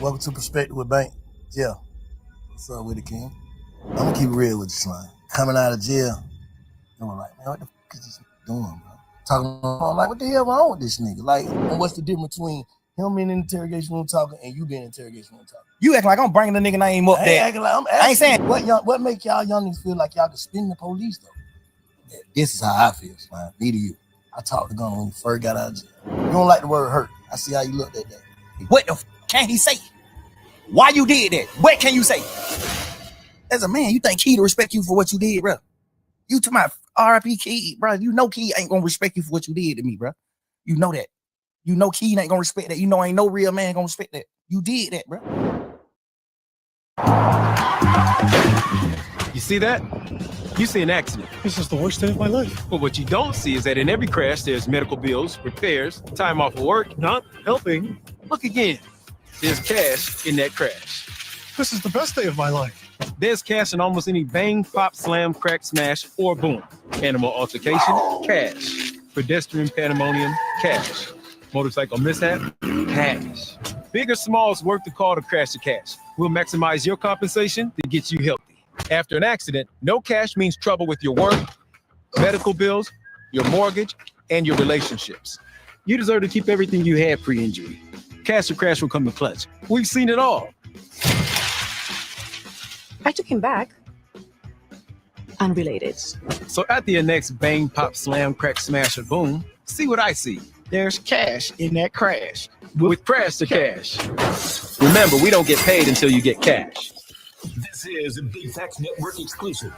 Welcome to Perspective with Bank. Yeah. What's up with it, King? I'm gonna keep it real with you, son. Coming out of jail, I'm like, man, what the fuck is this nigga doing, bro? Talking, I'm like, what the hell wrong with this nigga? Like, and what's the difference between him being in the interrogation room talking and you being in the interrogation room talking? You act like I'm bringing the nigga name up there. I ain't saying what make y'all young niggas feel like y'all can spin the police though. This is how I feel, man. Me to you. I talked to Gunna when he first got out of jail. You don't like the word hurt. I see how you looked at that. What the can he say? Why you did that? What can you say? As a man, you think Key to respect you for what you did, bro? You to my RIP Key, bro. You know Key ain't gonna respect you for what you did to me, bro. You know that. You know Key ain't gonna respect that. You know ain't no real man gonna respect that. You did that, bro. You see that? You see an accident. This is the worst day of my life. But what you don't see is that in every crash, there's medical bills, repairs, time off of work. Not helping. Look again. There's cash in that crash. This is the best day of my life. There's cash in almost any bang, pop, slam, crack, smash, or boom. Animal altercation, cash. Pedestrian pandemonium, cash. Motorcycle mishap, cash. Big or small is worth the call to Crash to Cash. We'll maximize your compensation to get you healthy. After an accident, no cash means trouble with your work, medical bills, your mortgage, and your relationships. You deserve to keep everything you had pre-injury. Cash or Crash will come in clutch. We've seen it all. I took him back. Unrelated. So at the next bang, pop, slam, crack, smash, or boom, see what I see. There's cash in that crash. With Crash to Cash. Remember, we don't get paid until you get cash. This is a Big Facts Network exclusive.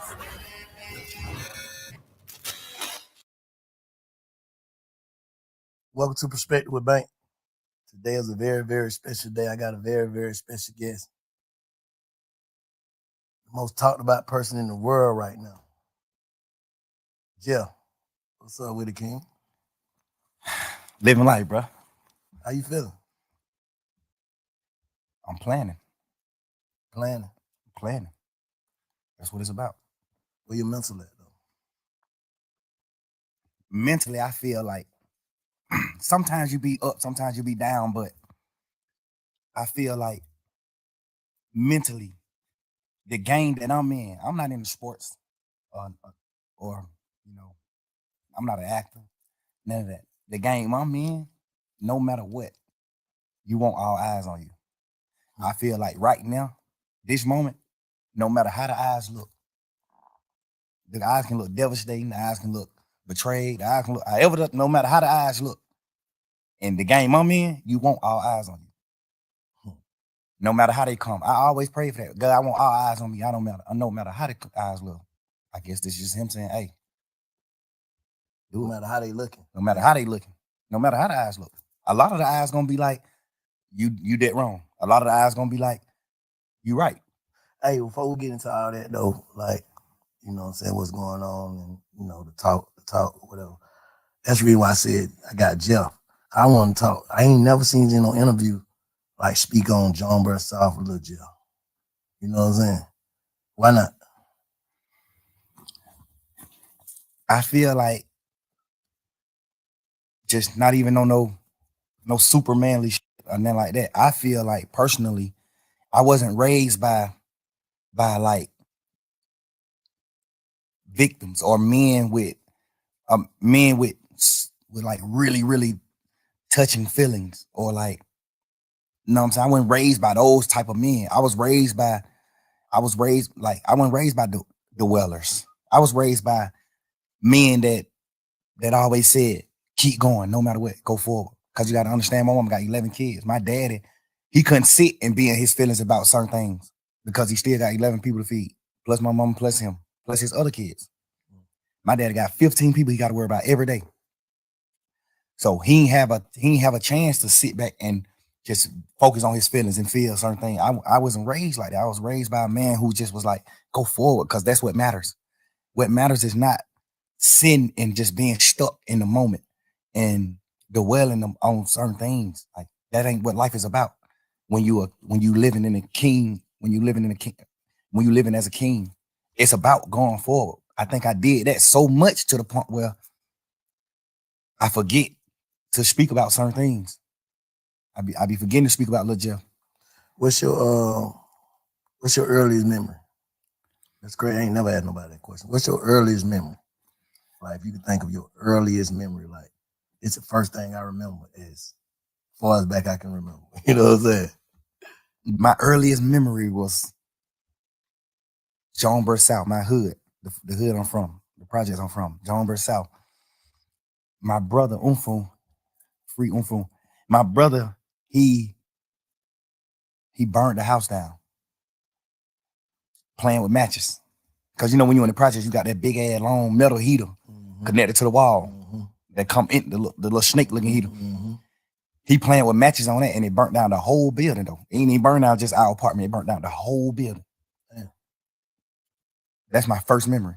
Welcome to Perspective with Bank. Today is a very, very special day. I got a very, very special guest. The most talked about person in the world right now. Jeff. What's up with it, King? Living life, bro. How you feeling? I'm planning. Planning. That's what it's about. Where your mental at, though? Mentally, I feel like sometimes you be up, sometimes you be down, but I feel like mentally, the game that I'm in, I'm not into sports or you know, I'm not an actor, none of that. The game I'm in, no matter what, you want all eyes on you. I feel like right now, this moment, no matter how the eyes look, the eyes can look devastating, the eyes can look betrayed, the eyes can look however, no matter how the eyes look. In the game I'm in, you want all eyes on you. No matter how they come. I always pray for that. God, I want all eyes on me. No matter how the eyes look. I guess this is just him saying, hey. No matter how they looking. No matter how they looking. No matter how the eyes look. A lot of the eyes gonna be like, you did wrong. A lot of the eyes gonna be like, you right. Hey, before we get into all that though, like, you know what I'm saying, what's going on and, you know, the talk, whatever. That's the reason why I said I got Jeff. I want to talk. I ain't never seen you in no interview like speak on John Burstoff or Lil Jeff. You know what I'm saying? Why not? I feel like just not even on no super manly shit or nothing like that. I feel like personally, I wasn't raised by like victims or men with like really, really touching feelings or like, you know what I'm saying? I wasn't raised by those type of men. I wasn't raised by the Wellers. I was raised by men that always said, keep going, no matter what, go forward. Because you got to understand, my mom got 11 kids. My daddy, he couldn't sit and be in his feelings about certain things because he still got 11 people to feed, plus my mom, plus him, plus his other kids. My daddy got 15 people he got to worry about every day. So he ain't have a chance to sit back and just focus on his feelings and feel certain things. I wasn't raised like that. I was raised by a man who just was like, go forward, because that's what matters. What matters is not sitting and just being stuck in the moment and dwelling on certain things. Like that ain't what life is about. When you living as a king, it's about going forward. I think I did that so much to the point where I forget to speak about certain things. I be forgetting to speak about Lil Jeff. What's your earliest memory? That's great. I ain't never had nobody that question. What's your earliest memory? Like if you could think of your earliest memory, like it's the first thing I remember as far as back I can remember. You know what I'm saying? My earliest memory was Jonesboro South, my hood, the hood I'm from, the projects I'm from, Jonesboro South. My brother Umfu, free Umfu. My brother, he burned the house down playing with matches. Cause you know when you're in the projects, you got that big ass long metal heater connected to the wall that come in the little snake looking heater. He playing with matches on that and it burnt down the whole building though. It ain't even burned down just our apartment, it burnt down the whole building. Damn. That's my first memory,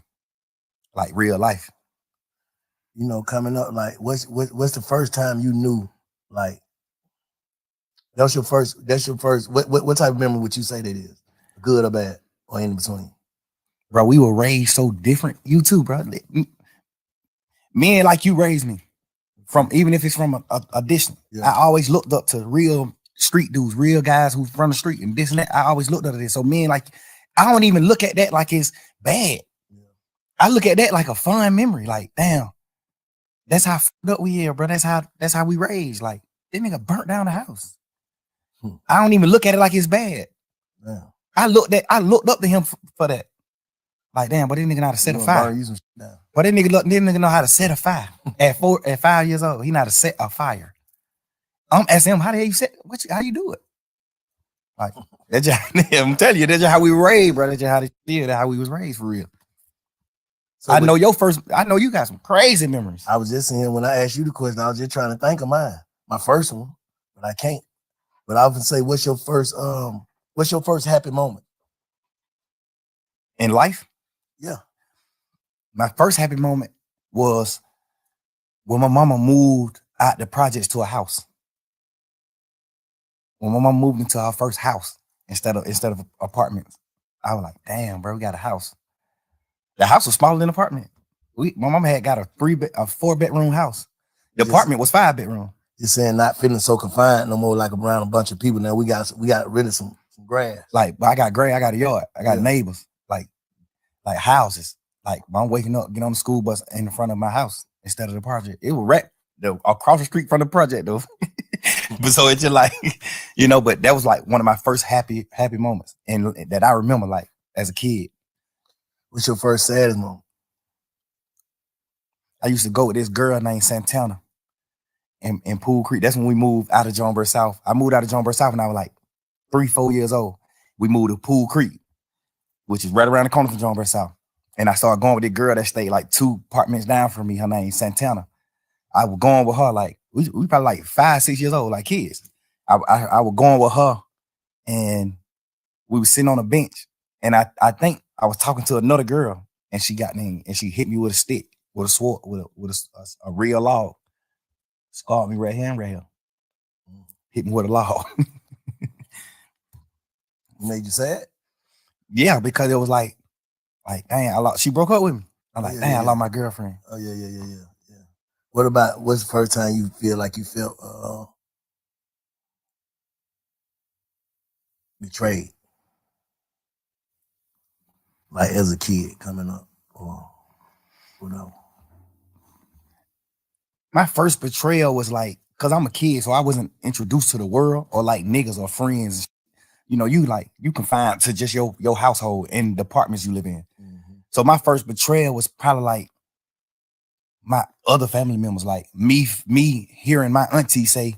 like real life. You know, coming up, like what's the first time you knew, like that's your first, what type of memory would you say that is? Good or bad or in between? Bro, we were raised so different. You too, bro. Men like you raised me. From even if it's from a distance. Yeah. I always looked up to real street dudes, real guys who from the street and this and that. I always looked up to this. So men like, I don't even look at that like it's bad. Yeah. I look at that like a fun memory. Like, damn, that's how fucked up we are, bro. That's how we raised. Like, that nigga burnt down the house. I don't even look at it like it's bad. Yeah. I looked up to him for that. Like, damn, but this nigga know how to set a fire. But this nigga know how to set a fire. At 5 years old, he know how to set a fire. I'm asking him, how the hell you set? How you do it? Like, that's just, I'm telling you, that's just how we raised, bro. That's just how they feel. That's how we was raised for real. So I know you got some crazy memories. I was just saying when I asked you the question, I was just trying to think of mine. My first one, but I can't. But I would say, what's your first happy moment? In life? Yeah. My first happy moment was when my mama moved out the projects to a house. When my mama moved into our first house instead of apartments, I was like, damn, bro, we got a house. The house was smaller than the apartment. My mama had got a 4-bedroom house. The apartment was 5-bedroom. You're saying not feeling so confined no more, like around a bunch of people. Now we got rid of some grass. Like, I got grass, I got a yard, I got neighbors, like houses. Like, I'm waking up, get on the school bus in front of my house instead of the project. It was right across the street from the project though. But so it's just like, you know, but that was like one of my first happy moments and that I remember like as a kid. What's your first saddest moment? I used to go with this girl named Santana in Pool Creek. That's when we moved out of Jonesboro South. I moved out of Jonesboro South when I was like 3-4 years old. We moved to Pool Creek, which is right around the corner from Jonesboro South. And I started going with this girl that stayed like 2 apartments down from me. Her name Santana. I was going with her like, we probably like 5-6 years old, like kids. I was going with her and we were sitting on a bench. And I think I was talking to another girl and she got me and she hit me with a stick, with a sword, with a real log. Scarred me right here and right here. Hit me with a log. Made you sad? Yeah, because it was like, dang, she broke up with me. I'm like, I lost my girlfriend. Oh, yeah. What's the first time you feel like you felt betrayed? Like as a kid coming up or whatever. My first betrayal was like, cause I'm a kid, so I wasn't introduced to the world or like niggas or friends. You know, you confined to just your household and the apartments you live in. Mm-hmm. So my first betrayal was probably like my other family members, like me hearing my auntie say,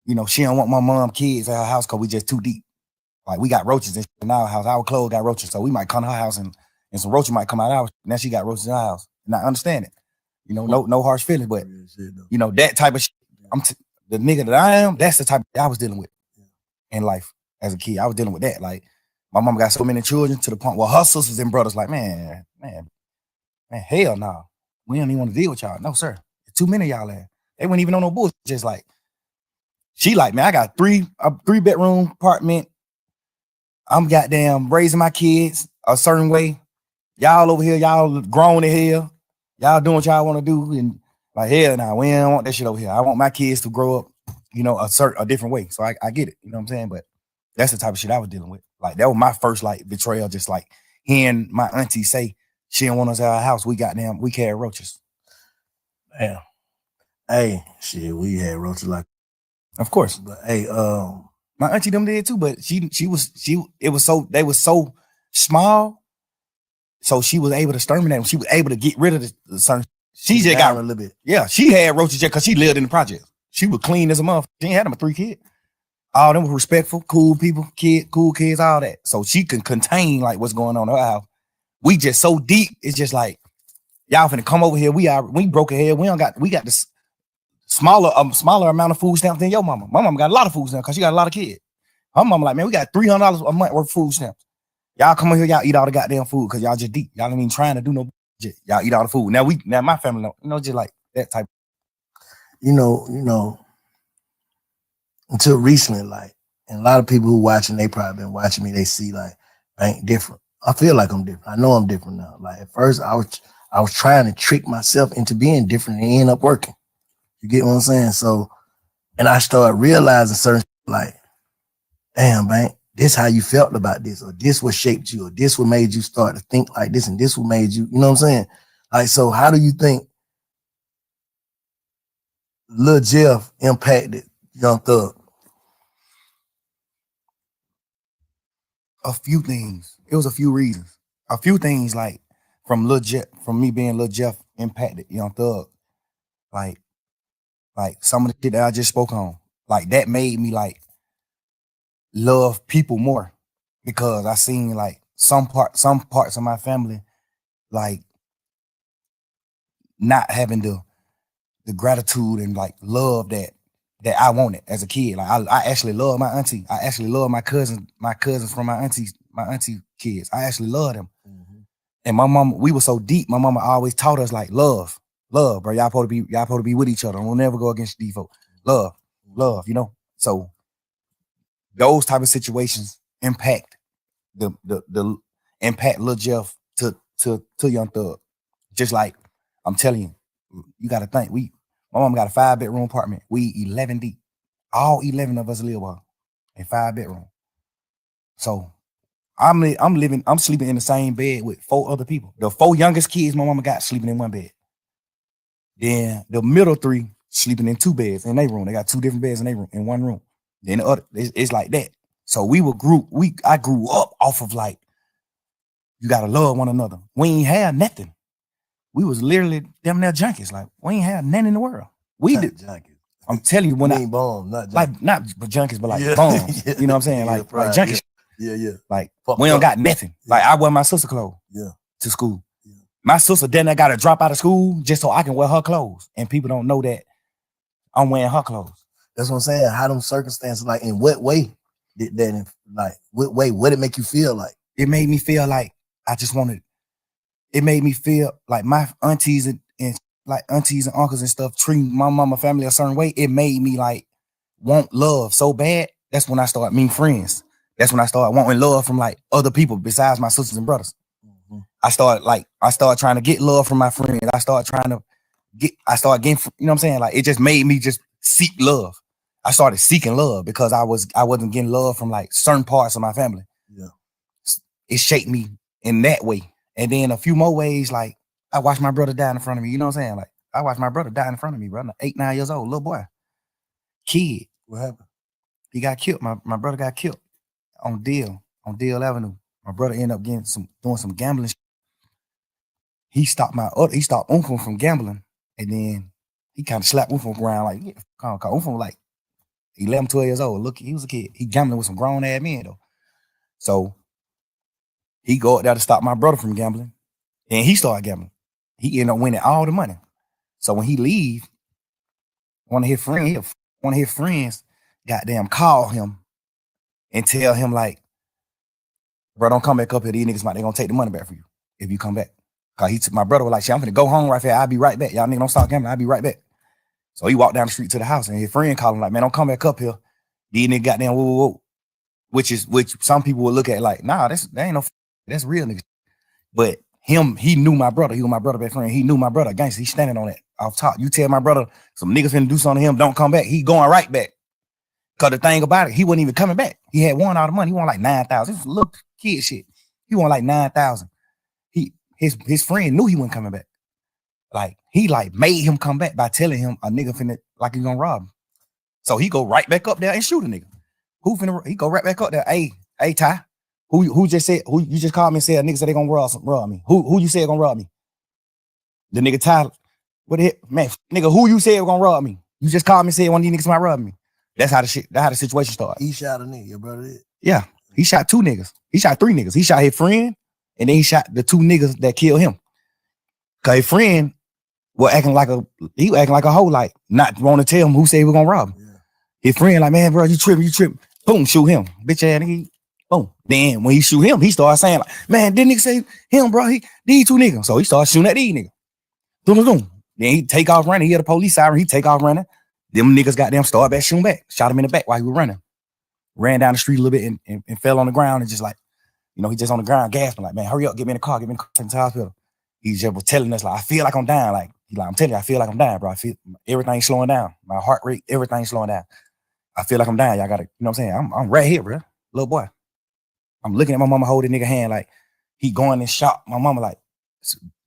you know, she don't want my mom kids at her house because we just too deep. Like we got roaches in our house. Our clothes got roaches, so we might come to her house and some roaches might come out of ours. Now she got roaches in our house, and I understand it. You know, no harsh feelings, but you know that type of shit. The nigga that I am. That's the type I was dealing with in life as a kid. I was dealing with that. Like my mom got so many children to the point where her sisters and brothers like, man, hell no, we don't even want to deal with y'all. No sir, too many of y'all there. They weren't even on no bullshit. Just like she like, man, I got a 3-bedroom apartment. I'm goddamn raising my kids a certain way. Y'all over here, y'all grown in hell. Y'all doing what y'all want to do. And like, hell nah, we don't want that shit over here. I want my kids to grow up, you know, a different way. So I get it. You know what I'm saying? But That's the type of shit I was dealing with. Like that was my first like betrayal. Just like hearing my auntie say she didn't want us at our house. We carried roaches. Damn. Hey, shit, we had roaches like, Of course, but hey, my auntie them did too. But they was so small, so she was able to exterminate them. She was able to get rid of the certain. She just got a little bit. Yeah, she had roaches just because she lived in the project. She was clean as a motherfucker. She ain't had them with 3 kids. All them were respectful, cool people, cool kids, all that. So she can contain like what's going on in her house. We just so deep. It's just like y'all finna come over here. We broke ahead. We got this smaller amount of food stamps than your mama. My mama got a lot of food stamps because she got a lot of kids. Her mama like, man, we got $300 a month worth of food stamps. Y'all come over here, y'all eat all the goddamn food because y'all just deep. Y'all ain't even trying to do no shit. Y'all eat all the food. Now my family don't, just like that type. You know, until recently, like, and a lot of people who watching, they probably been watching me, they see like I ain't different. I feel like I'm different. I know I'm different now. Like at first I was trying to trick myself into being different and it ended up working. You get what I'm saying? So, and I started realizing certain like, damn, man, this how you felt about this, or this what shaped you, or this what made you start to think like this, and this what made you, you know what I'm saying? Like, so how do you think Lil Jeff impacted Young Thug? A few things. It was a few reasons. A few things like from me being Lil Jeff impacted Young Thug. Like some of the shit that I just spoke on. Like that made me like love people more because I seen like some parts of my family like not having the gratitude and like love that I wanted as a kid. Like I actually love my auntie. I actually love my cousins from my auntie kids. I actually love them. Mm-hmm. And my mama, we were so deep. My mama always taught us like love, bro. Y'all supposed to be with each other. We'll never go against these folks. Love, you know. So those type of situations impact the impact Lil Jeff to Young Thug. Just like I'm telling you gotta think my mom got a 5-bedroom apartment. We 11 deep. All 11 of us live in 5-bedroom. So I'm sleeping in the same bed with 4 other people. The 4 youngest kids my mama got sleeping in one bed. Then the middle 3 sleeping in 2 beds in their room. They got 2 different beds in their room, in one room. Then the other, it's like that. So I grew up off of like, you gotta love one another. We ain't had nothing. We was literally damn near junkies. Like we ain't had nothing in the world. We did junkies. I'm telling you, when I bomb, not junkies, but like bombs. Yeah. You know what I'm saying? Like junkies. Yeah. Like we don't got nothing. Yeah. Like I wear my sister clothes. Yeah. To school. Yeah. My sister then I gotta drop out of school just so I can wear her clothes, and people don't know that I'm wearing her clothes. That's what I'm saying. How them circumstances, like in what way did that, like what did it make you feel like? It made me feel like I just wanted. It made me feel like my aunties and uncles and stuff treating my mama family a certain way. It made me like want love so bad. That's when I started meeting friends. That's when I started wanting love from like other people besides my sisters and brothers. Mm-hmm. I started trying to get love from my friends. I started getting, you know what I'm saying? Like it just made me just seek love. I started seeking love because I wasn't getting love from like certain parts of my family. Yeah. It shaped me in that way. And then a few more ways, like I watched my brother die in front of me. You know what I'm saying? Like I watched my brother die in front of me, bro. 8, 9 years old, little boy. Kid. What happened? He got killed. My brother got killed on Deal Avenue. My brother ended up doing some gambling. He stopped Uncle from gambling. And then he kind of slapped Uncle around like, yeah, Uncle was like 11, 12 years old. Look, he was a kid. He gambling with some grown ass men though. So he go out there to stop my brother from gambling, and he started gambling. He ended up winning all the money. So when he leave, one of his friends, goddamn, call him and tell him like, bro, don't come back up here. These niggas they gonna take the money back for you if you come back. Cause my brother was like, shit, I'm gonna go home right there. I'll be right back. Y'all niggas don't stop gambling. I'll be right back. So he walked down the street to the house, and his friend called him like, man, don't come back up here. These niggas goddamn whoa. Which some people will look at like, nah, that ain't no. That's real niggas. But he knew my brother. He was my brother best friend. He knew my brother. Gangster, he's standing on that off top. You tell my brother some niggas finna do something to him, don't come back. He going right back. Cause the thing about it, he wasn't even coming back. He had won all the money. He won like 9,000. This was little kid shit. He won like 9,000. His friend knew he wasn't coming back. Like he like made him come back by telling him a nigga finna like he gonna rob him. So he go right back up there and shoot a nigga. He go right back up there. Hey Ty, who you just called me and said niggas said they gonna rob me. Who you said gonna rob me? The nigga Ty, what the heck, man, nigga, who you said gonna rob me? You just called me and said one of these niggas might rob me. That's how the situation started. He shot a nigga, your brother did. Yeah, he shot 2 niggas. He shot 3 niggas. He shot his friend, and then he shot the 2 niggas that killed him. Cause his friend was acting like a hoe, like not want to tell him who said he was gonna rob him. Yeah. His friend like, man, bro, you tripping. Boom, shoot him. Bitch ass nigga. Boom. Then when he shoot him, he started saying like, man, didn't nigga say him, bro? These 2 niggas. So he started shooting at these niggas. Boom. Then he take off running. He had a police siren. He take off running. Them niggas got them started back shooting back. Shot him in the back while he was running. Ran down the street a little bit and fell on the ground and just like, he just on the ground gasping like, man, hurry up, get me in the car, take me to the hospital. He just was telling us like, I feel like I'm dying. Like, I'm telling you, I feel like I'm dying, bro. I feel everything's slowing down. My heart rate, everything's slowing down. I feel like I'm dying. Y'all gotta, you know what I'm saying? I'm right here, bro. Little boy. I'm looking at my mama holding nigga hand like he going and shot my mama like,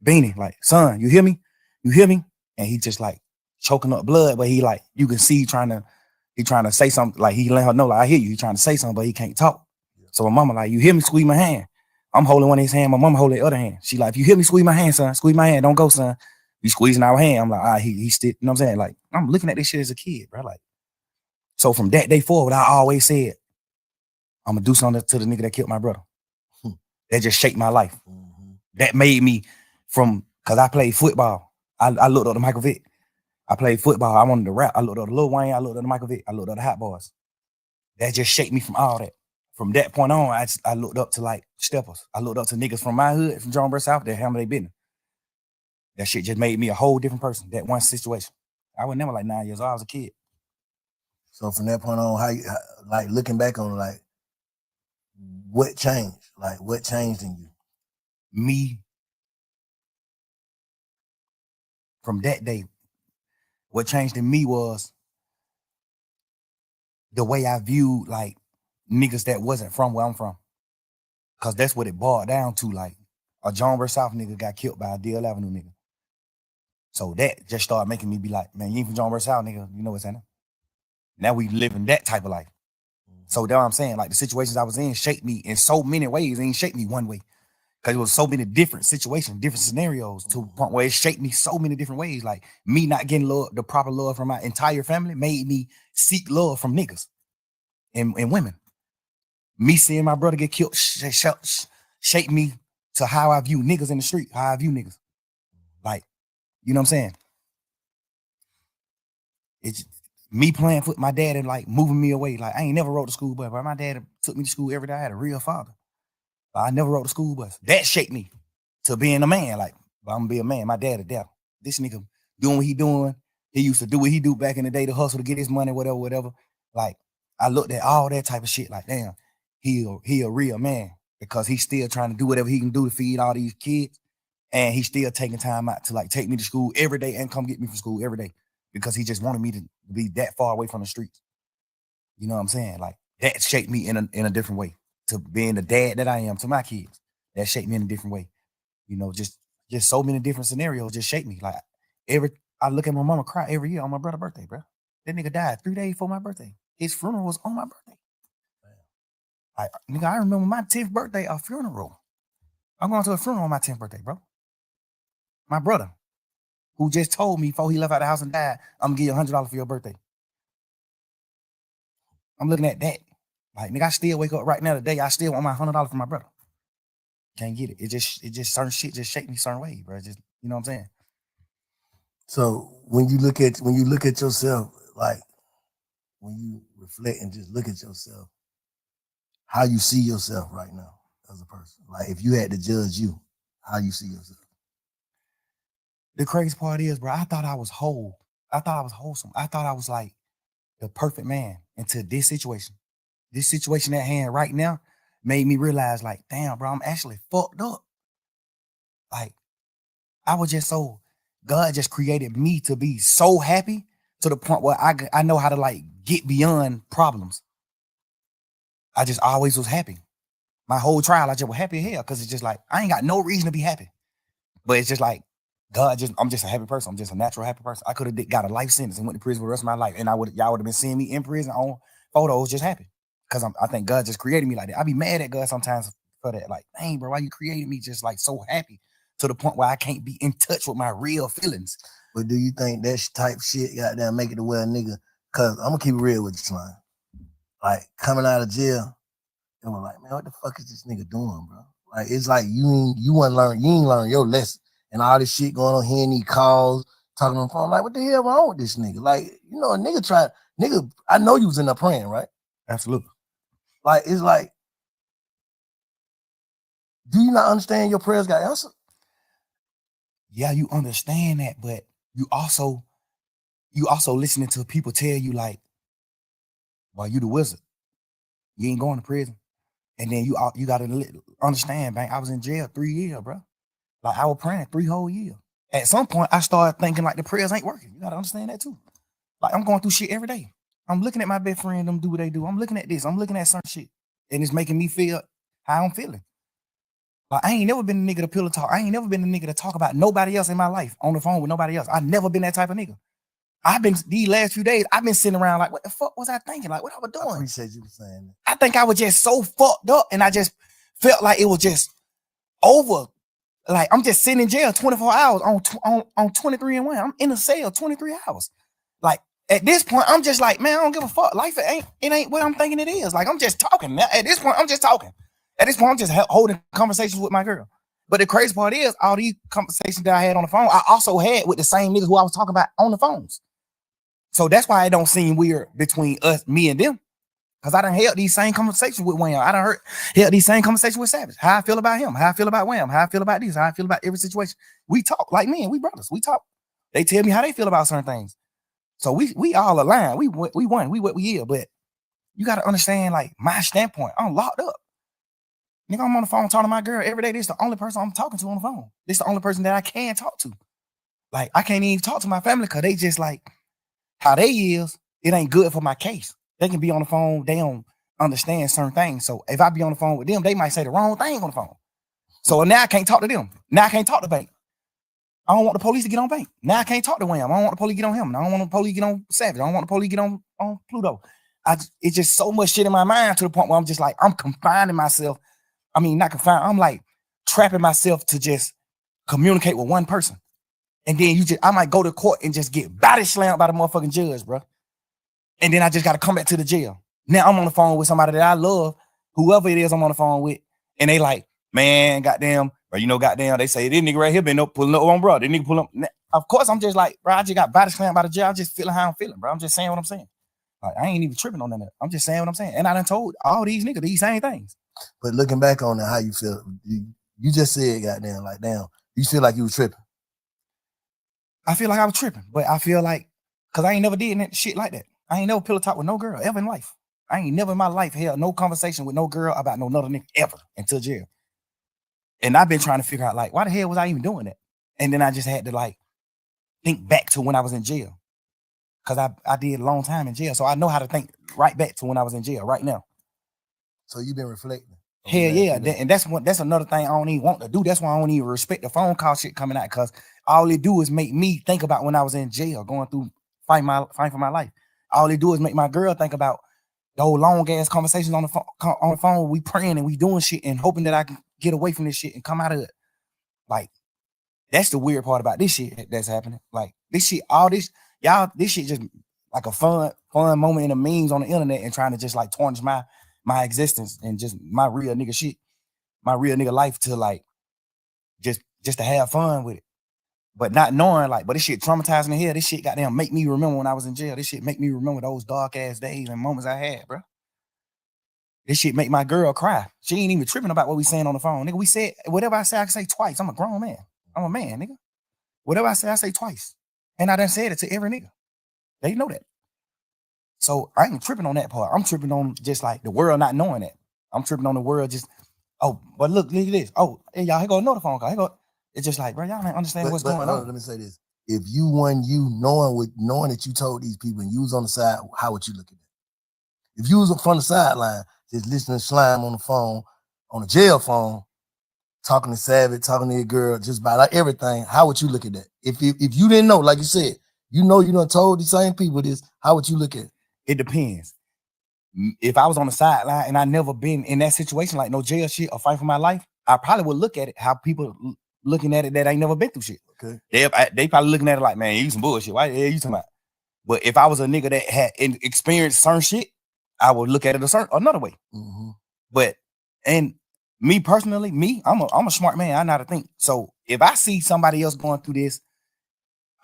Beanie, like, son, you hear me? You hear me? And he just like choking up blood, but he like, you can see he trying to say something, like he let her know, like, I hear you. He trying to say something, but he can't talk. So my mama like, you hear me? Squeeze my hand. I'm holding one of his hand. My mama holding the other hand. She like, if you hear me, squeeze my hand, son. Squeeze my hand. Don't go, son. You squeezing our hand. I'm like, he still, you know what I'm saying? Like, I'm looking at this shit as a kid, bro. Like, so from that day forward, I always said, I'm gonna do something to the nigga that killed my brother. That just shaped my life. That made me cause I played football. I looked up to Michael Vick. I played football. I wanted to rap. I looked up to Lil Wayne. I looked up to Michael Vick. I looked up to Hot Boys. That just shaped me from all that. From that point on, I looked up to like steppers. I looked up to niggas from my hood, from Jonesboro South, that handle their business. That shit just made me a whole different person. That one situation. I was never like 9 years old. I was a kid. So from that point on, how like looking back on like what changed? Like what changed in you? Me, from that day, what changed in me was the way I viewed like niggas that wasn't from where I'm from. Cause that's what it boiled down to. Like a Jonesboro South nigga got killed by a Deal Avenue nigga. So that just started making me be like, man, you ain't from Jonesboro South, nigga. You know what's happening? Now we living that type of life. So that's what I'm saying. Like the situations I was in shaped me in so many ways. It ain't shaped me one way. Cause it was so many different situations, different scenarios to a point where it shaped me so many different ways. Like me not getting love, the proper love from my entire family made me seek love from niggas and women. Me seeing my brother get killed shaped me to how I view niggas in the street, how I view niggas. Like, you know what I'm saying? It's me playing foot, my dad and like moving me away. Like I ain't never rode the school bus, but my dad took me to school every day. I had a real father. I never rode the school bus. That shaped me to being a man. Like, I'm gonna be a man. My dad a devil. This nigga doing what he doing. He used to do what he do back in the day to hustle to get his money, whatever. Like, I looked at all that type of shit like, damn, he a real man because he's still trying to do whatever he can do to feed all these kids. And he's still taking time out to like take me to school every day and come get me from school every day because he just wanted me to be that far away from the streets. You know what I'm saying? Like that shaped me in a different way to being the dad that I am to my kids. That shaped me in a different way. You know, just so many different scenarios just shaped me. Like I look at my mama cry every year on my brother's birthday, bro. That nigga died 3 days before my birthday. His funeral was on my birthday. Nigga, I remember my 10th birthday, a funeral. I'm going to a funeral on my 10th birthday, bro. My brother, who just told me before he left out the house and died, I'm gonna give you $100 for your birthday. I'm looking at that. Like, nigga, I still wake up right now today. I still want my $100 for my brother. Can't get it. It just certain shit just shake me certain way, bro. Just, you know what I'm saying? So when you look at yourself, like when you reflect and just look at yourself, how you see yourself right now as a person. Like if you had to judge you, how you see yourself. The crazy part is, bro, I thought I was whole. I thought I was wholesome. I thought I was like the perfect man until this situation. This situation at hand right now made me realize, like, damn, bro, I'm actually fucked up. Like, I was just God just created me to be so happy to the point where I know how to like get beyond problems. I just always was happy. My whole trial, I just was happy as hell because it's just like I ain't got no reason to be happy. But it's just like God, I'm just a happy person. I'm just a natural happy person. I could have got a life sentence and went to prison for the rest of my life, and y'all would have been seeing me in prison on photos just happy because I think God just created me like that. I be mad at God sometimes for that. Like, dang, bro, why you created me just like so happy to the point where I can't be in touch with my real feelings? But do you think that type shit goddamn make it to where a nigga? Cause I'm gonna keep it real with you, son. Like coming out of jail, and we're like, man, what the fuck is this nigga doing, bro? Like it's like you ain't learn your lesson, and all this shit going on here, and these calls talking on the phone. Like, what the hell wrong with this nigga? Like, you know, a nigga. I know you was in there praying, right? Absolutely. Like it's like, do you not understand your prayers got answered? Yeah, you understand that, but you also listening to people tell you like, well, you the wizard. You ain't going to prison. And then you got to understand, man, I was in jail 3 years, bro. Like I was praying 3 whole years. At some point, I started thinking like the prayers ain't working. You got to understand that too. Like I'm going through shit every day. I'm looking at my best friend, them do what they do. I'm looking at this. I'm looking at some shit. And it's making me feel how I'm feeling. Like I ain't never been a nigga to pillow talk. I ain't never been a nigga to talk about nobody else in my life on the phone with nobody else. I've never been that type of nigga. I've been these last few days, I've been sitting around like, what the fuck was I thinking? Like, what I was doing? I appreciate you saying that. I think I was just so fucked up, and I just felt like it was just over. Like I'm just sitting in jail 24 hours on 23 and 1. I'm in a cell 23 hours. Like at this point, I'm just like, man, I don't give a fuck. Life it ain't what I'm thinking it is. Like I'm just talking. At this point, I'm just talking. At this point, I'm just holding conversations with my girl. But the crazy part is, all these conversations that I had on the phone, I also had with the same niggas who I was talking about on the phones. So that's why it don't seem weird between us, me and them. Because I done held these same conversations with Wham. I done held these same conversations with Savage. How I feel about him, how I feel about Wham, how I feel about this, how I feel about every situation. We talk like men, we brothers, we talk. They tell me how they feel about certain things. So we all align. We won, we what we are. But you got to understand, like, my standpoint, I'm locked up. Nigga, I'm on the phone talking to my girl every day. This is the only person I'm talking to on the phone. This is the only person that I can talk to. Like, I can't even talk to my family because they just like, how they is, it ain't good for my case. They can be on the phone, they don't understand certain things. So if I be on the phone with them, they might say the wrong thing on the phone. So now I can't talk to them. Now I can't talk to Bank. I don't want the police to get on Bank. Now I can't talk to Wham. I don't want the police to get on him. I don't want the police to get on Savage. I don't want the police to get on Pluto. It's just so much shit in my mind to the point where I'm just like, I'm confining myself. I mean, not confined. I'm like trapping myself to just communicate with one person. And then I might go to court and just get body slammed by the motherfucking judge, bro. And then I just got to come back to the jail. Now I'm on the phone with somebody that I love, whoever it is I'm on the phone with. And they like, man, goddamn, or goddamn, they say, this nigga right here been up pulling up on bro. This nigga pull up. Of course, I'm just like, bro, I just got body slammed by the jail. I'm just feeling how I'm feeling, bro. I'm just saying what I'm saying. Like, I ain't even tripping on that. I'm just saying what I'm saying. And I done told all these niggas these same things. But looking back on it, how you feel? You just said, goddamn, like, damn, you feel like you was tripping. I feel like I was tripping, but I feel like, because I ain't never did that shit like that. I ain't never pillow talk with no girl ever in life. I ain't never in my life held no conversation with no girl about no another nigga ever until jail. And I've been trying to figure out, like, why the hell was I even doing that? And then I just had to, like, think back to when I was in jail. Because I did a long time in jail. So I know how to think right back to when I was in jail right now. So you've been reflecting. Hell yeah. And that's another thing I don't even want to do. That's why I don't even respect the phone call shit coming out, because all it do is make me think about when I was in jail, going through fighting for my life. All it do is make my girl think about those long ass conversations on the phone. We praying and we doing shit and hoping that I can get away from this shit and come out of it. Like, that's the weird part about this shit that's happening. Like, this shit, all this, y'all, this shit just like a fun moment in the memes on the internet and trying to just like tarnish my existence and just my real nigga shit, my real nigga life, to like just to have fun with it. But not knowing, like, but this shit traumatizing the hell. This shit goddamn make me remember when I was in jail. This shit make me remember those dark ass days and moments I had, bro. This shit make my girl cry. She ain't even tripping about what we saying on the phone. Nigga, we said, whatever I say, I can say twice. I'm a grown man. I'm a man, nigga. Whatever I say twice. And I done said it to every nigga. They know that. So I ain't tripping on that part. I'm tripping on just like the world not knowing that. I'm tripping on the world just, oh, but look at this. Oh, hey, y'all, here go another phone call. Here go. It's just like, bro, y'all ain't understand what's going on. Let me say this. if you won you knowing that you told these people and you was on the side, how would you look at it? If you was from the sideline, just listening to Slime on the phone, on the jail phone, talking to Savage, talking to your girl, just about like everything, how would you look at that? If you didn't know, like you said, you done told these same people this, how would you look at it? It depends. If I was on the sideline and I never been in that situation, like no jail shit or fight for my life, I probably would look at it how people looking at it that ain't never been through shit. Okay. They probably looking at it like, man, you some bullshit. Why the hell you talking about? But if I was a nigga that had experienced certain shit, I would look at it another way. Mm-hmm. But and me personally, I'm a smart man. I know how to think. So if I see somebody else going through this,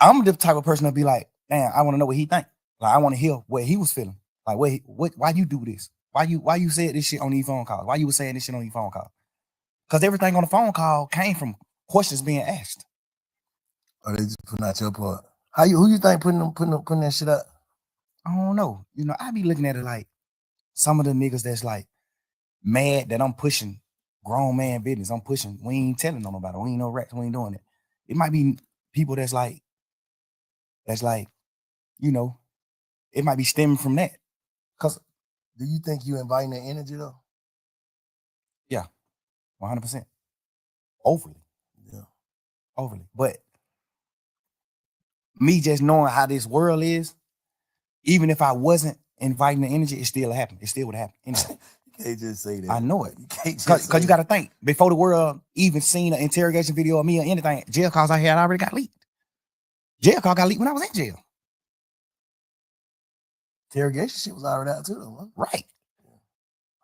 I'm the type of person to be like, damn, I want to know what he think. Like I want to hear what he was feeling. Like why you do this? Why you said this shit on these phone calls? Why you was saying this shit on these phone calls? Because everything on the phone call came from questions being asked. Or they just putting out your part. Who you think putting that shit up? I don't know. I be looking at it like some of the niggas that's like mad that I'm pushing grown man business. I'm pushing. We ain't telling on nobody. We ain't no rats. We ain't doing it. It might be people that's like, it might be stemming from that. Cause do you think you inviting that energy though? Yeah, 100%. Overly. Yeah. Overly. But me just knowing how this world is, even if I wasn't inviting the energy, it still happened. It still would happen. Anyway. You can't just say that. I know it. You can't just Because you got to think, before the world even seen an interrogation video of me or anything, jail calls I had already got leaked. Jail call got leaked when I was in jail. Interrogation shit was already out too, though. Huh? Right.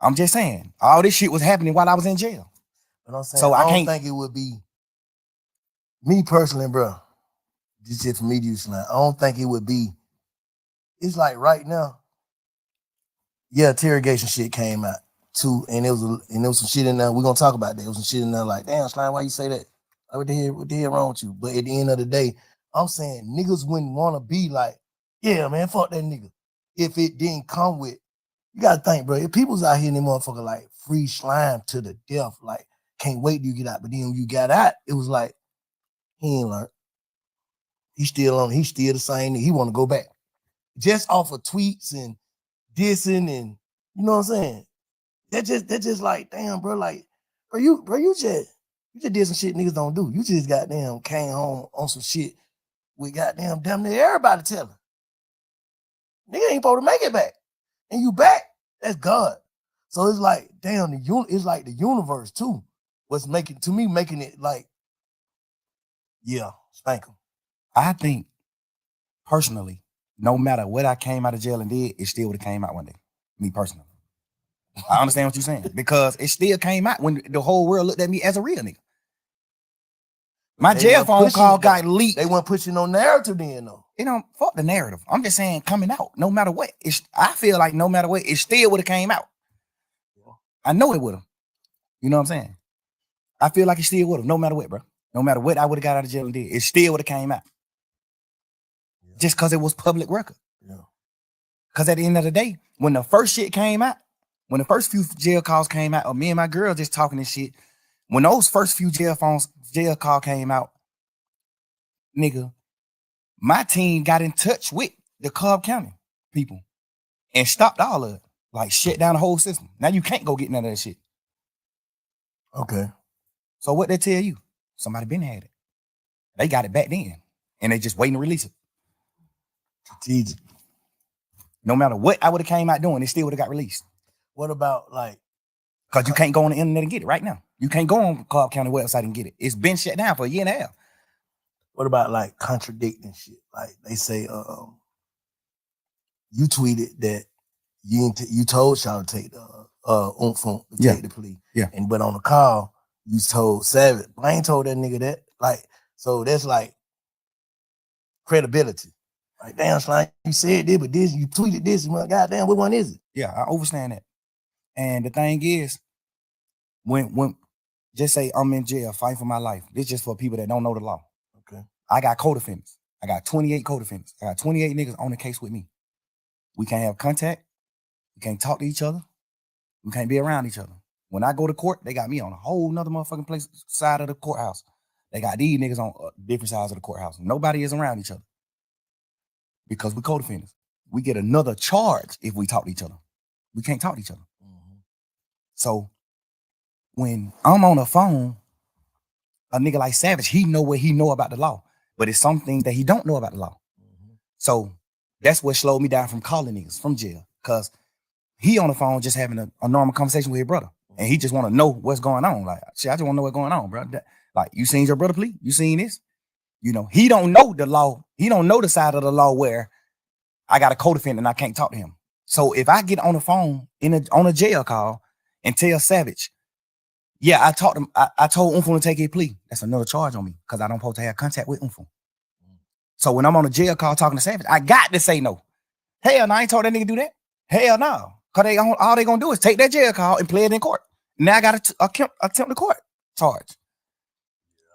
I'm just saying, all this shit was happening while I was in jail. But I'm saying, So I don't think it would be, me personally, bro, this shit for me to use tonight. I don't think it would be, it's like right now, yeah, interrogation shit came out too, and there was some shit in there. We're gonna talk about that. There was some shit in there like, damn, Slime, why you say that? Like, what the hell wrong with you? But at the end of the day, I'm saying niggas wouldn't want to be like, yeah, man, fuck that nigga. If it didn't come with, you gotta think, bro. If people's out here in the motherfucker like free Slime to the death, like can't wait till you get out. But then when you got out, it was like he ain't learned. He's still the same. He want to go back. Just off of tweets and dissing and you know what I'm saying? That just like, damn, bro, like, you just did some shit niggas don't do. You just goddamn came home on some shit with goddamn damn near everybody telling. Nigga ain't supposed to make it back. And you back, that's God. So it's like, damn, it's like the universe too. What's making it like, yeah, spank him. I think personally, no matter what I came out of jail and did, it still would have came out one day. Me personally. I understand what you're saying. Because it still came out when the whole world looked at me as a real nigga. My jail phone call got leaked. They weren't pushing no narrative then though. Fuck the narrative. I'm just saying coming out, no matter what. I feel like no matter what, it still would have came out. I know it would have. You know what I'm saying? I feel like it still would have, no matter what, bro. No matter what I would have got out of jail and did, it still would have came out. Yeah. Just because it was public record. Yeah. Because at the end of the day, when the first shit came out, when the first few jail calls came out, or me and my girl just talking this shit, when those first few jail call came out, nigga, my team got in touch with the Cobb County people and stopped all of it. Like shut down the whole system. Now you can't go get none of that shit. Okay. So what they tell you? Somebody been had it. They got it back then. And they just waiting to release it. Strategic. No matter what I would have came out doing, it still would have got released. What about like? Because you can't go on the internet and get it right now. You can't go on Cobb County website and get it. It's been shut down for a year and a half. What about like contradicting shit? Like they say, you tweeted that you told Sean to take the take the plea. Yeah. But on the call, you told Savage. Blaine told that nigga that. Like, so that's like credibility. Like, damn, Slime, you said this, but this, you tweeted this. Goddamn, what one is it? Yeah, I understand that. And the thing is, when just say I'm in jail fighting for my life, this just for people that don't know the law. Okay. I got co-defendants. I got 28 co-defendants. I got 28 niggas on the case with me. We can't have contact. We can't talk to each other. We can't be around each other. When I go to court, they got me on a whole nother motherfucking place side of the courthouse. They got these niggas on different sides of the courthouse. Nobody is around each other because we co-defendants. We get another charge if we talk to each other. We can't talk to each other. So when I'm on the phone, a nigga like Savage, he know what he know about the law, but it's some things that he don't know about the law. So that's what slowed me down from calling niggas from jail, because he on the phone just having a normal conversation with his brother, and he just want to know what's going on. Like, shit, I just want to know what's going on, bro. Like, you seen your brother plea? You seen this? You know, he don't know the law. He don't know the side of the law where I got a co-defendant and I can't talk to him. So if I get on the phone on a jail call and tell Savage, yeah, I told Unfo to take his plea, that's another charge on me because I don't supposed to have contact with Unfo. So when I'm on a jail call talking to Savage, I got to say no. Hell no, I ain't told that nigga do that. Hell no. Because all they gonna do is take that jail call and play it in court. Now I got to attempt the court charge.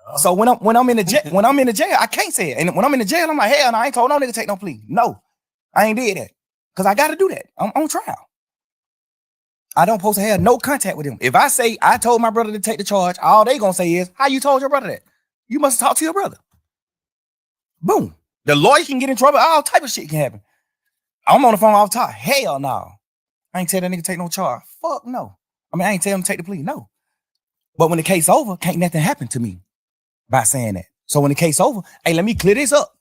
Yeah. So when I'm in the jail, I can't say it. And when I'm in the jail, I'm like, hell no, I ain't told no nigga take no plea. No, I ain't did that. Because I got to do that. I'm on trial. I don't supposed to have no contact with him. If I say I told my brother to take the charge, all they gonna say is, how you told your brother that? You must talk to your brother. Boom. The lawyer can get in trouble. All type of shit can happen. I'm on the phone off top. Hell no. I ain't tell that nigga take no charge. Fuck no. I mean, I ain't tell him to take the plea. No. But when the case over, can't nothing happen to me by saying that. So when the case over, hey, let me clear this up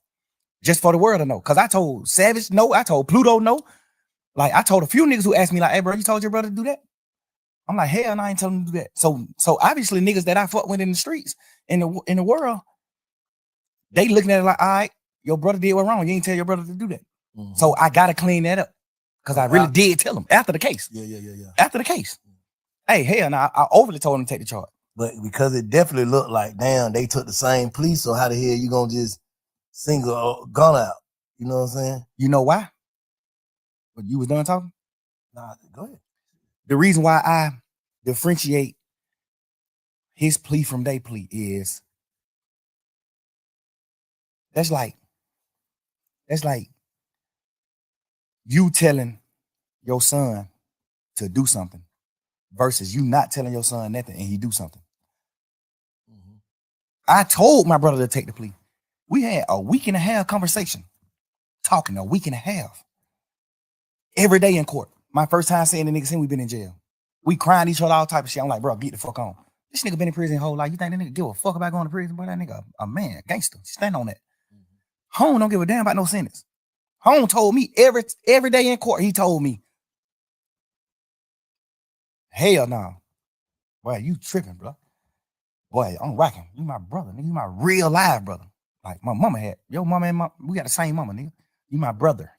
just for the world to know. Because I told Savage no. I told Pluto no. Like, I told a few niggas who asked me, like, hey, bro, you told your brother to do that? I'm like, hell no, I ain't telling him to do that. So obviously niggas that I fuck with in the streets, in the world, they looking at it like, all right, your brother did what wrong. You ain't tell your brother to do that. Mm-hmm. So I got to clean that up because I really did tell him after the case. Yeah. After the case. Hey, hell no, I overly told him to take the charge. But because it definitely looked like, damn, they took the same plea, so how the hell you gonna just single a gun out? You know what I'm saying? You know why? But you was done talking? Nah, go ahead. The reason why I differentiate his plea from their plea is that's like you telling your son to do something versus you not telling your son nothing and he do something. Mm-hmm. I told my brother to take the plea. We had a week and a half conversation, talking a week and a half. Every day in court. My first time seeing the nigga since we been in jail. We crying each other, all type of shit. I'm like, bro, get the fuck on. This nigga been in prison his whole life. You think that nigga give a fuck about going to prison? Boy, that nigga a man, gangster. Stand on that. Mm-hmm. Home don't give a damn about no sentence. Home told me every day in court, he told me, hell no. Boy, you tripping, bro. Boy, I'm rocking. You my brother, nigga. You my real live brother. Like my mama had. Your mama and we got the same mama, nigga. You my brother.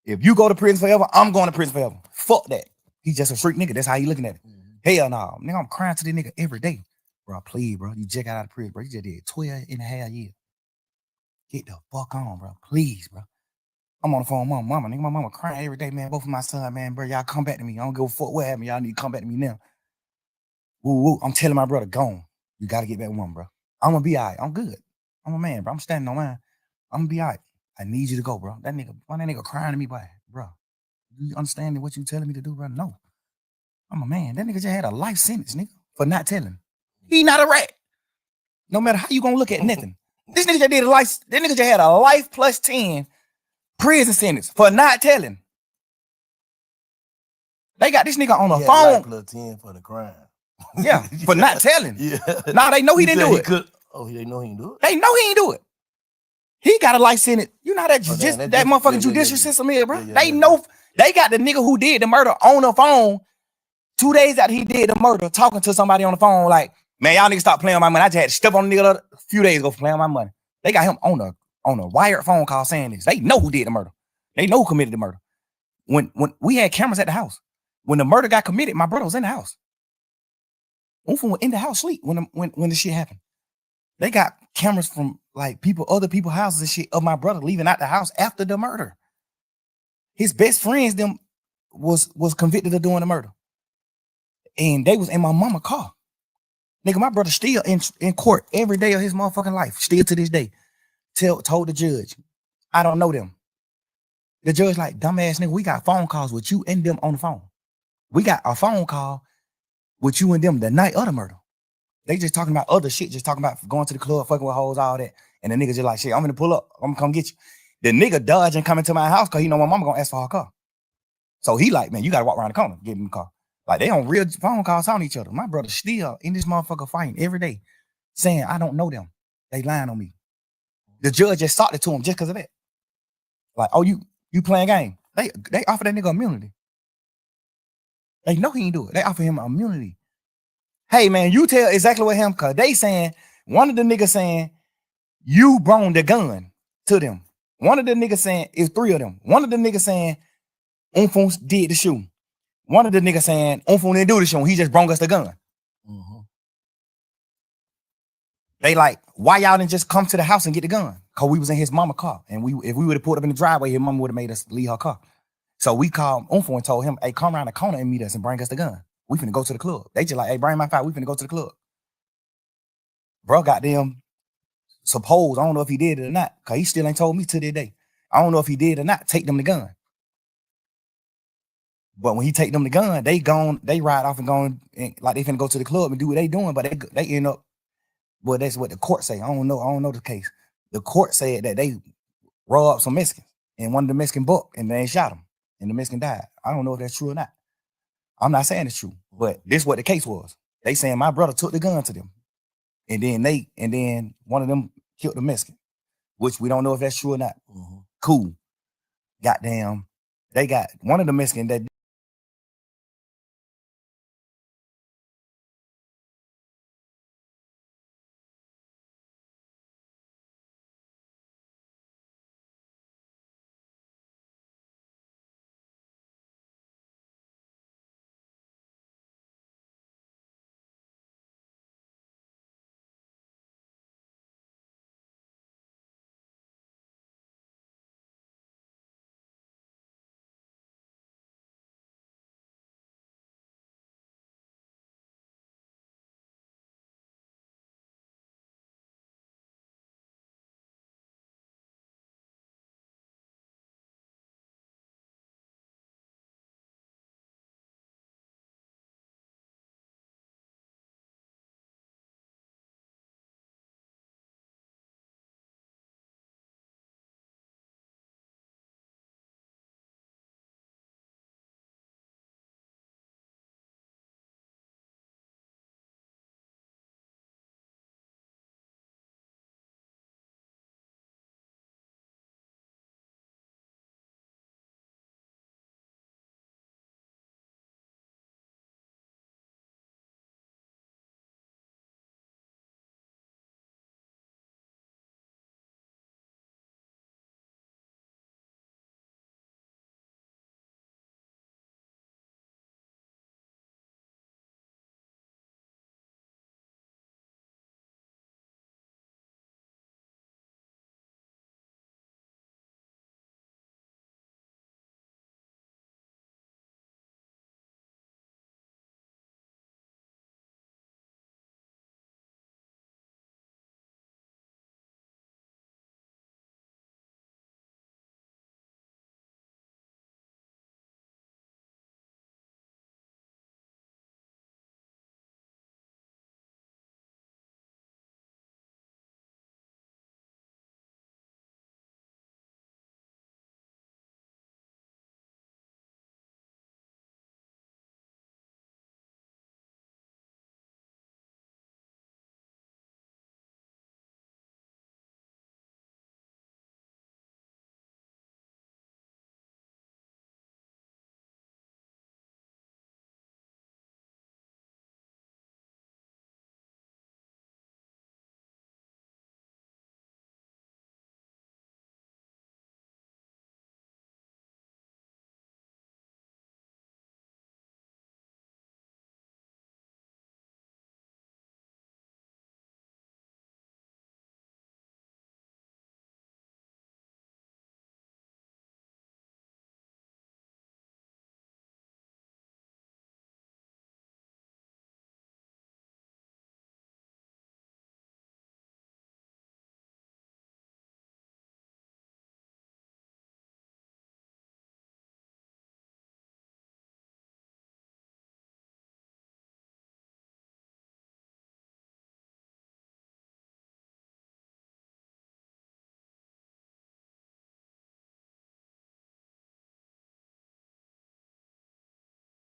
If you go to prison forever, I'm going to prison forever. Fuck that. He's just a freak nigga. That's how you looking at it. Mm-hmm. Hell no. Nigga, I'm crying to this nigga every day. Bro, please, bro. You just got out of prison, bro. You just did 12 and a half years. Get the fuck on, bro. Please, bro. I'm on the phone with my mama. Nigga, my mama crying every day, man. Both of my son, man, bro. Y'all come back to me. I don't give a fuck what happened. Y'all need to come back to me now. Woo, woo. I'm telling my brother, gone. You got to get back with mom, bro. I'm going to be all right. I'm good. I'm a man, bro. I'm standing on mine. I'm going to be all right. I need you to go, bro. That nigga crying to me, boy. Bro, you understand what you telling me to do, bro? No. I'm a man. That nigga just had a life sentence, nigga, for not telling. He not a rat. No matter how you gonna look at nothing. This nigga just did a life. That nigga just had a life plus 10 prison sentence for not telling. They got this nigga on the phone. Life plus 10 for the crime. Yeah, for not telling. Yeah. Nah, they know he didn't do it. They know he didn't do it? They know he ain't do it. He got a life sentence. You know that that motherfucking judicial system is, bro. They know they got the nigga who did the murder on the phone 2 days after he did the murder, talking to somebody on the phone like, man, y'all niggas stop playing with my money. I just had to step on the nigga a few days ago for playing with my money. They got him on a wired phone call saying this. They know who did the murder. They know who committed the murder. When we had cameras at the house, when the murder got committed, my brother was in the house. Unfo was in the house sleep when the shit happened. They got cameras from like other people's houses and shit of my brother leaving out the house after the murder. His best friends them was convicted of doing the murder. And they was in my mama car. Nigga, my brother still in court every day of his motherfucking life, still to this day. Told the judge, I don't know them. The judge like, dumbass nigga, we got phone calls with you and them on the phone. We got a phone call with you and them the night of the murder. They just talking about other shit, just talking about going to the club, fucking with hoes, all that. And the nigga just like, shit, I'm gonna pull up. I'm gonna come get you. The nigga dodging coming to my house because he know my mama gonna ask for her car. So he like, man, you gotta walk around the corner, get in the car. Like they on real phone calls on each other. My brother still in this motherfucker fighting every day, saying I don't know them. They lying on me. The judge just sought it to him just because of that. Like, oh, you playing game. They offer that nigga immunity. They know he ain't do it. They offer him immunity. Hey man, you tell exactly what him, cause they saying one of the niggas saying you brought the gun to them. One of the niggas saying it's 3 of them. One of the niggas saying Unfun did the shooting. One of the niggas saying Unfun didn't do the shooting. He just brought us the gun. Mm-hmm. They like, why y'all didn't just come to the house and get the gun? Cause we was in his mama car, and if we would have pulled up in the driveway, his mama would have made us leave her car. So we called Unfun and told him, hey, come around the corner and meet us and bring us the gun. We finna go to the club. They just like, hey, bring my file. We finna go to the club. Bro, goddamn, suppose, I don't know if he did it or not, because he still ain't told me to this day. I don't know if he did or not, take them the gun. But when he take them the gun, they ride off and going, like they finna go to the club and do what they doing, but they end up, well, that's what the court say. I don't know the case. The court said that they robbed some Mexicans, and one of the Mexican buck, and they shot him, and the Mexican died. I don't know if that's true or not. I'm not saying it's true, but this is what the case was. They saying my brother took the gun to them, and then one of them killed the Mexican, which we don't know if that's true or not. Mm-hmm. Cool. Goddamn, they got one of the Mexican that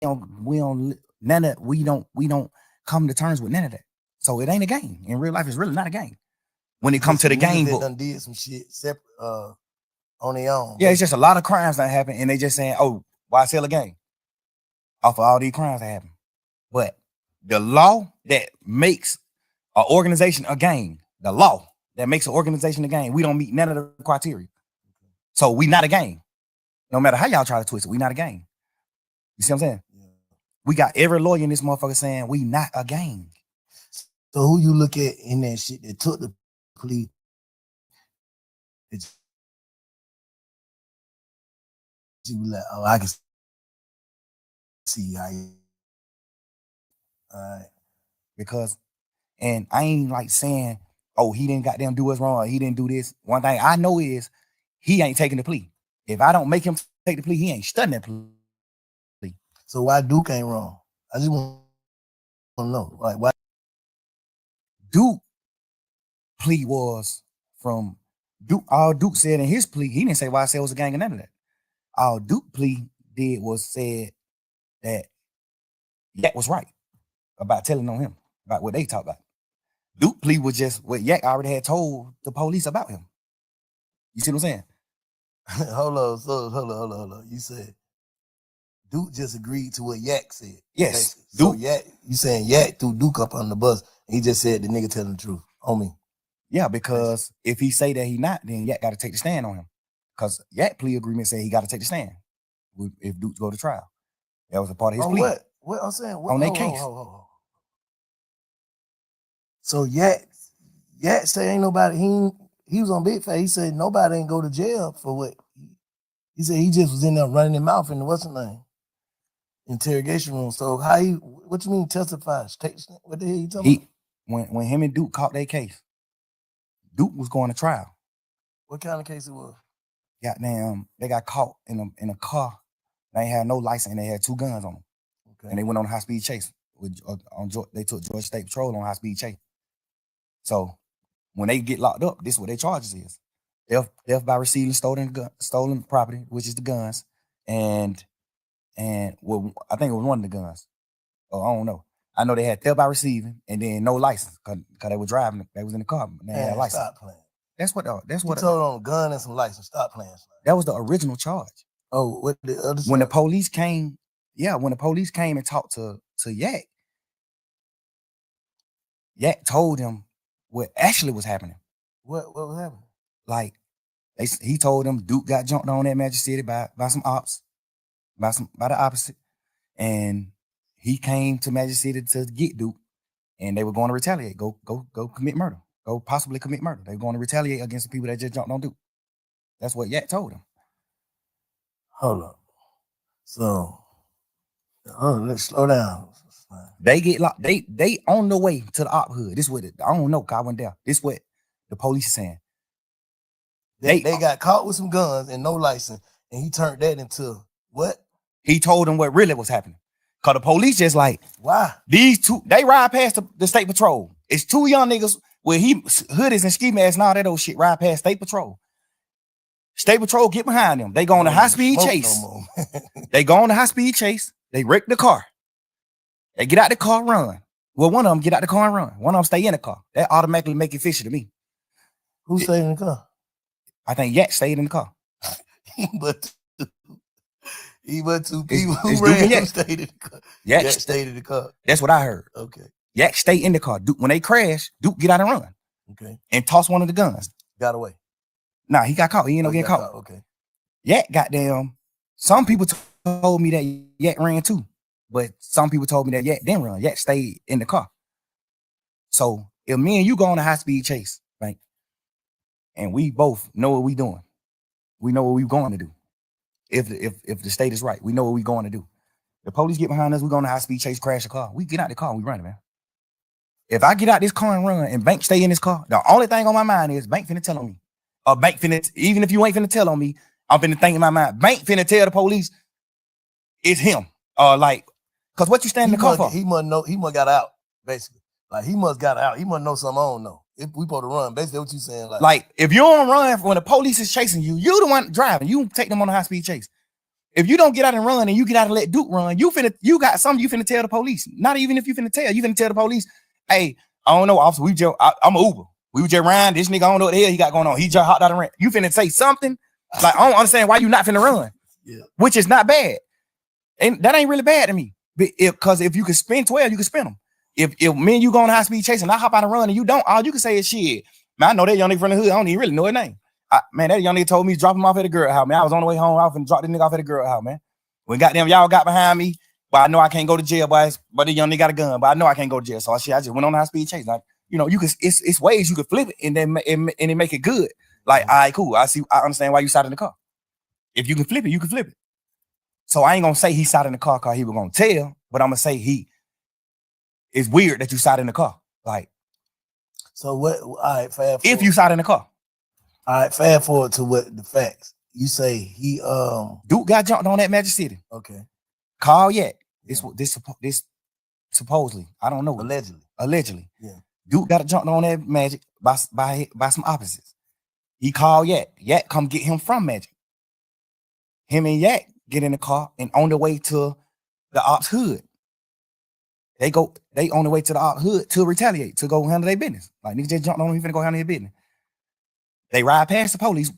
we don't come to terms with none of that. So it ain't a game. In real life, it's really not a game. When it comes to the game book, done did some shit separate on their own. yeah, it's just a lot of crimes that happen, and they just saying, "Oh, why sell a game?" Off of all these crimes that happen. But the law that makes an organization a gang, the law that makes an organization a gang, we don't meet none of the criteria. So we not a gang. No matter how y'all try to twist it, we not a gang. You see what I'm saying? Yeah. We got every lawyer in this motherfucker saying we not a gang. So who you look at in that shit that took the plea? You be like, oh, I can see how you. All right. Because, and I ain't like saying, oh, he didn't goddamn do us wrong, or he didn't do this. One thing I know is he ain't taking the plea. If I don't make him take the plea, he ain't studying that plea. So why Duke ain't wrong? I just want to know, like, why Duke plea was from Duke. All Duke said in his plea, he didn't say why I said it was a gang or none of that. All Duke plea did was said that Yak was right about telling on him, about what they talked about. Duke plea was just what Yak already had told the police about him. You see what I'm saying? hold on. You said Duke just agreed to what Yak said. Yes. Basically. So Duke. Yak, you saying Yak threw Duke up on the bus. He just said the nigga telling the truth on me. Yeah, because if he say that he not, then Yak got to take the stand on him. Because Yak plea agreement said he got to take the stand if Duke go to trial. That was a part of his plea. What? What I'm saying? What, on their case. So Yak say ain't nobody. He was on Big Fat. He said nobody ain't go to jail for what. He said he just was in there running his mouth in the what's the name interrogation room. So how he? What you mean testify? What the hell you talking about? When him and Duke caught their case, Duke was going to trial. What kind of case it was? Goddamn, they got caught in a car. They ain't had no license and they had 2 guns on them. Okay. And they went on a high-speed chase. They took Georgia State Patrol on a high-speed chase. So when they get locked up, this is what their charges is. Theft by receiving stolen property, which is the guns, and well, I think it was one of the guns. Oh, I don't know. I know they had theft by receiving and then no license because they were driving. They was in the car. They had a license. Stop playing. That's what you told on a gun and some license. Stop playing. That was the original charge. Oh, what the other? When the police came, when the police came and talked to Yak, Yak told him what actually was happening. What was happening? Like he told them Duke got jumped on at Magic City by some ops, by the opposite, and he came to Magic City to get Duke, and they were going to retaliate, go commit murder, go possibly commit murder. They were going to retaliate against the people that just jumped on Duke. That's what Yak told him. Hold up. So, let's slow down. They get locked. They on the way to the op hood. This is what I don't know. Cause I went there. This is what the police is saying. They got caught with some guns and no license, and he turned that into what? He told them what really was happening. Cause the police just like, why? These 2, they ride past the state patrol. It's 2 young niggas with hoodies and ski masks and all that old shit ride past state patrol. State patrol get behind them. They go on a high-speed chase. They go on a high-speed chase. They wreck the car. They get out the car, run. Well, one of them get out the car and run. One of them stay in the car. That automatically make it fishy to me. Who stayed in the car? I think Yak stayed in the car. but 2 people who ran him stayed in the car. Yak stayed in the car. That's what I heard. Okay. Yak stayed in the car. Duke, when they crash, Duke get out and run. Okay. And toss one of the guns. Got away. Nah, he got caught. He ended up getting caught. Okay. Yak goddamn. Some people told me that Yak ran too, but some people told me that Yak didn't run. Yak stayed in the car. So if me and you go on a high-speed chase, right, and we both know what we doing, we know what we're going to do. If the state is right, we know what we're going to do. The police get behind us, we go on a high-speed chase, crash the car. We get out the car and we run it, man. If I get out this car and run and Bank stay in this car, the only thing on my mind is Bank finna tell on me. Or Bank finna, even if you ain't finna tell on me, I'm finna think in my mind, Bank finna tell the police it's him. Cause what you stand in the car for? He must know, he must got out, basically. Like he must got out. He must know something I don't know. If we supposed to run, basically what you saying. Like if you don't run when the police is chasing you, you the one driving. You take them on a high-speed chase. If you don't get out and run and you get out and let Duke run, you got something you finna tell the police. Not even if you finna tell the police, hey, I don't know, officer, I'm an Uber. We were just riding, this nigga, I don't know what the hell he got going on. He just hopped out and ran. You finna say something? Like, I don't understand why you not finna run. Yeah. Which is not bad. And that ain't really bad to me. Because if you can spin 12, you can spin them. If me and you go on high speed chase and I hop out and run and you don't, all you can say is shit. Man, I know that young nigga from the hood. I don't even really know his name. Man, that young nigga told me to drop him off at the girl house, man. I was on the way home. I was finna drop this nigga off at the girl house, man. When goddamn y'all got behind me, but I know I can't go to jail, boys. But the young nigga got a gun, but I know I can't go to jail. So I just went on a high speed chase. Like, you know, you can it's ways you can flip it and then it make it good. Like, all right, cool. I understand why you sat in the car. If you can flip it, you can flip it. So I ain't gonna say he sat in the car because he was gonna tell, but I'm gonna say it's weird that you sat in the car. Like, so what? All right, fast. If you sat in the car. All right, fast forward to what the facts. You say he Duke got jumped on at Magic City. Okay. Call yet. This supposedly. I don't know. Allegedly. Yeah. Duke got jumped on that Magic by some opposites. He called Yak. Yak come get him from Magic. Him and Yak get in the car and on the way to the ops hood. They on the way to the ops hood to retaliate, to go handle their business. Like, niggas just jumped on him, he finna go handle their business. They ride past the police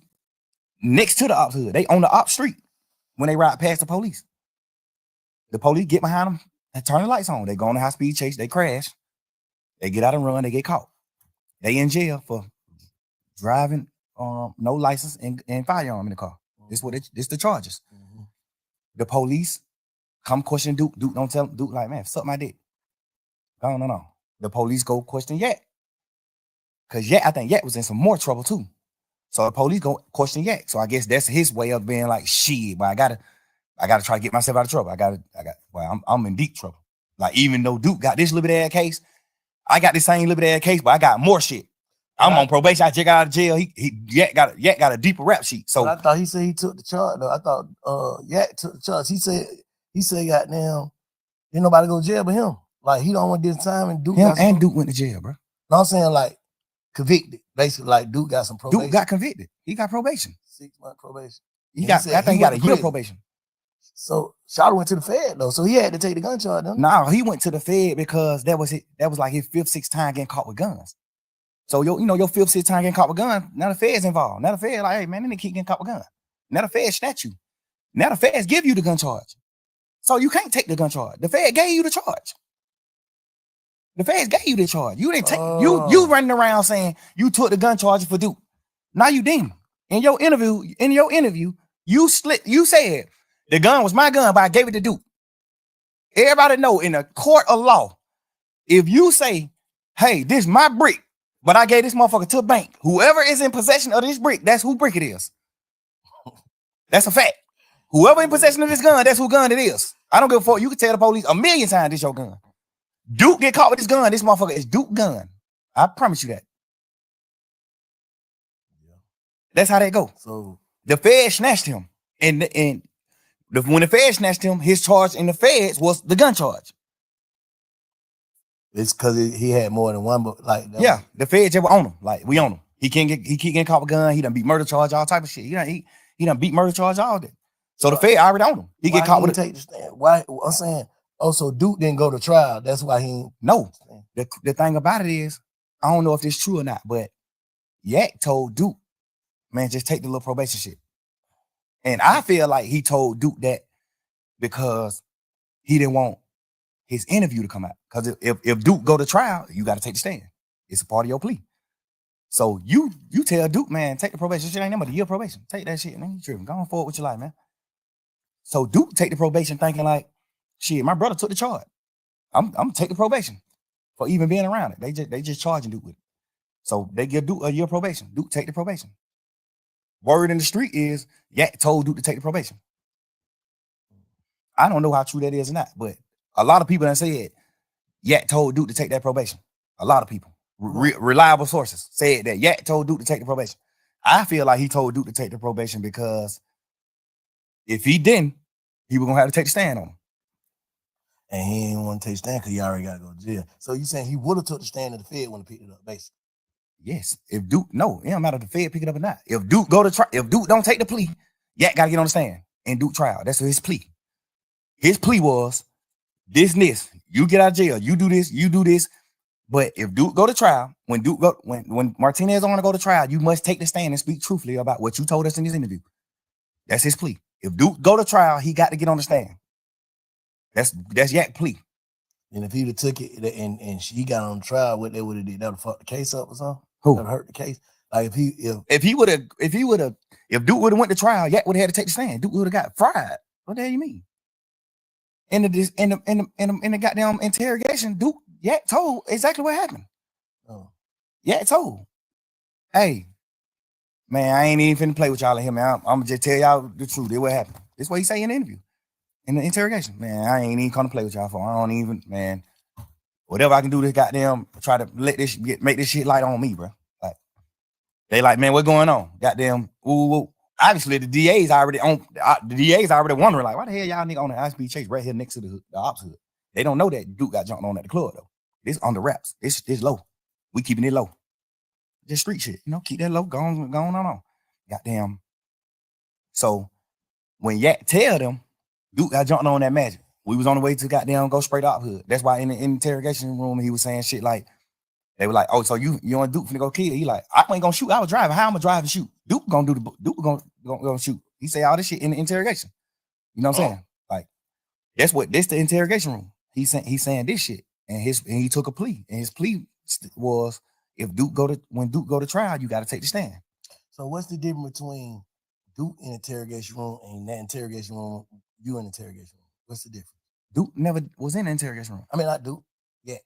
next to the ops hood. They on the ops street when they ride past the police. The police get behind them and turn the lights on. They go on a high speed chase. They crash. They get out and run. They get caught. They in jail for driving no license and firearm in the car. This the charges. Mm-hmm. The police come question Duke. Duke don't tell Duke, like, man, suck my dick. No. The police go question Yak. Because I think Yak was in some more trouble too. So the police go question Yak. So I guess that's his way of being like, shit, but I gotta try to get myself out of trouble. I'm in deep trouble. Like, even though Duke got this little bit of that case, I got the same little bit of that case, but I got more shit. I'm on probation. I just got out of jail. Yak got a deeper rap sheet. So but I thought he said he took the charge though. I thought Yak took the charge. He said goddamn, ain't nobody go to jail but him. Like, he don't want this time, and Duke Duke went to jail, bro. No, I'm saying, like, convicted. Basically, like, Duke got some probation. Duke got convicted. He got probation. 6-month probation. I think he got a year probation. So Shawty went to the Fed though, so he had to take the gun charge. No, he went to the Fed because that was like his 5th, 6th time getting caught with guns. So your 5th, 6th time getting caught with guns. Now the Fed's involved. Now the Fed like, hey man, they keep getting caught with guns. Now the Fed snatch you. Now the Feds give you the gun charge. So you can't take the gun charge. The Fed gave you the charge. The Feds gave you the charge. You didn't take you running around saying you took the gun charge for Duke. Now you didn't. In your interview, you said the gun was my gun, but I gave it to Duke. Everybody know in a court of law, if you say, hey, this is my brick, but I gave this motherfucker to a bank, whoever is in possession of this brick, that's who brick it is. That's a fact. Whoever in possession of this gun, that's who gun it is. I don't give a fuck. You can tell the police 1,000,000 times this your gun. Duke get caught with this gun. This motherfucker is Duke gun. I promise you that. Yeah. That's how they go. So the Fed snatched him. And when the Fed snatched him, his charge in the Feds was the gun charge. it's because he had more than one, but like Yeah, the Feds just were on him. Like, we on him. He keep getting caught with a gun. He done beat murder charge, all type of shit. He done beat murder charge all day. So the Fed already on him. He get caught with take the stand. Why? I'm saying, so Duke didn't go to trial. That's why he no. The thing about it is, I don't know if it's true or not, but Yak told Duke, man, just take the little probation shit. And I feel like he told Duke that because he didn't want his interview to come out. Because if Duke go to trial, you got to take the stand. It's a part of your plea. So you tell Duke, man, take the probation shit. Ain't nothing but a year probation. Take that shit, man. You tripping. Go on forward with your life, man. So Duke take the probation thinking like, shit, my brother took the charge. I'm gonna take the probation for even being around it. They just charging Duke with it. So they give Duke a year probation. Duke take the probation. Word in the street is Yak told Duke to take the probation. I don't know how true that is or not, but a lot of people that said Yak told Duke to take that probation. A lot of people, reliable sources, said that Yak told Duke to take the probation. I feel like he told Duke to take the probation because if he didn't, he was gonna have to take the stand on him. And he didn't want to take the stand because he already got to go to jail. So you saying he would have took the stand if the Fed wouldn't have picked it up, basically? Yes. If Duke, no, it don't matter if the Fed pick it up or not. If Duke go to trial, if Duke don't take the plea, Yak got to get on the stand. in Duke trial. That's his plea. His plea was this and this. You get out of jail. You do this. You do this. But if Duke go to trial, when Martinez want to go to trial, you must take the stand and speak truthfully about what you told us in this interview. That's his plea. If Duke go to trial, he got to get on the stand. That's Yak plea. And if he'd have took it and she got on trial, what they would have did, that would have fucked the case up or something? Who? That would hurt the case. Like if Duke would have went to trial, Yak would have had to take the stand. Duke would have got fried. What the hell you mean? In the goddamn interrogation, Duke Yak told exactly what happened. Oh. Yak told, hey, man, I ain't even finna play with y'all in here, man. I'm gonna just tell y'all the truth. This what happened. This what he say in the interview. In the interrogation, man, I ain't even gonna play with y'all for. I don't even, man. Whatever I can do to goddamn try to make this shit light on me, bro. Like they like, man, what's going on? Goddamn, ooh. Obviously, the DA's already wondering, like, why the hell y'all nigga on the high-speed chase right here next to the ops hood? They don't know that Duke got jumped on at the club though. This on the wraps. This low. We keeping it low. Just street shit, keep that low. Going on. Goddamn. So when Yak tell them Duke got jumped on that magic, we was on the way to goddamn go straight up hood. That's why in the interrogation room he was saying shit like, they were like, oh, so you and Duke finna go kill? He like, I ain't gonna shoot. I was driving. How am I drive and shoot? Duke gonna shoot. He say all this shit in the interrogation. You know what I'm saying? Like, that's the interrogation room. He's saying this shit, and he took a plea, and his plea was when Duke go to trial, you got to take the stand. So what's the difference between Duke in the interrogation room and that interrogation room, you in the interrogation room? What's the difference? Duke never was in the interrogation room. I mean, not Duke. Yeah.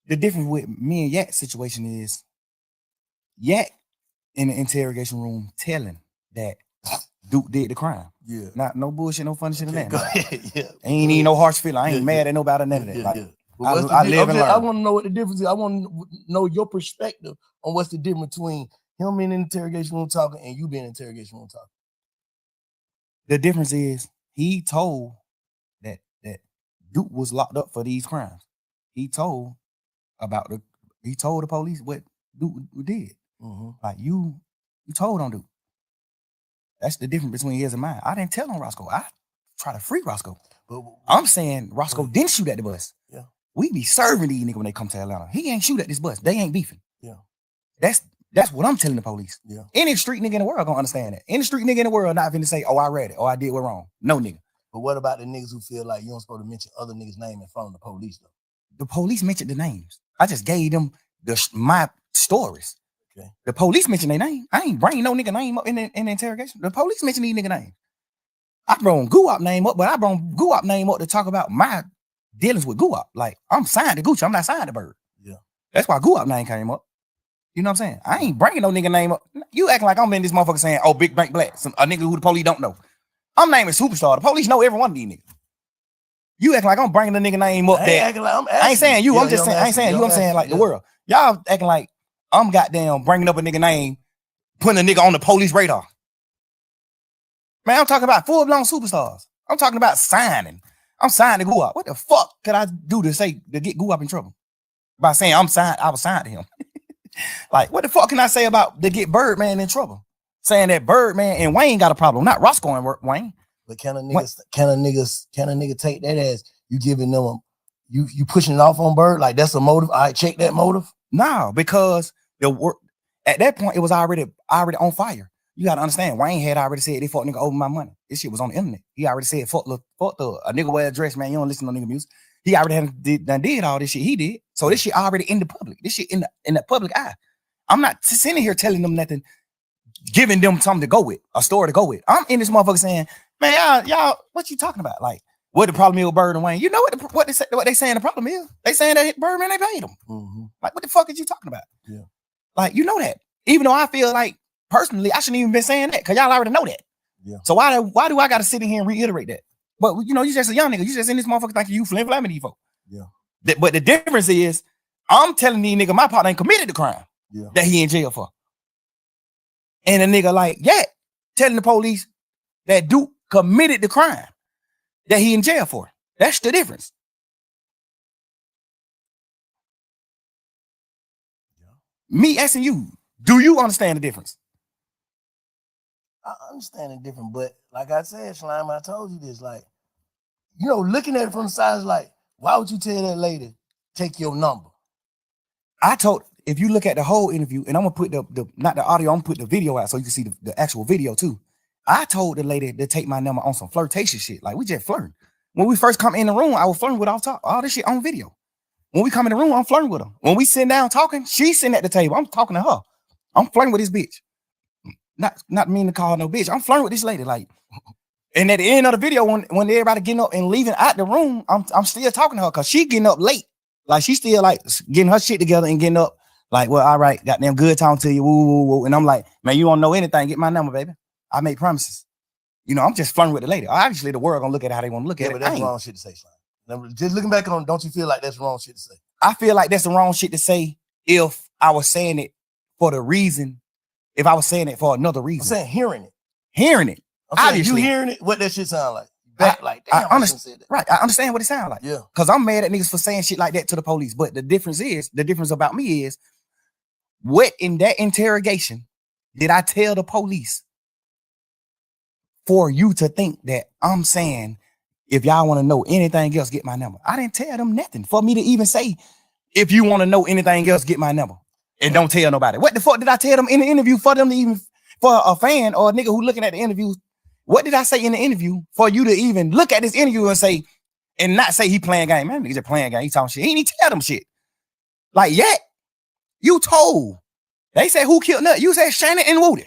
The difference with me and Yak's situation is Yak in the interrogation room telling that Duke did the crime. Yeah. Not no bullshit, no funny shit in that. Go ahead. Yeah. Ain't even no harsh feeling. I ain't mad at nobody, none of that. Like, I live and learn. I want to know what the difference is. I want to know your perspective on what's the difference between him being in the interrogation room talking and you being in the interrogation room talking. The difference is he told that Duke was locked up for these crimes. He told the police what Duke did. Mm-hmm. Like you told on Duke. That's the difference between his and mine. I didn't tell on Roscoe. I try to free Roscoe. But I'm saying Roscoe didn't shoot at the bus. Yeah. We be serving these niggas when they come to Atlanta. He ain't shoot at this bus. They ain't beefing. Yeah. That's what I'm telling the police. Yeah. Any street nigga in the world gonna understand that. Any street nigga in the world not finna say, oh, I read it, or I did what wrong. No nigga. But what about the niggas who feel like you don't supposed to mention other niggas' name in front of the police though? The police mentioned the names. I just gave them my stories. Okay. The police mentioned their name. I ain't bringing no nigga name up in the interrogation. The police mentioned these nigga names. I brought Guap name up, but I brought Guap name up to talk about my dealings with Guap. Like, I'm signed to Gucci. I'm not signed to Bird. Yeah. That's why Guap name came up. You know what I'm saying? I ain't bringing no nigga name up. You acting like I'm in this motherfucker saying, oh, Big Bank Black, a nigga who the police don't know. I'm naming Superstar. The police know every one of these niggas. You acting like I'm bringing the nigga name up there. I ain't saying you. I'm just saying, I ain't saying you. I'm saying like the world. Y'all acting like I'm goddamn bringing up a nigga name, putting a nigga on the police radar. Man, I'm talking about full-blown superstars. I'm talking about signing. I'm signing to Guap. What the fuck could I do to get Guap in trouble? By saying I was signed to him. Like, what the fuck can I say about to get Birdman in trouble? Saying that Birdman and Wayne got a problem, not Roscoe and Wayne. But can a nigga take that as you giving them you pushing it off on Bird? Like that's a motive. All right, check that motive. No, because the work at that point it was already on fire. You gotta understand, Wayne had already said they fuck nigga over my money. This shit was on the internet. He already said fuck the a nigga wear a dress, man. You don't listen to nigga music. He already did all this shit. He did. So this shit already in the public. This shit in the public eye. I'm not sitting here telling them nothing, giving them something to go with, a story to go with. I'm in this motherfucker saying, man, y'all, what you talking about? Like, what the problem is with Bird and Wayne? You know what they saying the problem is? They saying that Birdman, they paid him. Mm-hmm. Like, what the fuck is you talking about? Yeah. Like, you know that. Even though I feel like personally, I shouldn't even been saying that because y'all already know that. Yeah. So why do I gotta sit in here and reiterate that? But you know, you just a young nigga. You just in this motherfucker thinking you flim these folks. Yeah. But the difference is, I'm telling these nigga my partner ain't committed the crime that he in jail for. And a nigga like telling the police that Duke committed the crime that he in jail for. That's the difference. Me asking you, do you understand the difference? I understand it different, but like I said, Slime, I told you this, like, you know, looking at it from the side is like, why would you tell that lady take your number? I told, if you look at the whole interview, and I'm gonna put the not the audio, I'm gonna put the video out so you can see the actual video too. I told the lady to take my number on some flirtation shit. Like we just flirting. When we first come in the room, I was flirting with her off top. All this shit on video. When we come in the room, I'm flirting with her. When we sit down talking, she's sitting at the table. I'm talking to her. I'm flirting with this bitch. Not mean to call her no bitch. I'm flirting with this lady. Like, and at the end of the video, when everybody getting up and leaving out the room, I'm still talking to her because she getting up late. Like she still like getting her shit together and getting up. Like, well, all right, goddamn good talking to you. Woo, woo, woo. And I'm like, man, you don't know anything. Get my number, baby. I make promises. You know, I'm just flirting with the lady. Obviously, the world gonna look at how they want to look at it. But that's wrong shit to say, Slime. Just looking back on, don't you feel like that's wrong shit to say? I feel like that's the wrong shit to say if I was saying it for the reason, if I was saying it for another reason. I'm saying hearing it. Hearing it. I'm saying Obviously. you hearing it, what that shit sound like. Back like, damn, I I shouldn't say that. Right. I understand what it sounds like. Yeah. Because I'm mad at niggas for saying shit like that to the police. But the difference about me is, what in that interrogation did I tell the police for you to think that I'm saying, if y'all want to know anything else, get my number? I didn't tell them nothing for me to even say, if you want to know anything else, get my number. And don't tell nobody. What the fuck did I tell them in the interview for them to even, for a fan or a nigga who looking at the interview? What did I say in the interview for you to even look at this interview and say, and not say he playing game? Man, nigga just playing game. He talking shit. He ain't even tell them shit. Like, yet, you told. They said who killed Nut? You said Shannon and Woody.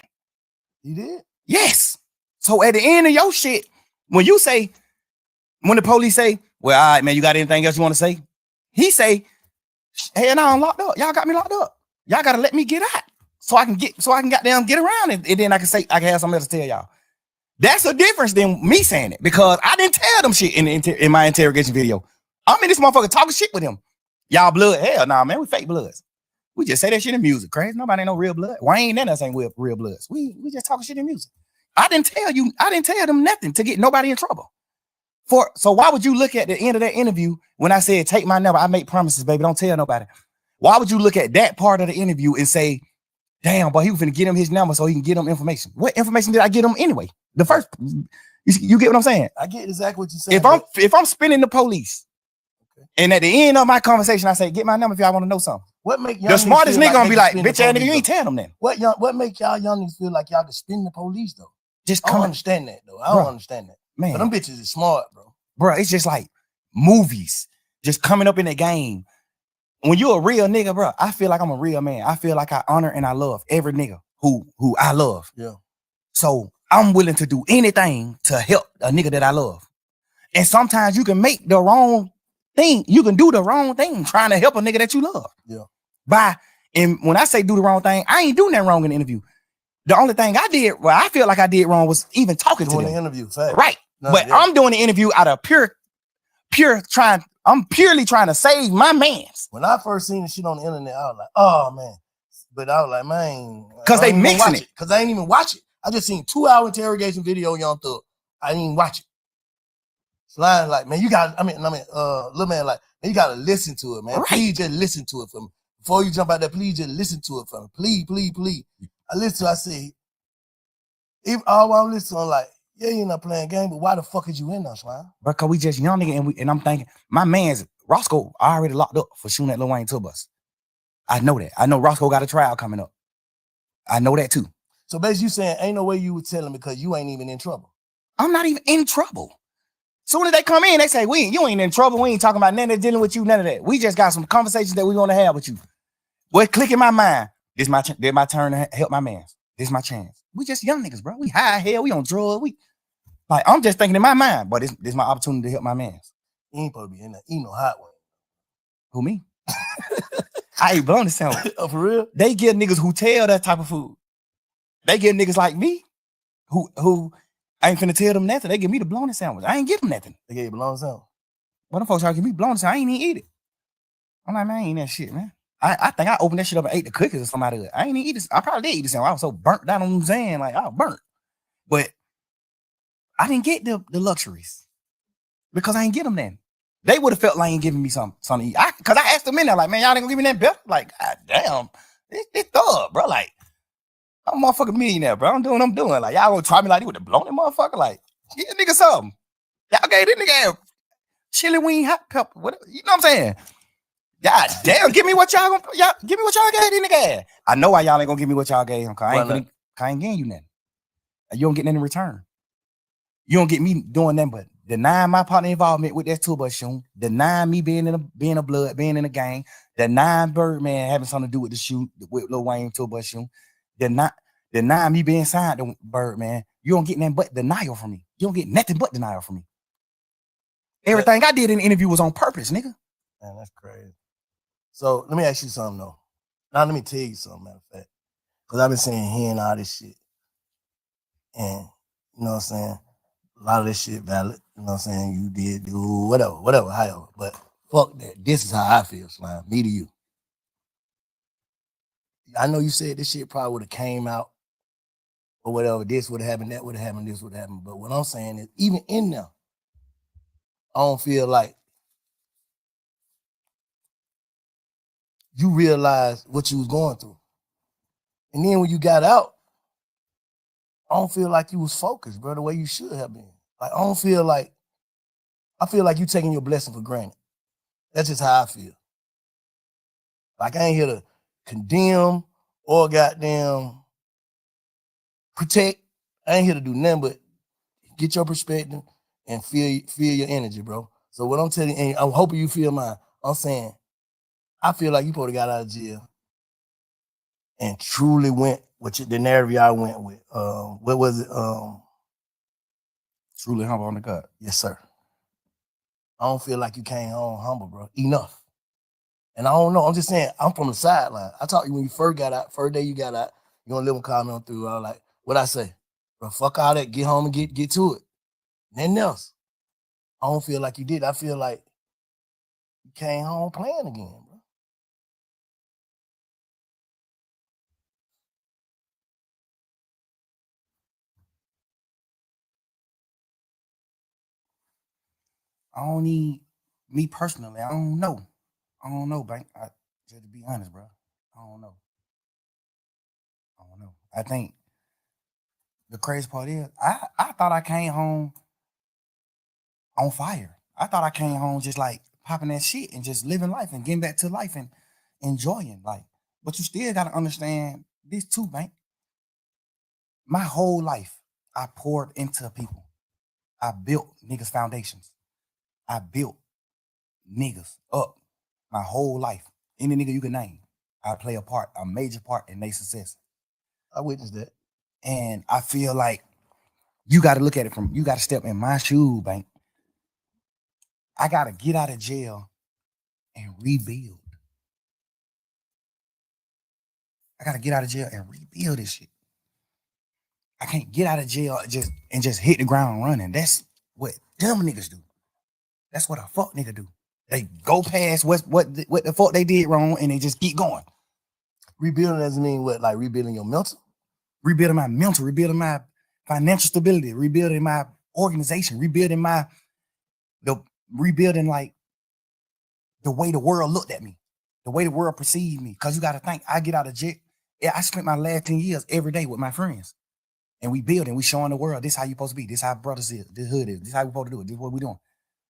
You did? Yes. So at the end of your shit, when you say, when the police say, well, all right, man, you got anything else you want to say? He say, hey, now I'm locked up. Y'all got me locked up. Y'all gotta let me get out so I can goddamn get around and then I can say, I can have something else to tell y'all. That's a difference than me saying it, because I didn't tell them shit in my interrogation video. I'm in this motherfucker talking shit with him. Y'all blood? Hell nah, man, we fake bloods. We just say that shit in music. Crazy. Nobody ain't no real blood. Wayne and us ain't real bloods. We just talking shit in music. I didn't tell them nothing to get nobody in trouble. So why would you look at the end of that interview when I said, take my number, I make promises, baby, don't tell nobody? Why would you look at that part of the interview and say, damn, boy, he was finna get him his number so he can get him information? What information did I get him anyway? The first, you get what I'm saying? I get exactly what you said. If I'm spinning the police, okay, and at the end of my conversation, I say, get my number if y'all want to know something. What make the smartest nigga gonna be like, bitch ass nigga, you ain't telling them then. What make y'all young niggas feel like y'all can spin the police though? Just I don't understand that though. I don't understand that. Man, but them bitches is smart, bro. Bro, it's just like movies just coming up in the game. When you're a real nigga, bro, I feel like I'm a real man. I feel like I honor and I love every nigga who I love. Yeah. So I'm willing to do anything to help a nigga that I love. And sometimes you can make the wrong thing. You can do the wrong thing trying to help a nigga that you love. Yeah. And when I say do the wrong thing, I ain't doing that wrong in the interview. The only thing I did, well, I feel like I did wrong was even talking to them. The interview, fact. Right. No, but yeah. I'm doing the interview out of I'm purely trying to save my mans. When I first seen the shit on the internet, I was like, oh man. But I was like, man, because they mixing it. Because I ain't even watch it. I just seen 2-hour interrogation video, Young Thug. I didn't even watch it. Slime like, man, you got, little man like, man, you gotta listen to it, man. Right. Please just listen to it for me. Before you jump out there, please just listen to it for me. Please, please, please. I listen to it, I say, if all I'm listening, I'm like, yeah, you're not playing game, but why the fuck is you in there, Slime? Because we just young nigga, and I'm thinking, my man's Roscoe already locked up for shooting at Lil Wayne tour bus. I know that. I know Roscoe got a trial coming up. I know that too. So basically you saying ain't no way you would tell him because you ain't even in trouble. I'm not even in trouble. Soon as they come in, they say, you ain't in trouble. We ain't talking about nothing dealing with you, none of that. We just got some conversations that we want to have with you. What click in my mind? This my turn to help my man. This my chance. We just young niggas, bro. We high hell. We on drugs. I'm just thinking in my mind, but this my opportunity to help my man. You ain't supposed to be in there. Eat no hot one. Who, me? I ain't blown the sandwich. Oh, for real? They give niggas who tell that type of food. They give niggas like me who I ain't finna tell them nothing. They give me the blown sandwich. I ain't give them nothing. They gave you blown sandwich. But them folks try to give me blown sandwich. I ain't even eat it. I'm like, man, I ain't eating that shit, man. I think I opened that shit up and ate the cookies or somebody else. I ain't even eat this. I probably did eat the sandwich. I was so burnt down on what I'm saying. Like, I was burnt. But I didn't get the luxuries because I ain't get them then. They would have felt like ain't giving me something to eat. Because I asked them in there, like, man, y'all ain't gonna give me that belt? Like, God damn, it's thug, bro. Like, I'm a motherfucking millionaire, bro. I'm doing what I'm doing. Like, y'all gonna try me like this with the blown motherfucker? Like, get a nigga something. Y'all gave this nigga chili wing hot pepper. What, you know what I'm saying? God damn, give me what y'all give me what y'all gave this nigga. I know why y'all ain't gonna give me what y'all gave him, cause I ain't getting you nothing. You don't get nothing in return. You don't get me doing nothing but denying my partner involvement with that tour bus shoe, denying me being in a gang, denying Birdman having something to do with the shoe, with Lil Wayne tour bus shoe, denying me being signed to Birdman. You don't get nothing but denial from me. You don't get nothing but denial from me. Everything I did in the interview was on purpose, nigga. Man, that's crazy. So let me ask you something though. Now let me tell you something, matter of fact. Because I've been hearing all this shit. And you know what I'm saying? A lot of this shit valid. You know what I'm saying? You did do whatever, however. But fuck that. This is how I feel, Slime. Me to you. I know you said this shit probably would have came out or whatever. This would have happened, that would have happened, this would have happened. But what I'm saying is, even in there, I don't feel like you realized what you was going through. And then when you got out, I don't feel like you was focused, bro, the way you should have been. Like, I feel like you taking your blessing for granted. That's just how I feel. Like, I ain't here to condemn or goddamn protect. I ain't here to do nothing but get your perspective and feel your energy, bro. So what I'm telling you, and I'm hoping you feel mine, I'm saying, I feel like you probably got out of jail and truly went with the narrative y'all went with. What was it? Truly humble on the gut. Yes, sir. I don't feel like you came home humble, bro. Enough. And I don't know. I'm just saying, I'm from the sideline. I taught you when you first got out, first day you got out, you gonna live and call me on through. I was like, what I say? Bro, fuck all that. Get home and get to it. Nothing else. I don't feel like you did. I feel like you came home playing again, bro. I don't need me personally. I don't know. Bank. Just to be honest, bro. I don't know. I think the crazy part is I thought I came home on fire. I thought I came home just like popping that shit and just living life and getting back to life and enjoying life. But you still gotta understand this too, Bank. My whole life, I poured into people. I built niggas' foundations. I built niggas up my whole life. Any nigga you can name, I play a major part in their success. I witnessed that. And I feel like you got to look at it you got to step in my shoe, Bank. I got to get out of jail and rebuild. I got to get out of jail and rebuild this shit. I can't get out of jail just hit the ground running. That's what dumb niggas do. That's what a fuck nigga do. They go past what the fuck they did wrong and they just keep going. Rebuilding doesn't mean what? Like rebuilding your mental? Rebuilding my mental, rebuilding my financial stability, rebuilding my organization, rebuilding like the way the world looked at me, the way the world perceived me. Cause you got to think, I get out of jail. Yeah, I spent my last 10 years every day with my friends. And we building, we showing the world, this how you supposed to be, this how brothers is, this hood is, this how we supposed to do it, this is what we doing.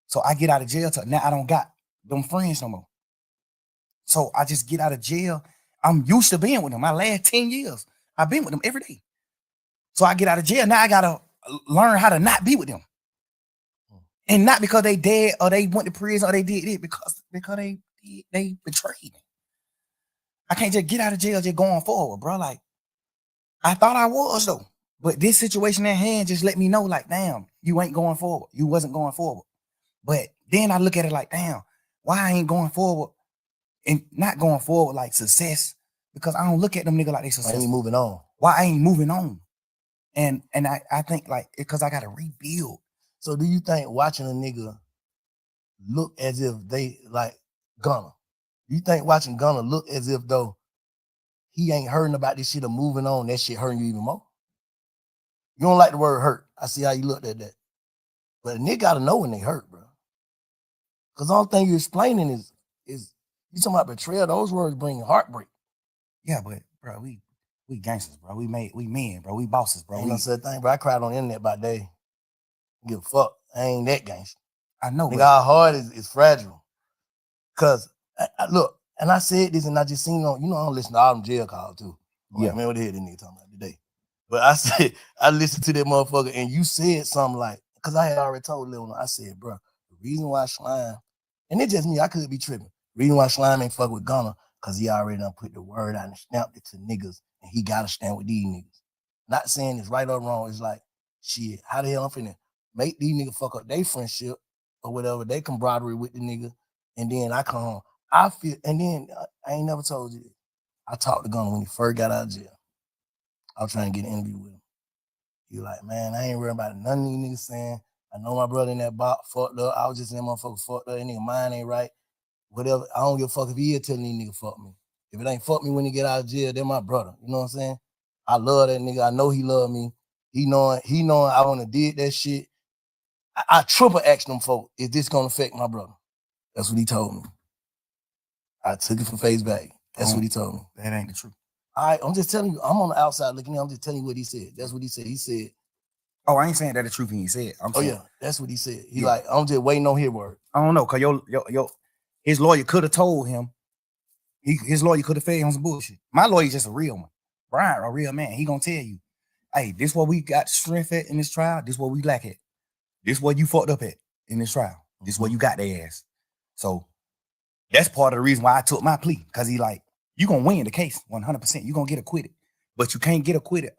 So I get out of jail, now I don't got them friends no more. So I just get out of jail. I'm used to being with them. My last 10 years, I've been with them every day. So I get out of jail, now I gotta learn how to not be with them. And not because they dead or they went to prison or they did it, because they betrayed me. I can't just get out of jail just going forward, bro. Like, I thought I was though. But this situation at hand just let me know, like, damn, you ain't going forward. You wasn't going forward. But then I look at it like, damn, why I ain't going forward and not going forward like success? Because I don't look at them nigga like they successful. I ain't moving on. Why I ain't moving on? And I think like, because I got to rebuild. So do you think watching a nigga look as if they like Gunna? You think watching Gunna look as if though he ain't hurting about this shit or moving on, that shit hurting you even more? You don't like the word hurt. I see how you looked at that. But a nigga gotta know when they hurt, bro. Because the only thing you're explaining is you talking about betrayal. Those words bring heartbreak. Yeah, but bro, We gangsters, bro. We men, bro. We bosses, bro. Ain't no such thing, bro. I cried on the internet about day. Give a fuck. I ain't that gangster. I know. Nigga, our heart is fragile. Cause look, and I said this, and I just seen on, I don't listen to all them jail calls too. Yeah. Like, man, what the hell this nigga talking about today? But I said, I listened to that motherfucker, and you said something like, cause I had already told Lil, I said, bro, the reason why Slime, and it's just me, I could be tripping. The reason why Slime ain't fuck with Gunna, cause he already done put the word out and stamped it to niggas, and he gotta stand with these niggas. Not saying it's right or wrong. It's like, shit, how the hell I'm finna make these niggas fuck up their friendship or whatever, they camaraderie with the nigga, and then I come home. I feel, and then I ain't never told you this. I talked to Gunna when he first got out of jail. I was trying to get an interview with him. He was like, man, I ain't worried about none of these niggas saying, I know my brother in that box fucked up. I was just in that motherfucker fucked up. That nigga mind ain't right. Whatever. I don't give a fuck if he is telling these niggas fuck me. If it ain't fuck me when he get out of jail, they're my brother. You know what I'm saying? I love that nigga. I know he love me. He knowing I wanna did that shit. I triple asked them folks, is this gonna affect my brother? That's what he told me. I took it for face value. That's what he told me. That ain't the truth. I'm just telling you, I'm on the outside looking in. I'm just telling you what he said. That's what he said. He said, oh, I ain't saying that the truth he said. I'm saying, yeah, that's what he said. He like, I'm just waiting on his word. I don't know, cause his lawyer could have told him. His lawyer could have fed him some bullshit. My lawyer's just a real one. Brian, a real man. He gonna tell you, hey, this what we got strength at in this trial. This what we lack at. This what you fucked up at in this trial. This what you got their ass. So that's part of the reason why I took my plea. Cause he like, you gonna win the case 100%. You gonna get acquitted, but you can't get acquitted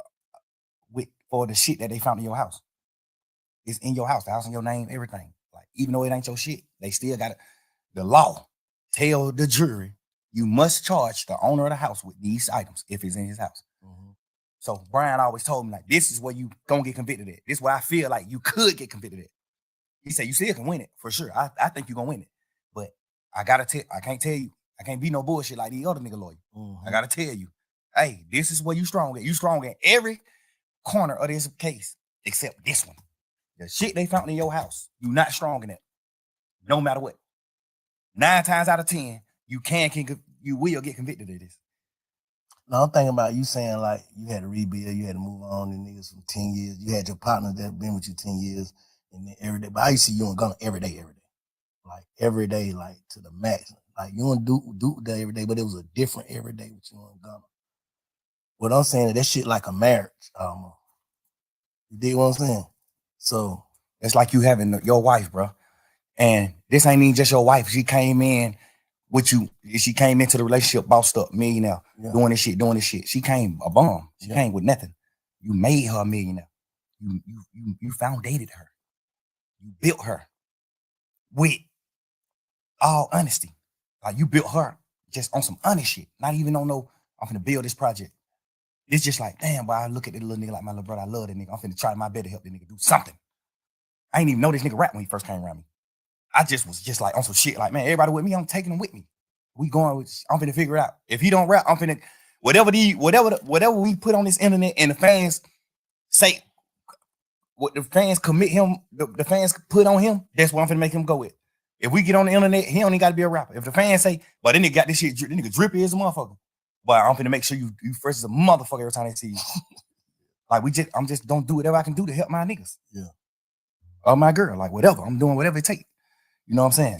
for the shit that they found in your house. It's in your house, the house in your name, everything. Like, even though it ain't your shit, they still got it. The law tell the jury you must charge the owner of the house with these items if it's in his house. Mm-hmm. So Brian always told me, like, this is where you gonna get convicted at. This is where I feel like you could get convicted at. He said you still can win it for sure. I think you're gonna win it, but I can't tell you. I can't be no bullshit like these other nigga lawyers. Mm-hmm. I gotta tell you, hey, this is where you strong at. You strong at every corner of this case except this one. The shit they found in your house, you not strong in it. No matter what. 9 times out of 10, you will get convicted of this. No, I'm thinking about you saying like you had to rebuild, you had to move on, and niggas for 10 years. You had your partner that been with you 10 years, and then every day. But I used to see you and Gunna every day. Like every day, like to the max. Like you and Duke day every day, but it was a different every day with you and Gunna. What I'm saying is that shit like a marriage. You dig what I'm saying? So it's like you having your wife, bro. And this ain't even just your wife. She came in with you. She came into the relationship bossed up, millionaire, doing this shit. She came a bum. She came with nothing. You made her a millionaire. You foundated her. You built her with all honesty. Like you built her just on some honest shit. Not even on no, I'm finna build this project. It's just like, damn, boy, I look at this little nigga like my little brother. I love that nigga. I'm finna try my best to help this nigga do something. I ain't even know this nigga rap when he first came around me. I just was just like on some shit like, man, everybody with me, I'm taking them with me. We going with, I'm finna figure it out. If he don't rap, I'm finna, whatever we put on this internet and the fans say, what the fans commit him, the fans put on him, that's what I'm finna make him go with. If we get on the internet, he don't even gotta be a rapper. If the fans say, but then nigga got this shit, this nigga drippy as a motherfucker. But I'm finna make sure you first as a motherfucker every time they see you. Like I'm just don't do whatever I can do to help my niggas. Yeah. Or my girl, like whatever. I'm doing whatever it takes. You know what I'm saying?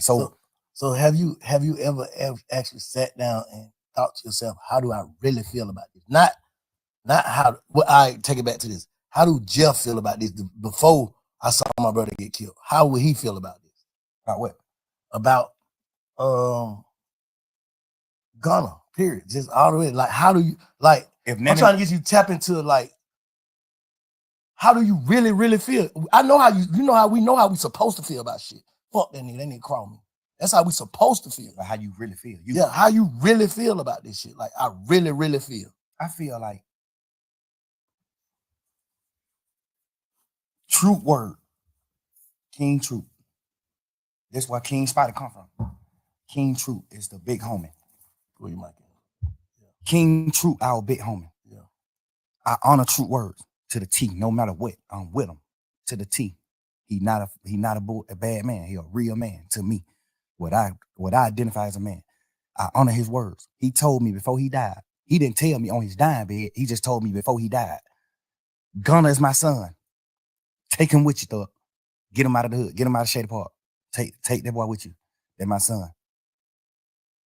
So have you ever actually sat down and thought to yourself, how do I really feel about this? Not how, well, I take it back to this. How do Jeff feel about this before I saw my brother get killed? How would he feel about this? About what? About Gunna, period. Just all the way. Like, how do you, like, I'm trying to get you tap into, like, how do you really, really feel? I know how you know how we know how we supposed to feel about shit. Fuck that nigga crawl me. That's how we supposed to feel. How you really feel. How you really feel about this shit. Like, I really, really feel. I feel like Troop word. King Troop. That's where King Spider come from. King Troop is the big homie. Where you might get. Yeah. King Troop, our big homie. Yeah. I honor Troop words to the T, no matter what. I'm with him to the T. He not a bad man. He a real man to me. What I identify as a man. I honor his words. He told me before he died, He didn't tell me on his dying bed. He just told me before he died. Gunner is my son. Take him with you, Thug. Get him out of the hood. Get him out of Shady Park. Take that boy with you. That's my son.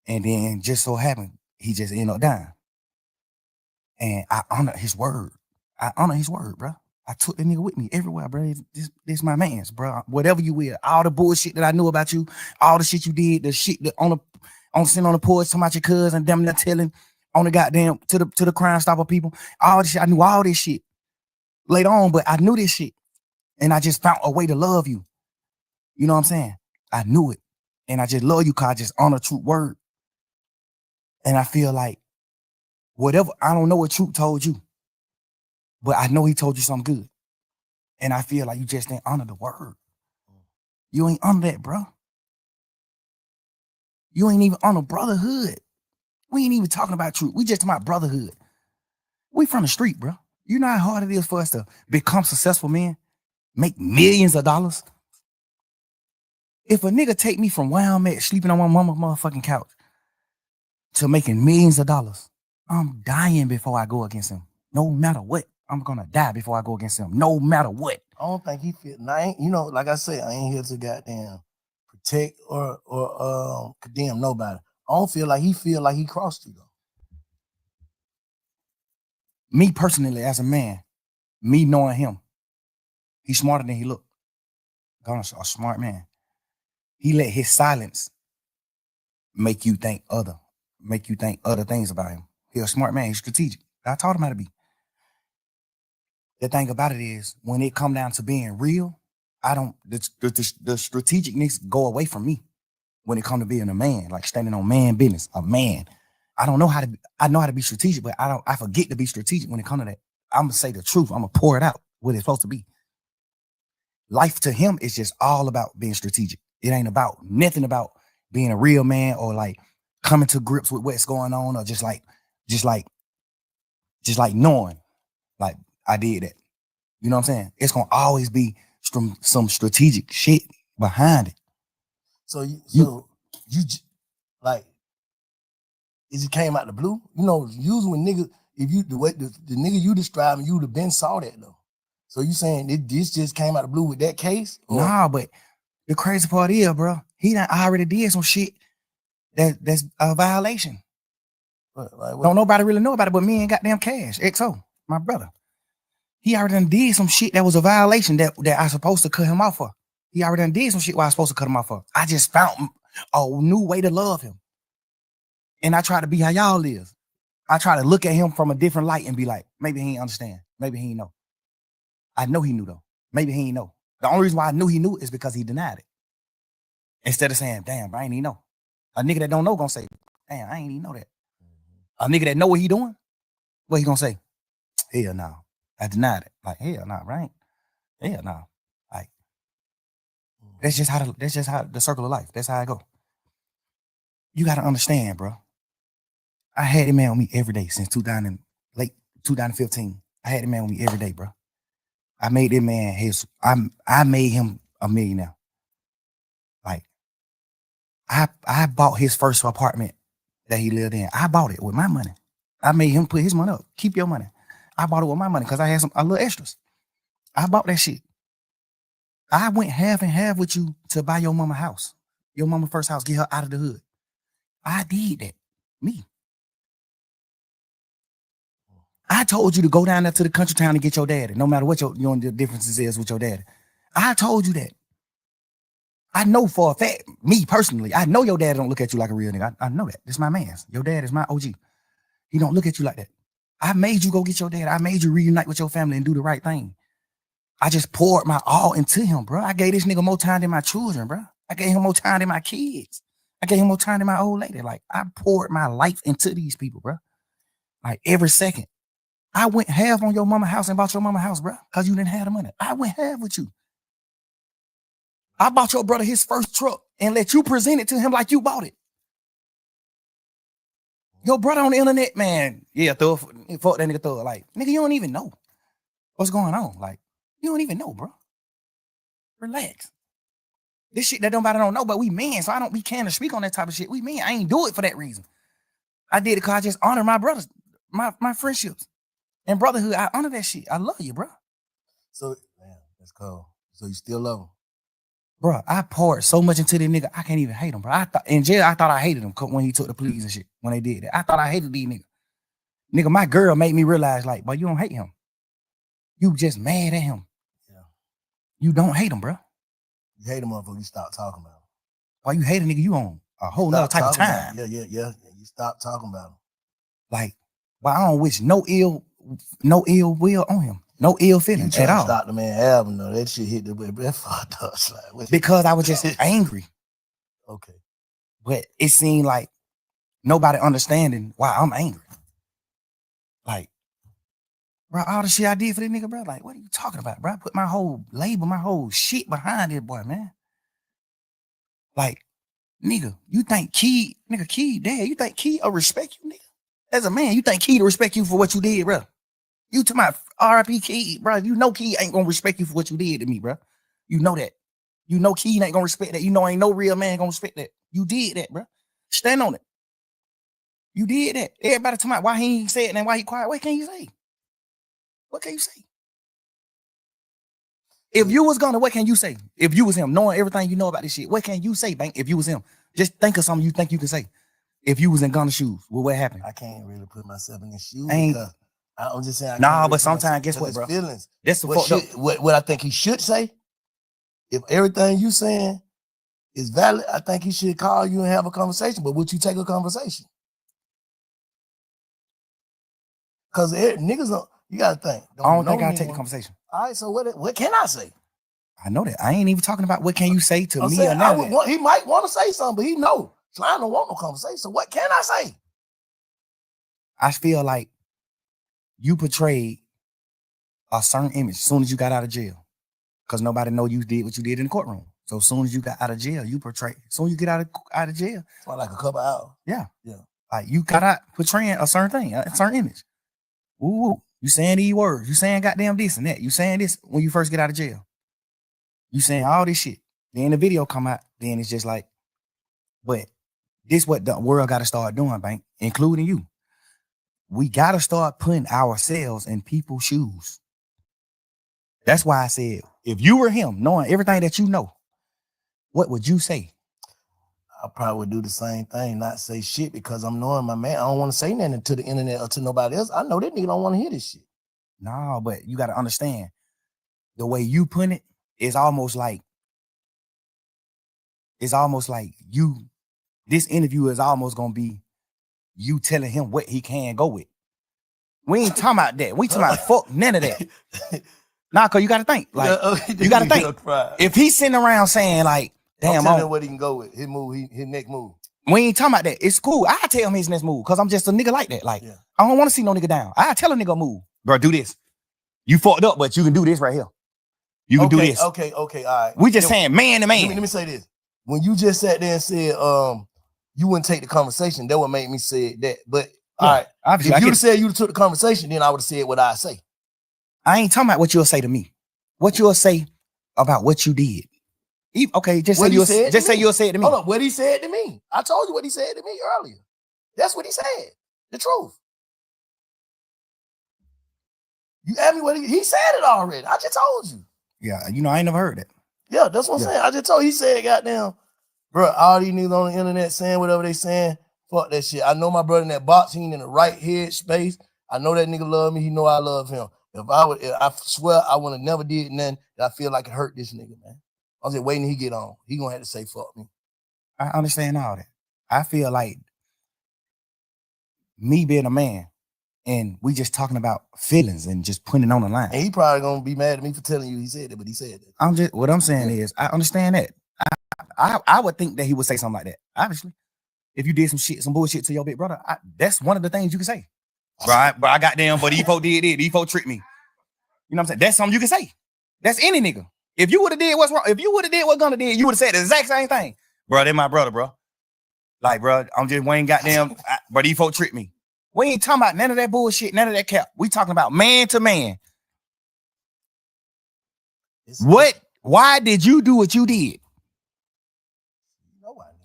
And then just so happened, he just ended up dying. And I honor his word. Bro. I took the nigga with me everywhere, bro. This my man's, bro. Whatever you will. All the bullshit that I knew about you, all the shit you did, the shit that sitting on the porch talking about your cousin, them there telling on the goddamn to the Crime Stopper people. All this shit. I knew all this shit later on, but I knew this shit. And I just found a way to love you. You know what I'm saying? I knew it. And I just love you because I just honor true word. And I feel like whatever, I don't know what Truth told you, but I know he told you something good. And I feel like you just didn't honor the word. You ain't honor that, bro. You ain't even honor brotherhood. We ain't even talking about truth. We just talking about brotherhood. We from the street, bro. You know how hard it is for us to become successful men? Make millions of dollars? If a nigga take me from where I'm at, sleeping on my mama's motherfucking couch, to making millions of dollars, I'm dying before I go against him. No matter what, I'm gonna die before I go against him. No matter what. I don't think he feel. I ain't, like I say, I ain't here to goddamn protect or condemn nobody. I don't feel like he crossed you though. Me personally, as a man, me knowing him, he's smarter than he looked. Gunner's a smart man. He let his silence make you think other things about him. He's a smart man. He's strategic. I taught him how to be. The thing about it is, when it come down to being real, the strategicness go away from me when it come to being a man, like standing on man business, a man. I know how to be strategic, but I forget to be strategic when it come to that. I'm gonna say the truth. I'm gonna pour it out what it's supposed to be. Life to him is just all about being strategic. It ain't about nothing about being a real man or like coming to grips with what's going on or just like knowing like I did that. You know what I'm saying? It's gonna always be some strategic shit behind it. So like, it just came out the blue. You know, usually when niggas, if you the nigga you describing, you would have been saw that though. So you saying this just came out the blue with that case? Or? Nah, but the crazy part is, bro, he done already did some shit that's a violation. What? Don't nobody really know about it, but me and goddamn Cash, XO, my brother. He already done did some shit that was a violation that I supposed to cut him off for. He already done did some shit where I was supposed to cut him off for. I just found a new way to love him. And I try to be how y'all live. I try to look at him from a different light and be like, maybe he ain't understand. Maybe he ain't know. I know he knew though. Maybe he ain't know. The only reason why I knew he knew is because he denied it. Instead of saying, damn, I ain't even know. A nigga that don't know gonna say, damn, I ain't even know that. A nigga that know what he doing, what he gonna say? Hell no. I denied it. Like, hell no, right? Hell no. Like, that's just how the circle of life. That's how I go. You gotta understand, bro. I had a man with me every day since late 2015. I had a man with me every day, bro. I made that man I made him a millionaire. Like, I bought his first apartment that he lived in. I bought it with my money. I made him put his money up. Keep your money. I bought it with my money because I had a little extras. I bought that shit. I went half and half with you to buy your mama house. Your mama first house, get her out of the hood. I did that. Me. I told you to go down there to the country town and get your daddy, no matter what your the differences is with your daddy. I told you that. I know for a fact, me personally, I know your dad don't look at you like a real nigga. I know that. This is my man's. Your dad is my OG. He don't look at you like that. I made you go get your dad. I made you reunite with your family and do the right thing. I just poured my all into him, bro. I gave this nigga more time than my children, bro. I gave him more time than my kids. I gave him more time than my old lady. Like, I poured my life into these people, bro. Like, every second. I went half on your mama house and bought your mama house, bro, because you didn't have the money. I went half with you. I bought your brother his first truck and let you present it to him like you bought it. Your brother on the internet, man, yeah, fuck that nigga thug. Like, nigga, you don't even know what's going on. Like, you don't even know, bro. Relax. This shit that nobody don't know, but we men, so we can't speak on that type of shit. We men, I ain't do it for that reason. I did it because I just honor my brothers. my friendships and brotherhood. I honor that shit. I love you, bro. So, man, that's cool. So you still love him? Bro, I poured so much into this nigga, I can't even hate him, bro. I thought in jail, I thought I hated him when he took the pleas and shit. When they did that, I thought I hated these niggas. Nigga, my girl made me realize, like, but you don't hate him. You just mad at him. Yeah. You don't hate him, bro. You hate him motherfucker, you stop talking about him. Why you hate a nigga? You on a whole nother type of time. Yeah. You stop talking about him. Like, but I don't wish no ill will on him. No ill feelings at all. Stop the man album though. That shit hit the way. That fucked up. Like, Because I was just angry. Okay. But it seemed like nobody understanding why I'm angry. Like, bro, all the shit I did for this nigga, bro. Like, what are you talking about, bro? I put my whole label, my whole shit behind this boy, man. Like, nigga, you think Key, dad, you think Key will respect you, nigga? As a man, you think Key to respect you for what you did, bro? You to my RIP Key, bro. You know Key ain't gonna respect you for what you did to me, bro. You know that. You know Key ain't gonna respect that. You know ain't no real man gonna respect that. You did that, bro. Stand on it. You did that. Everybody talking about why he ain't say it and why he quiet. What can you say? What can you say? If you was gonna, what can you say? If you was him, knowing everything you know about this shit, what can you say, Bank? If you was him, just think of something you think you can say. If you was in Gunna's shoes, well, what happened? I can't really put myself in his shoes. Ain't- Because I'm just saying. Nah, but sometimes, guess what, bro? Feelings. That's the fucked up. What I think he should say, if everything you saying is valid, I think he should call you and have a conversation. But would you take a conversation? Because niggas don't, you gotta think. I don't think know I'll take the anyone. conversation. All right, so what can I say? I know that. I ain't even talking about what can you say to I'm me saying, or none of that. he might want to say something, but he know. So I don't want no conversation. So what can I say? I feel like you portrayed a certain image as soon as you got out of jail. Because nobody know you did what you did in the courtroom. So as soon as you got out of jail, you portrayed. As soon as you get out of jail, For like a couple hours. like you got out portraying a certain thing, a certain image. Ooh, you saying these words. You saying goddamn this and that. You saying this when you first get out of jail. You saying all this shit. Then the video come out. Then it's just like, but this what the world got to start doing, Bank, including you. We got to start putting ourselves in people's shoes. That's why I said, if you were him, knowing everything that you know, what would you say? I probably would do the same thing, not say shit because I'm knowing my man. I don't want to say nothing to the internet or to nobody else. I know that nigga don't want to hear this shit. No, but you got to understand the way you put it is almost like you, this interview is almost going to be you telling him what he can go with. We ain't talking about that. We talking about fuck none of that. Nah, cause you got to think. Like, you got to think. If he's sitting around saying like, damn, I'm telling what he can go with. His move, his next move. we ain't talking about that. It's cool. I tell him his next move because I'm just a nigga like that. Like, Yeah. I don't want to see no nigga down. I tell a nigga move. Bro, do this. You fucked up, but you can do this right here. You can do this. Okay, all right. We just saying man to man. Let me say this. When you just sat there and said, you wouldn't take the conversation, that would make me say that. But all right, obviously, if you'd have said you took the conversation, then I would have said what I say. I ain't talking about what you'll say to me. What you'll say about what you did. Okay, just What say he said to me. you'll say it to me. Hold up, what he said to me. I told you what he said to me earlier. That's what he said. The truth. You asked me what he said it already. I just told you. Yeah, I ain't never heard that. Yeah, that's what I'm saying. I just told he said, goddamn, bro, all these niggas on the internet saying whatever they saying. Fuck that shit. I know my brother in that box, he ain't in the right head space. I know that nigga love me. He know I love him. I swear I would have never did nothing that I feel like it hurt this nigga, man. I was just waiting till he get on. He gonna have to say fuck me. I understand all that. I feel like me being a man and we just talking about feelings and just putting it on the line. And he probably gonna be mad at me for telling you he said that, but he said that. What I'm saying is I understand that. I would think that he would say something like that. Obviously, if you did some bullshit to your big brother, that's one of the things you can say. Right, but I got damn, but these folk did it. These folk tricked me. You know what I'm saying? That's something you can say. That's any nigga. If you would have did what's wrong, if you would have did what Gunna did, you would have said the exact same thing. Bro, they my brother, bro. Like, bro, I'm just Wayne goddamn, but these folk tricked me. We ain't talking about none of that bullshit, none of that cap. We talking about man to man. Why did you do what you did?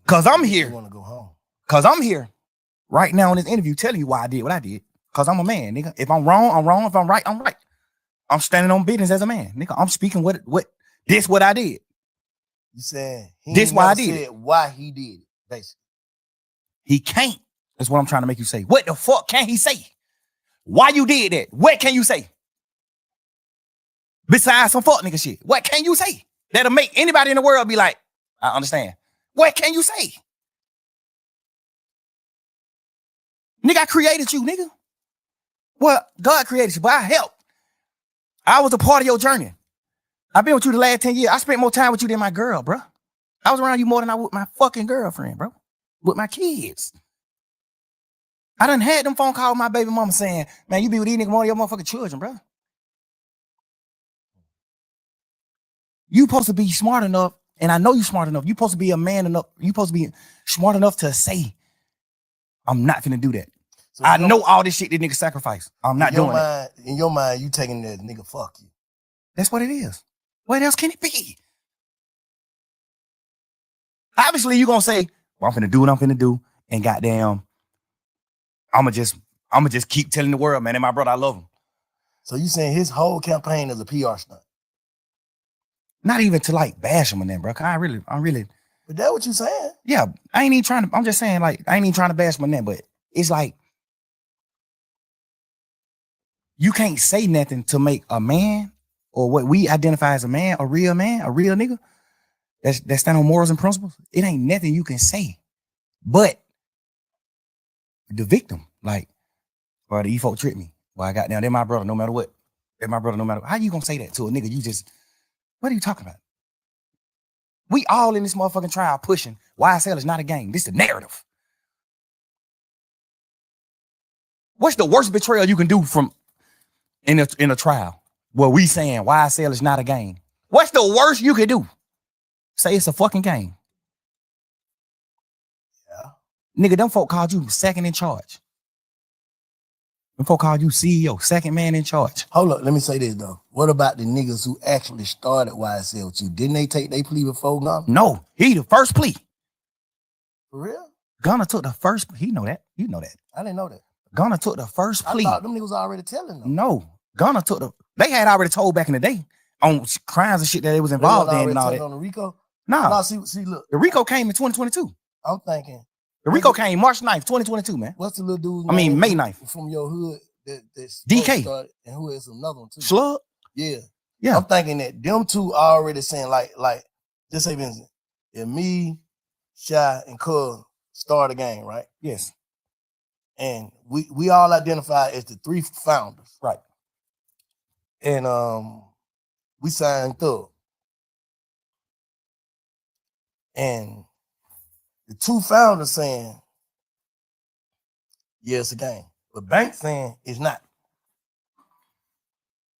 Cause I'm here. You want to go home? Cause I'm here right now in this interview telling you why I did what I did. Cause I'm a man, nigga. If I'm wrong, I'm wrong. If I'm right, I'm right. I'm standing on business as a man, nigga. I'm speaking what I did. You saying This why I did said why he did it, basically. He can't. That's what I'm trying to make you say. What the fuck can he say? Why you did that? What can you say? Besides some fuck nigga shit. What can you say? That'll make anybody in the world be like, I understand. What can you say? Nigga, I created you, nigga. Well, God created you, but I helped. I was a part of your journey. I've been with you the last 10 years. I spent more time with you than my girl, bro. I was around you more than I was with my fucking girlfriend, bro. With my kids. I done had them phone calls with my baby mama saying, man, you be with these niggas more than your motherfucking children, bro. You supposed to be smart enough, and I know you smart enough. You supposed to be a man enough. You supposed to be smart enough to say, I'm not gonna do that. So I know all this shit that nigga sacrifice. I'm not doing it. In your mind, you taking that nigga fuck you. That's what it is. What else can it be? Obviously, you gonna say, well, I'm finna do what I'm finna do, and goddamn, I'ma just keep telling the world, man, and my brother, I love him. So you saying his whole campaign is a PR stunt? Not even to like bash him and then, bro. I'm really. But that's what you saying. Yeah, I ain't even trying to. I'm just saying, like, I ain't even trying to bash my name, but it's like you can't say nothing to make a man or what we identify as a man, a real nigga that stand on morals and principles. It ain't nothing you can say, but the victim, like, bro, the folk tricked me. Well, I got down. They're my brother, no matter what. They're my brother, no matter what. How you gonna say that to a nigga? What are you talking about? We all in this motherfucking trial pushing YSL is not a game. This is the narrative. What's the worst betrayal you can do from in a trial where we saying YSL is not a game? What's the worst you can do? Say it's a fucking game. Yeah. Nigga, them folk called you second in charge. Them folk called you CEO, second man in charge. Hold up, let me say this though. What about the niggas who actually started YSL with you? Didn't they take their plea before Gunna? No, he the first plea. For real? Gunna took the first. He know that. You know that. I didn't know that. Gunna took the first plea. I thought them niggas already telling them. No, Gunna took the. They had already told back in the day on crimes and shit that they was involved in and all that. On the RICO? Nah. No, see, look. The RICO came in 2022. I'm thinking. The RICO came March 9th, 2022, man. What's the little dude? I mean, May 9th. From your hood that's DK. Started, and who is another one too? Slug? Yeah. Yeah. I'm thinking that them two already saying like just say Vincent, if me, Shy, and Cub start a game, right? Yes. And we all identify as the three founders. Right. And we signed Thug. And the two founders saying, yeah, it's a game. But Bank saying it's not.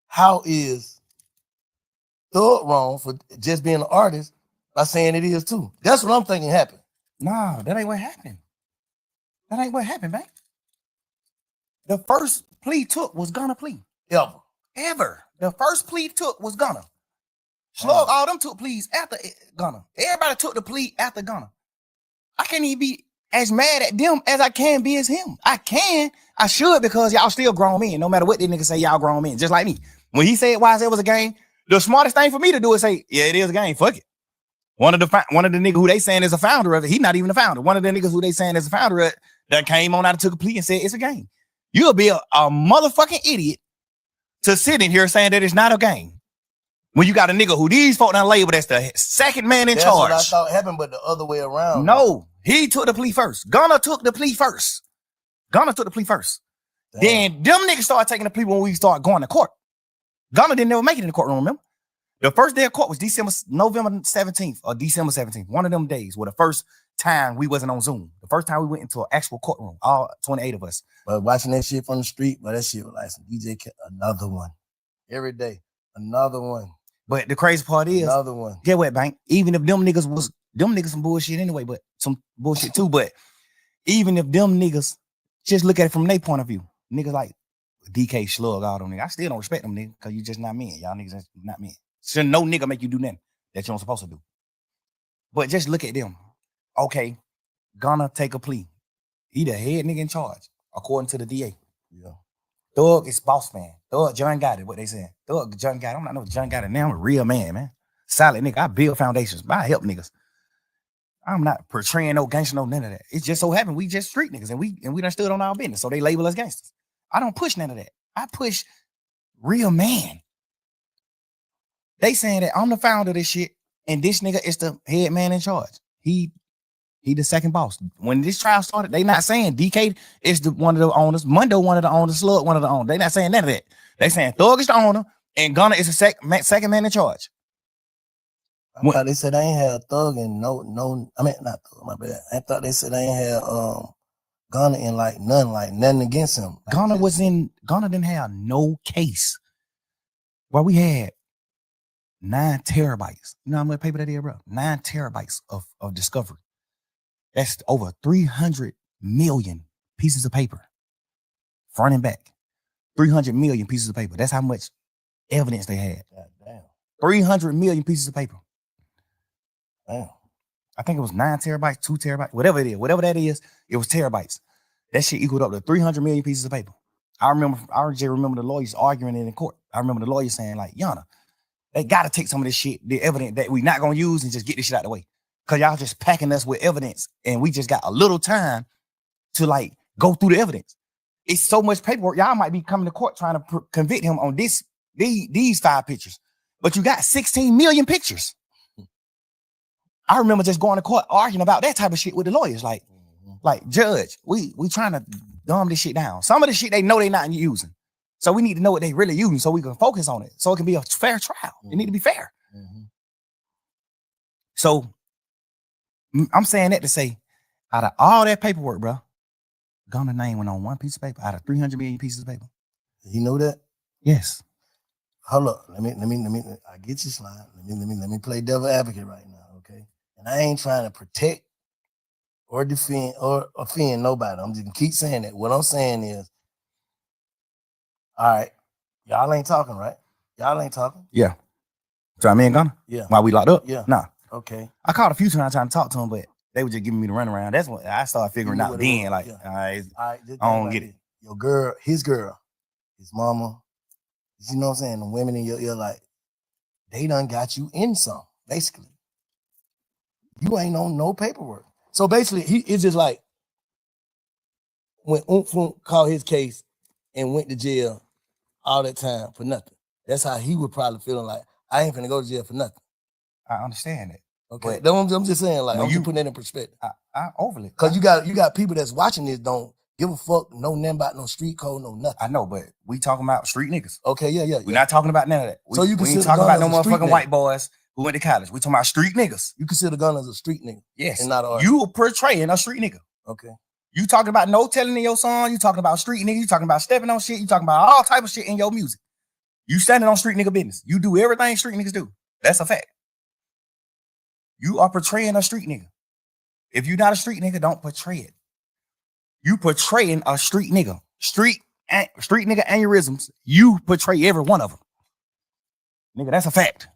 How is Thug wrong for just being an artist by saying it is too? That's what I'm thinking happened. Nah, that ain't what happened. That ain't what happened, man. The first plea took was Gunna plea. Ever. The first plea took was Gunna. Slug, all them took pleas after Gunna. Everybody took the plea after Gunna. I can't even be as mad at them as I can be as him. I should, because y'all still grown men. No matter what they niggas say, y'all grown men, just like me. When he said YSL was a game, the smartest thing for me to do is say, yeah, it is a game. Fuck it. One of the niggas who they saying is a founder of it, he not even a founder. One of the niggas who they saying is a founder of it that came on out and took a plea and said it's a game. You'll be a motherfucking idiot to sit in here saying that it's not a game. When you got a nigga who these folk done labeled as the second man in charge. That's what I thought happened, but the other way around. No, he took the plea first. Gunna took the plea first. Damn. Then them niggas started taking the plea when we started going to court. Gunna didn't never make it in the courtroom, remember? The first day of court was November 17th or December 17th. One of them days were the first time we wasn't on Zoom. The first time we went into an actual courtroom, all 28 of us. But watching that shit from the street, but that shit was like some DJ, another one. Every day, another one. But the crazy part is, another one. Get what, Bank? Even if them niggas some bullshit anyway, but some bullshit too. But even if them niggas just look at it from their point of view, niggas like DK, Slug, all them niggas, I still don't respect them niggas because you just not men. Y'all niggas not men. So no nigga make you do nothing that you don't supposed to do. But just look at them. Okay, Gunna take a plea. He the head nigga in charge, according to the DA. Yeah. Thug is boss man. Thug John got it. What they saying? Thug John got it. I'm not no John got it now. I'm a real man. Solid nigga. I build foundations. I help niggas. I'm not portraying no gangster, no none of that. It just so happened we just street niggas and we done stood on our business. So they label us gangsters. I don't push none of that. I push real man. They saying that I'm the founder of this shit, and this nigga is the head man in charge. He the second boss. When this trial started, they not saying DK is the one of the owners, Mundo one of the owners, Slug one of the owners. They not saying none of that. They saying Thug is the owner, and Gunna is the second man in charge. I thought they said they ain't had Thug and no. I mean, not Thug, my bad. I thought they said they ain't had Gunna in like nothing against him. Gunna didn't have no case. Well, we had 9 terabytes. You know how much paper that is, bro? 9 terabytes of discovery. That's over 300 million pieces of paper. Front and back. 300 million pieces of paper. That's how much evidence they had. God damn. 300 million pieces of paper. Damn. I think it was 9 terabytes, 2 terabytes, whatever it is. Whatever that is, it was terabytes. That shit equaled up to 300 million pieces of paper. I just remember the lawyers arguing it in court. I remember the lawyers saying, like, Yana, they got to take some of this shit, the evidence that we not going to use, and just get this shit out of the way. Because y'all just packing us with evidence, and we just got a little time to, like, go through the evidence. It's so much paperwork. Y'all might be coming to court trying to convict him on these 5 pictures. But you got 16 million pictures. I remember just going to court arguing about that type of shit with the lawyers. Like, judge, we trying to dumb this shit down. Some of the shit they know they not using. So we need to know what they really using so we can focus on it. So it can be a fair trial. It need to be fair. Mm-hmm. So I'm saying that to say, out of all that paperwork, bro, Gunna's name went on 1 piece of paper out of 300 million pieces of paper. You know that? Yes. Hold up. Let me. I get you, Slime. Let me play devil advocate right now, okay? And I ain't trying to protect or defend or offend nobody. I'm just gonna keep saying that. What I'm saying is, all right, y'all ain't talking, right? Y'all ain't talking. Yeah. So I mean Gunna? Yeah. While we locked up? Yeah. Nah. Okay. I called a few times trying to talk to him, but they were just giving me the runaround. That's when I started figuring out then, like, yeah. all right, All right, I don't get it. Your girl, his mama, you know what I'm saying? The women in your ear, like, they done got you in some, basically. You ain't on no paperwork. So basically, it's just like when Oomph called his case and went to jail all that time for nothing. That's how he would probably feeling like, I ain't finna go to jail for nothing. I understand it. Okay. But I'm just saying, like, I'm just putting that in perspective. I overly. Because you got people that's watching this don't give a fuck, know nothing about no street code, no nothing. I know, but we talking about street niggas. Okay, yeah. We're not talking about none of that. So you we ain't consider talking about no Gunna as a street motherfucking nigga? white boys who went to college. We talking about street niggas. You consider Gunna as a street nigga? Yes. And not an artist? You are portraying a street nigga. Okay. You talking about no telling in your song. You talking about street nigga. You talking about stepping on shit. You talking about all type of shit in your music. You standing on street nigga business. You do everything street niggas do. That's a fact. You are portraying a street nigga. If you're not a street nigga, don't portray it. You portraying a street nigga. Street nigga aneurysms. You portray every one of them. Nigga, that's a fact.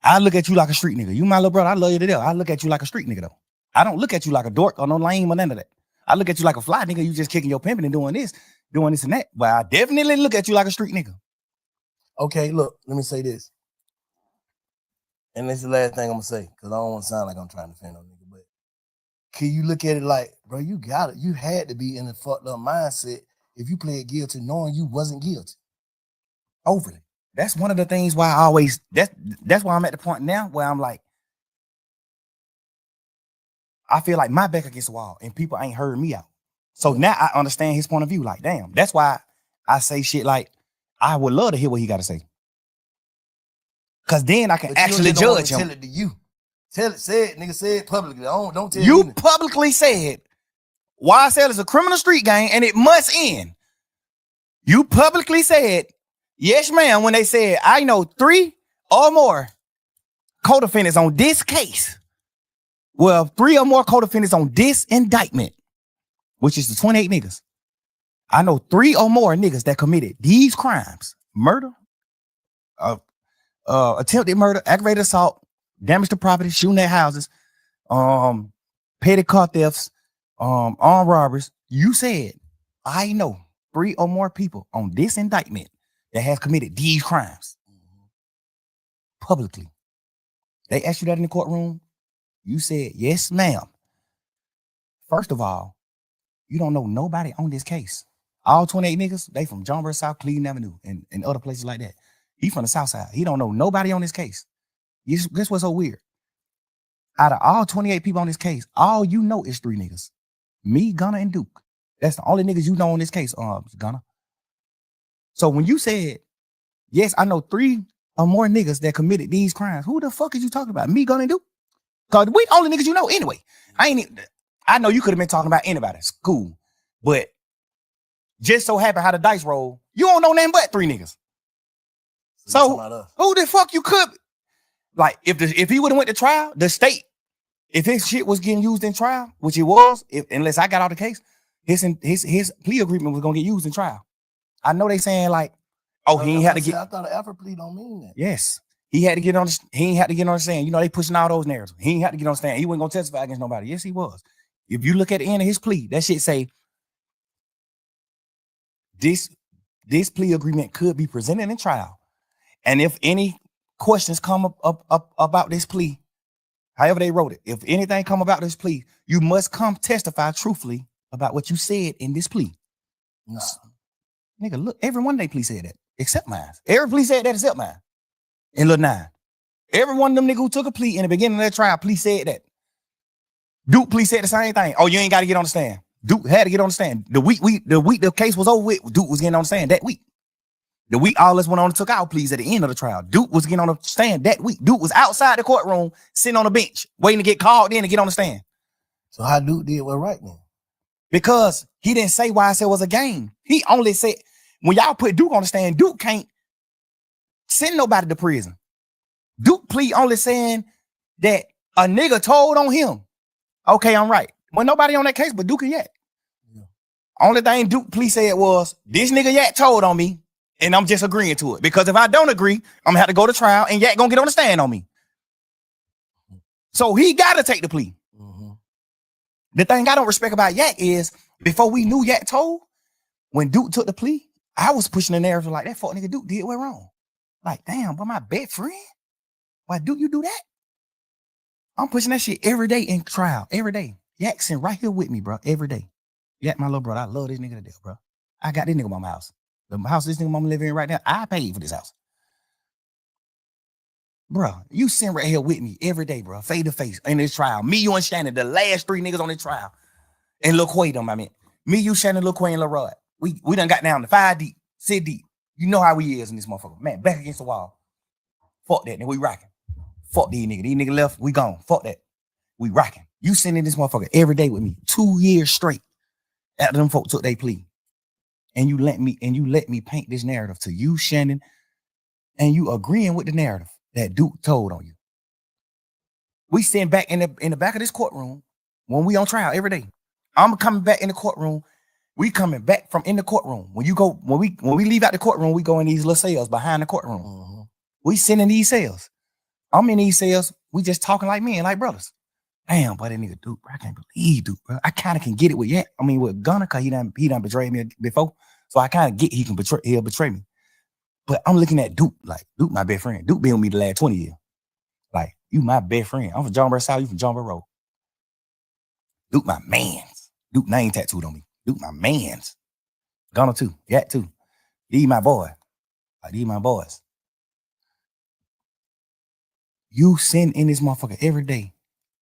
I look at you like a street nigga. You my little brother. I love you to death. I look at you like a street nigga though. I don't look at you like a dork or no lame or none of that. I look at you like a fly nigga. You just kicking your pimping and doing this and that. But I definitely look at you like a street nigga. Okay, look, let me say this. And this is the last thing I'm gonna say, because I don't want to sound like I'm trying to defend no nigga, but can you look at it like, bro, you got it. You had to be in a fucked up mindset if you played guilty knowing you wasn't guilty. Overly. That's one of the things why I always, that's why I'm at the point now where I'm like, I feel like my back against the wall and people ain't heard me out. So now I understand his point of view. Like, damn, that's why I say shit like, I would love to hear what he got to say. Cause then I can actually judge him. Tell it to you. Tell it, say it, nigga, say it publicly. Don't tell You me. publicly said YSL is a criminal street gang and it must end. You publicly said, yes, ma'am, when they said, I know 3 or more co-defendants on this case. Well, 3 or more co-defendants on this indictment, which is the 28 niggas. I know 3 or more niggas that committed these crimes: murder, attempted murder, aggravated assault, damage to property, shooting at houses, petty car thefts, armed robberies. You said, I know 3 or more people on this indictment that has committed these crimes publicly. They asked you that in the courtroom. You said, yes, ma'am. First of all, you don't know nobody on this case. All 28 niggas, they from John Burr South, Cleveland Avenue, and other places like that. He from the South Side. He don't know nobody on this case. Guess what's so weird? Out of all 28 people on this case, all you know is 3 niggas. Me, Gunna, and Duke. That's the only niggas you know on this case, Gunna. So when you said, yes, I know 3 or more niggas that committed these crimes, who the fuck is you talking about? Me, Gunna, and Duke? Because we the only niggas you know anyway. I know you could have been talking about anybody. It's cool. But just so happen how the dice roll, you don't know nothing but 3 niggas. So who the fuck you could? Like, if he would have went to trial, the state, if his shit was getting used in trial, which it was, unless I got out the case, his plea agreement was gonna get used in trial. I know they saying like, oh, he ain't had to get. I thought an effort plea don't mean that. Yes, he had to get on. He ain't had to get on the stand. You know, they pushing all those narratives. He ain't had to get on the stand. He wasn't gonna testify against nobody. Yes, he was. If you look at the end of his plea, that shit say this plea agreement could be presented in trial, and if any questions come up about this plea, however they wrote it, if anything come about this plea, you must come testify truthfully about what you said in this plea. No. Nigga, look, every one of they plea said that, except mine. Every plea said that except mine. In Lil 9. Every one of them niggas who took a plea in the beginning of their trial, plea said that. Duke plea said the same thing. Oh, you ain't got to get on the stand. Duke had to get on the stand. The week the case was over with, Duke was getting on the stand that week. The week all us went on and took our pleas at the end of the trial. Duke was getting on the stand that week. Duke was outside the courtroom, sitting on the bench, waiting to get called in to get on the stand. So how Duke did what right then? Because he didn't say why I said it was a game. He only said, when y'all put Duke on the stand, Duke can't send nobody to prison. Duke plea only saying that a nigga told on him. Okay, I'm right. Well, nobody on that case but Duke and Yak. Yeah. Only thing Duke plea said was, this nigga Yak told on me. And I'm just agreeing to it. Because if I don't agree, I'm gonna have to go to trial and Yak gonna get on the stand on me. So he gotta take the plea. Mm-hmm. The thing I don't respect about Yak is, before we knew Yak told, when Duke took the plea, I was pushing the narrative like, that fuck nigga Duke did what wrong. Like, damn, but my best friend? Why Duke you do that? I'm pushing that shit every day in trial, every day. Yak sitting right here with me, bro, every day. Yak, my little brother, I love this nigga to death, bro. I got this nigga on my house. The house this nigga mama living in right now, I paid for this house. Bro, you sitting right here with me every day, bro, face to face in this trial. Me, you, and Shannon, the last 3 niggas on this trial. And Lil Quay them, I mean. Me, you, Shannon, Lil Quay, and Lil Rod. We done got down to 5 deep, 6 deep. You know how we is in this motherfucker. Man, back against the wall. Fuck that, nigga, we rocking. Fuck these niggas. These niggas left, we gone. Fuck that. We rocking. You sitting in this motherfucker every day with me, 2 years straight after them folk took their plea. And you let me paint this narrative to you, Shannon, and you agreeing with the narrative that Duke told on you. We sitting back in the back of this courtroom when we on trial every day. I'm coming back in the courtroom. We coming back from in the courtroom. When we leave out the courtroom, we go in these little cells behind the courtroom. Mm-hmm. We sitting in these cells. I'm in these cells. We just talking like men, like brothers. Damn, boy, that nigga Duke, bro, I can't believe Duke, bro. I kind of can get it with Yak. I mean, with Gunna, cause he done betrayed me before. So I kind of get he'll betray me. But I'm looking at Duke, like, Duke my best friend. Duke been with me the last 20 years. Like, you my best friend. I'm from John Burr South, you from John Burr Road. Duke my mans. Duke name tattooed on me. Duke my mans. Gunna too, Yak too. These my boy. Like, these my boys. You sitting in this motherfucker every day.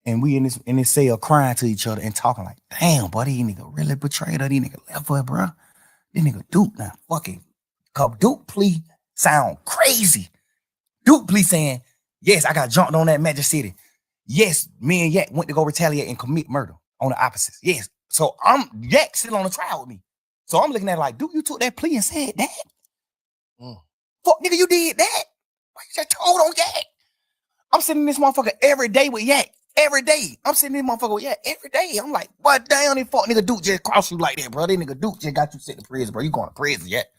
And we in this cell crying to each other and talking like, damn, boy, these nigga really betrayed her. These nigga left her, bro. This nigga Duke now fucking. Cause Duke plea sound crazy. Duke plea saying, yes, I got jumped on that Magic City. Yes, me and Yak went to go retaliate and commit murder on the opposites. Yes. So Yak sitting on the trial with me. So I'm looking at it like, Duke, you took that plea and said that? Fuck, nigga, you did that? Why you just told on Yak? I'm sitting in this motherfucker every day with Yak. Every day. I'm sitting in this motherfucker with Yak every day. I'm like, what damn, this fuck nigga Duke just cross you like that, bro. This nigga Duke just got you sent to prison, bro. You going to prison yet?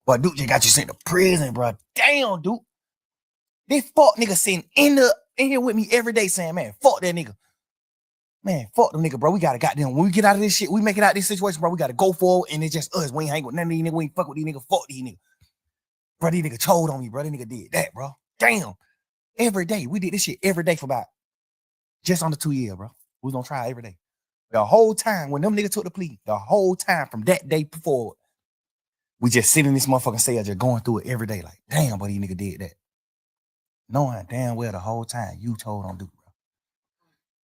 But Duke just got you sent to prison, bro. Damn, Duke. This fuck nigga sitting in here with me every day saying, man, fuck that nigga. Man, fuck them nigga, bro. We gotta goddamn, when we get out of this shit, we make it out of this situation, bro. We gotta go forward, and it's just us. We ain't hang with none of these niggas. We ain't fuck with these niggas. Fuck these niggas. Bro, these niggas told on me, bro. These nigga did that, bro. Damn. Every day. We did this shit every day for about just under 2 years, bro. We was on trial every day. The whole time, when them niggas took the plea, the whole time from that day forward, we just sit in this motherfucking cell just going through it every day. Like, damn, but these nigga did that. Knowing damn well the whole time you told on Duke, bro.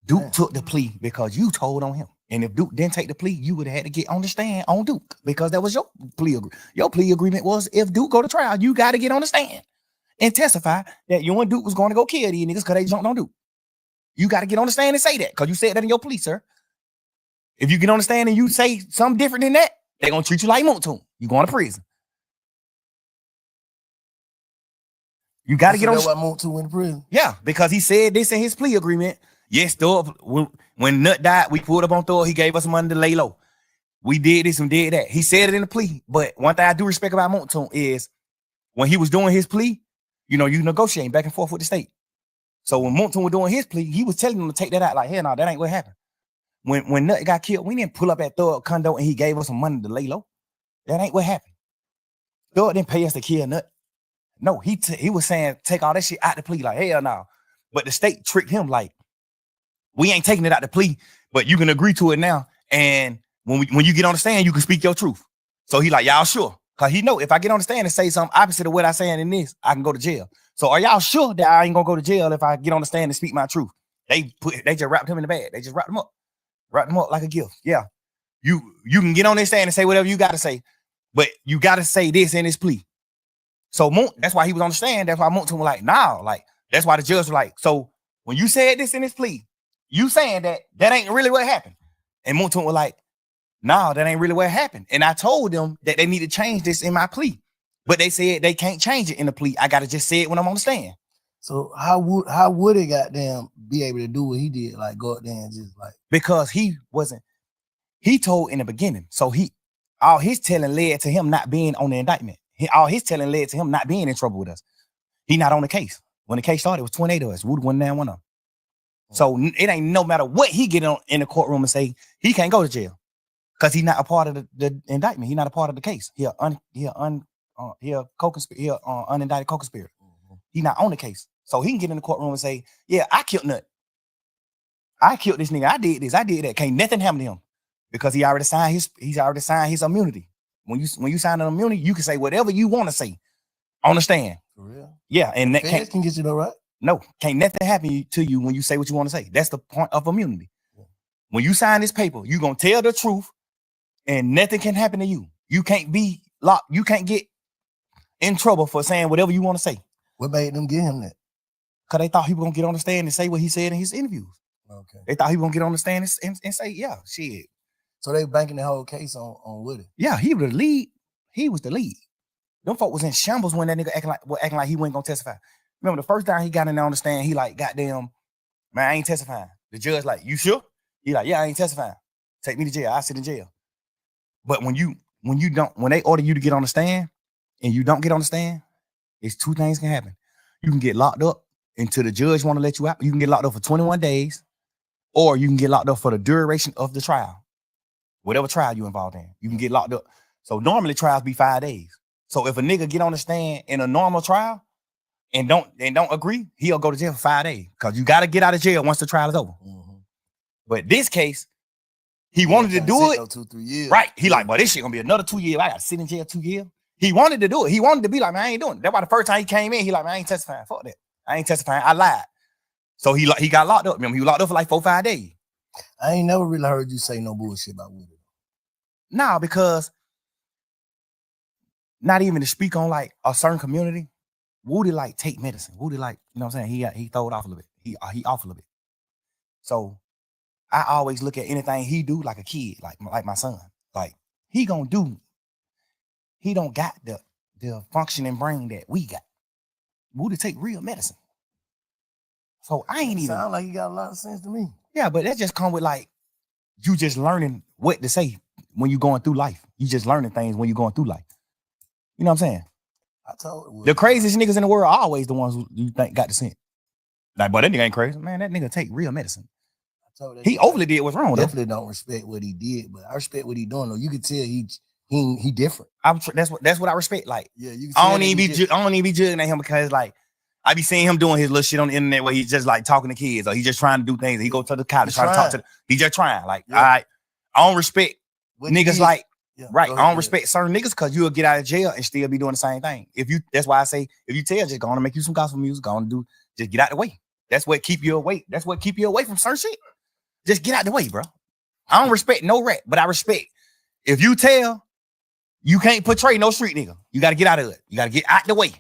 Duke took the plea because you told on him. And if Duke didn't take the plea, you would have had to get on the stand on Duke because that was your plea agreement. Your plea agreement was if Duke go to trial, you got to get on the stand and testify that you and Duke was going to go kill these niggas because they jumped on Duke. You got to get on the stand and say that because you said that in your plea, sir. If you get on the stand and you say something different than that, they're going to treat you like Moontoon. You going to prison. You got to get on. That's why Moontoon went to prison. Yeah, because he said this in his plea agreement. Yes, Thor, when Nut died, we pulled up on Thor. He gave us some money to lay low. We did this and did that. He said it in the plea. But one thing I do respect about Moontoon is when he was doing his plea, you know, you negotiating back and forth with the state. So when Moontoon was doing his plea, he was telling them to take that out. Like, hell no, that ain't what happened. When Nut got killed, we didn't pull up at Thor condo and he gave us some money to lay low. That ain't what happened. Thor didn't pay us to kill Nut. No, he was saying take all that shit out the plea. Like, hell no. But the state tricked him like, we ain't taking it out the plea, but you can agree to it now. And when you get on the stand, you can speak your truth. So he like, y'all sure? Because he know if I get on the stand and say something opposite of what I saying in this, I can go to jail. So are y'all sure that I ain't gonna go to jail if I get on the stand and speak my truth? They just wrapped him in the bag. They just wrapped him up like a gift. Yeah. You can get on this stand and say whatever you gotta say, but you gotta say this in this plea. So that's why he was on the stand. That's why Moontoon was like, nah, like that's why the judge was like, so when you said this in this plea, you saying that ain't really what happened. And Moontoon was like, nah, that ain't really what happened. And I told them that they need to change this in my plea, but they said they can't change it in the plea. I gotta just say it when I'm on the stand. So how would it goddamn be able to do what he did? Like go up there and just like, because he told in the beginning. So all his telling led to him not being on the indictment. All his telling led to him not being in trouble with us. He not on the case. When the case started, it was 28 of us. Woody went down one of them. So it ain't no matter what he get on in the courtroom and say, he can't go to jail because he's not a part of the indictment. He's not a part of the case. He unindicted co-conspirator. He not on the case. So he can get in the courtroom and say, yeah, I killed Nut. I killed this nigga. I did this. I did that. Can't nothing happen to him because he already signed his immunity. When you sign an immunity, you can say whatever you want to say on the stand. for real? Yeah, and that Feds can get you though, right? no, can't nothing happen to you when you say what you want to say. That's the point of immunity. When you sign this paper, you're gonna tell the truth, and nothing can happen to you. You can't be locked. You can't get in trouble for saying whatever you want to say. What made them give him that? Because they thought he was gonna get on the stand and say what he said in his interviews. Okay. They thought he was gonna get on the stand and say, yeah, shit. So they banking the whole case on Woody. Yeah, he was the lead. He was the lead. Them folk was in shambles when that nigga acting like he wasn't gonna testify. Remember the first time he got in there on the stand, he like, goddamn, man, I ain't testifying. The judge like, you sure? He like, yeah, I ain't testifying. Take me to jail. I sit in jail. But when they order you to get on the stand and you don't get on the stand, it's two things can happen. You can get locked up until the judge want to let you out. You can get locked up for 21 days, or you can get locked up for the duration of the trial. Whatever trial you involved in, you can get locked up. So normally trials be 5 days. So if a nigga get on the stand in a normal trial and don't agree, he'll go to jail for 5 days because you got to get out of jail once the trial is over. Mm-hmm. But this case, he wanted to do it. 2-3 years. Right. He like, but this shit gonna be another 2 years. I got to sit in jail 2 years. He wanted to do it. He wanted to be like, man, I ain't doing it. That's why the first time he came in, he like, man, I ain't testifying. Fuck that. I ain't testifying. I lied. So he got locked up. Remember, he was locked up for like 4-5 days. I ain't never really heard you say no bullshit about Woody. Nah, because not even to speak on like a certain community, Woody like take medicine. Woody like, you know what I'm saying? He throw it off a little bit. He off a little bit. So I always look at anything he do like a kid, like my son. Like he don't got the functioning brain that we got. Woody take real medicine. So I ain't even Sound like he got a lot of sense to me. Yeah, but that just come with like you just learning what to say when you're going through life. You just learning things when you're going through life. You know what I'm saying? I told Woody. The craziest niggas in the world are always the ones who you think got the sense. Like, but that nigga ain't crazy. Man, that nigga take real medicine. told that He nigga, overly did what's wrong. Though. definitely don't respect what he did, but I respect what he doing. Though you can tell he different. That's what I respect. Like Yeah, you can I tell don't that even he be just- I don't even be judging at him because like I be seeing him doing his little shit on the internet where he's just like talking to kids or he just trying to do things. He go to the college He's try to talk trying. he just trying. Like Yeah. I don't respect what he niggas did- like yeah, right. go I ahead, don't respect certain niggas because you'll get out of jail and still be doing the same thing. That's why I say if you tell just go on and make you some gospel music, go on and do just get out the way. That's what keep you away. That's what keep you away from certain shit. Just get out the way, bro. I don't respect no rat, but I respect if you tell you can't portray no street nigga, you got to get out of it. You got to get out the way.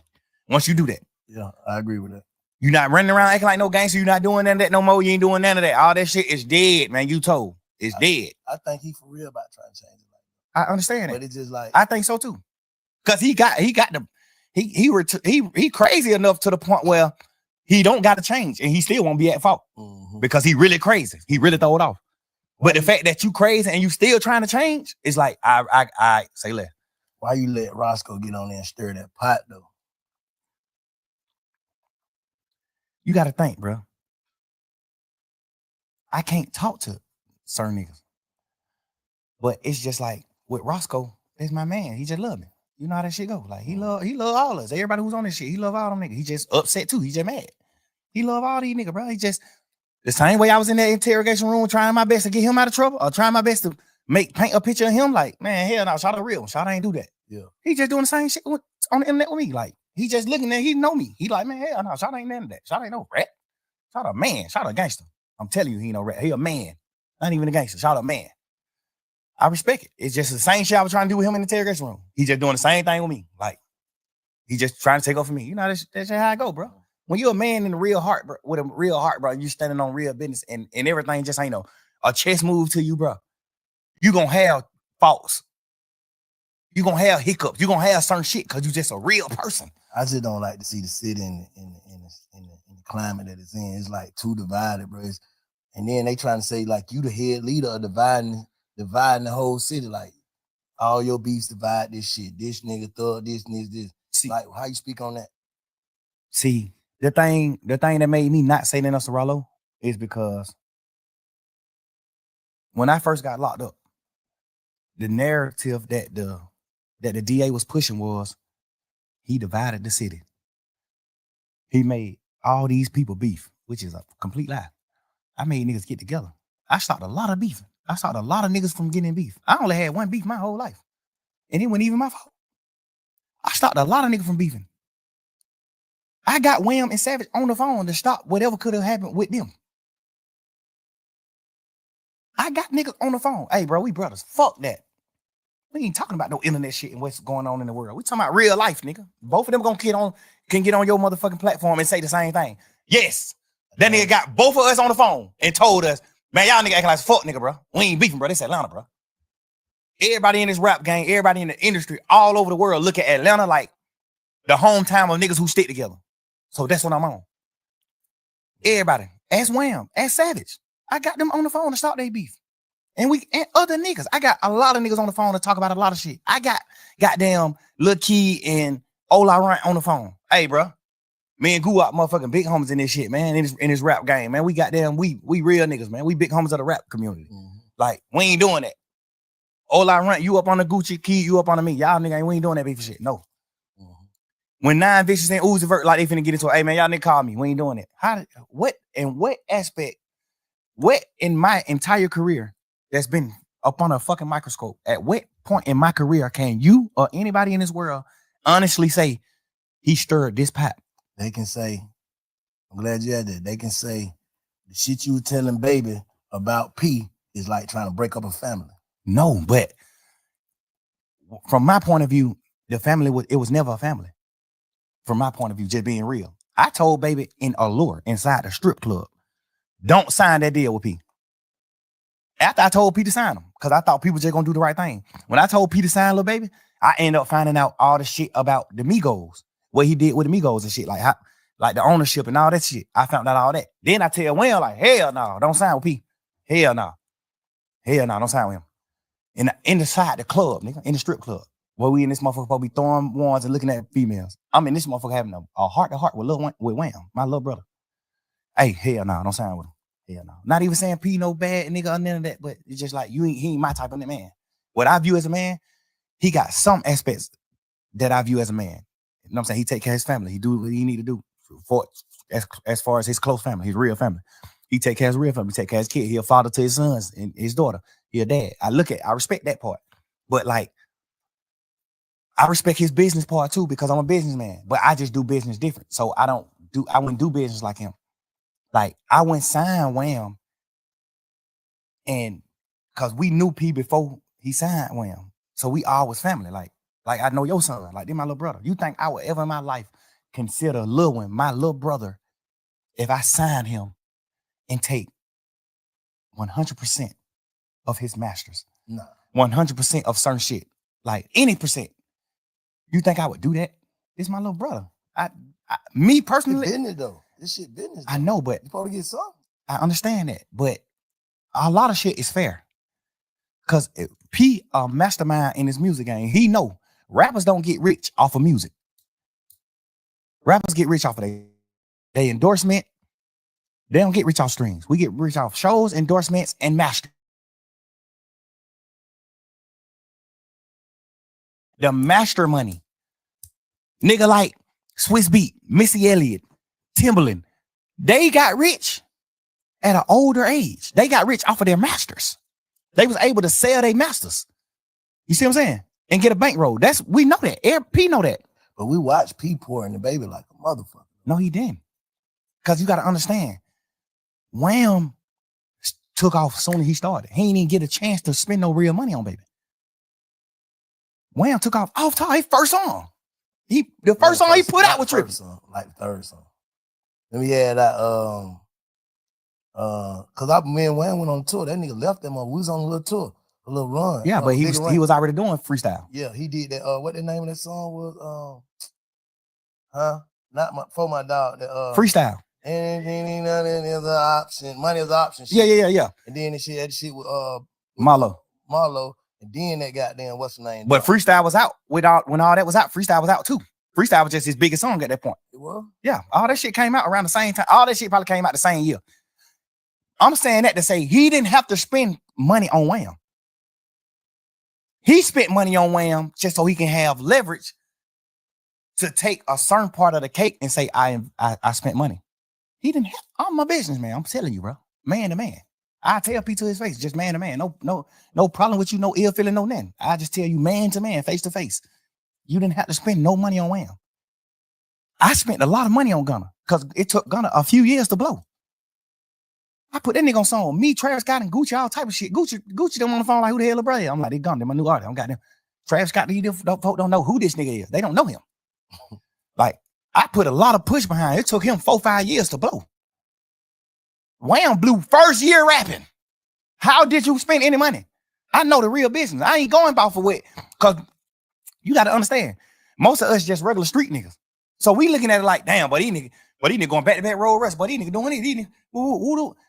Once you do that, Yeah, I agree with that. you're not running around acting like no gangster. You're not doing none of that no more. You ain't doing none of that. All that shit is dead, man. You told it's dead. I think he for real about trying to change it. I understand But it. it's just like I think so too. Cause he crazy enough to the point where he don't got to change and he still won't be at fault because he really crazy. He really throw it off. But the fact that you crazy and you still trying to change, it's like I say less. why you let Roscoe get on there and stir that pot though? You got to think, bro. I can't talk to certain niggas, but it's just like with Roscoe, that's my man. He just love me. You know how that shit go. Like he love all us. Everybody who's on this shit, he love all them niggas. He just upset too. He just mad. He love all these niggas, bro. He just the same way I was in that interrogation room trying my best to get him out of trouble or trying my best to paint a picture of him. Like, man, hell no, shout out real. Shout ain't do that. Yeah. He just doing the same shit on the internet with me. Like, he just looking there, he know me. He like, man, hell no, shout ain't none of that. Shout ain't no rat. Shout a man. Shout a gangster. I'm telling you, he ain't no rat. He a man. Not even a gangster. Shout a man. I respect it. It's just the same shit I was trying to do with him in the interrogation room. He just doing the same thing with me. Like, he just trying to take off for me. You know, that's just how I go, bro. When you're a man in the real heart, bro, with a real heart, bro, you standing on real business and everything just ain't a chess move to you, bro. You gonna have faults. You gonna have hiccups. You gonna have certain shit because you just a real person. I just don't like to see the city in the climate that it's in. It's like too divided, bro. And then they trying to say like you the head leader of dividing the whole city. Like all your beefs divide this shit. This nigga thug, this. See, Like how you speak on that? see, the thing that made me not say nothing else to Rollo is because when I first got locked up, the narrative that the DA was pushing was he divided the city. He made all these people beef, which is a complete lie. I made niggas get together. I stopped a lot of beef. I stopped a lot of niggas from getting in beef. I only had one beef my whole life. And it wasn't even my fault. I stopped a lot of niggas from beefing. I got Wham and Savage on the phone to stop whatever could have happened with them. I got niggas on the phone. Hey, bro, we brothers. Fuck that. We ain't talking about no internet shit and what's going on in the world. We talking about real life, nigga. Both of them can get on your motherfucking platform and say the same thing. Yes. That nigga got both of us on the phone and told us, man, y'all nigga acting like fuck nigga, bro. We ain't beefing, bro. This Atlanta, bro. Everybody in this rap game, everybody in the industry all over the world look at Atlanta like the hometown of niggas who stick together. So that's what I'm on. Everybody. Ask Wham. Ask Savage. I got them on the phone to start their beef. And other niggas. I got a lot of niggas on the phone to talk about a lot of shit. I got goddamn Lil Key and Ola Runt on the phone. Hey, bro. Me and Goo out motherfucking big homies in this shit, man. In this rap game, man. We real niggas, man. We big homies of the rap community. Mm-hmm. Like, we ain't doing that. Ola Runt, you up on the Gucci, Key, you up on the me. Y'all nigga, we ain't doing that beef shit. No. Mm-hmm. When 9 Vicious and Uzi Vert, like they finna get into it, hey man, y'all nigga call me. We ain't doing it. What aspect, what in my entire career that's been up on a fucking microscope, at what point in my career can you or anybody in this world honestly say he stirred this pot? They can say, I'm glad you had that. They can say the shit you were telling baby about P is like trying to break up a family. No, but from my point of view, the family was never a family. From my point of view, just being real. I told baby in Allure inside the strip club, don't sign that deal with P. After I told P to sign them, because I thought people just gonna do the right thing. When I told P to sign Lil Baby, I ended up finding out all the shit about the Migos, what he did with the Migos and shit, like the ownership and all that shit. I found out all that. Then I tell Wham, like, hell no, don't sign with P. Hell no. Hell no, don't sign with him. Inside the club, nigga, in the strip club, where we in this motherfucker probably throwing ones and looking at females. I'm in this motherfucker having a heart-to-heart with Wham, my little brother. Hey, hell no, don't sign with him. Hell no. Not even saying P no bad nigga or none of that, but it's just like he ain't my type of man. What I view as a man, he got some aspects that I view as a man. You know what I'm saying? He take care of his family. He do what he need to do for as far as his close family, his real family. He take care of his real family. He take care of his kid. He a father to his sons and his daughter. He a dad. I respect that part. But like, I respect his business part too because I'm a businessman. But I just do business different. So I wouldn't do business like him. Like I went sign Wham, and because we knew P before he signed Wham, so we all was family. Like I know your son, like they're my little brother. You think I would ever in my life consider Lil Wayne my little brother if I signed him and take 100% of his masters? No. 100% of certain shit, like any percent. You think I would do that? It's my little brother. Me personally, it's business though. This shit business. I know, but you probably get some. I understand that, but a lot of shit is fair. Cause P a mastermind in his music game. He know rappers don't get rich off of music. Rappers get rich off of their endorsement. They don't get rich off streams. We get rich off shows, endorsements, and master. The master money. Nigga like Swiss Beat, Missy Elliott, Timbaland. They got rich at an older age. They got rich off of their masters. They was able to sell their masters. You see what I'm saying? And get a bankroll. We know that. P know that. But we watch P pouring the baby like a motherfucker. No, he didn't. Because you got to understand, Wham took off as soon as he started. He ain't even get a chance to spend no real money on baby. Wham took off top his first song. The first song he put out was Trippin'. Like the third song. Then we had that cause me and Wayne went on tour. That nigga left them. We was on a little tour, a little run. Yeah, but he was already doing freestyle. Yeah, he did that. What the name of that song was? Not for my dog. Freestyle. Anything is an option. Money is an option. Shit. Yeah. And then that shit with Marlo. And then that goddamn what's the name? But freestyle was out when all that was out. Freestyle was out too. Freestyle was just his biggest song at that point. It was? Yeah, all that shit came out around the same time. All that shit probably came out the same year. I'm saying that to say he didn't have to spend money on Wham. He spent money on Wham just so he can have leverage to take a certain part of the cake and say, I spent money. He didn't have, I'm a businessman. I'm telling you, bro. Man to man. I tell P to his face, just man to man. No problem with you, no ill feeling, no nothing. I just tell you man to man, face to face. You didn't have to spend no money on Wham. I spent a lot of money on Gunna because it took Gunna a few years to blow. I put that nigga on song. Me, Travis Scott, and Gucci, all type of shit. Gucci them on the phone like, who the hell, bro? I'm like, they Gunna, they my new artist. I'm got them. Travis Scott, these folk don't know who this nigga is. They don't know him. Like, I put a lot of push behind it. It took him 4-5 years to blow. Wham blew first year rapping. How did you spend any money? I know the real business. I ain't going about for what, because you got to understand, most of us just regular street niggas. So we looking at it like, damn, but he nigga going back to back road rest, but he nigga doing it.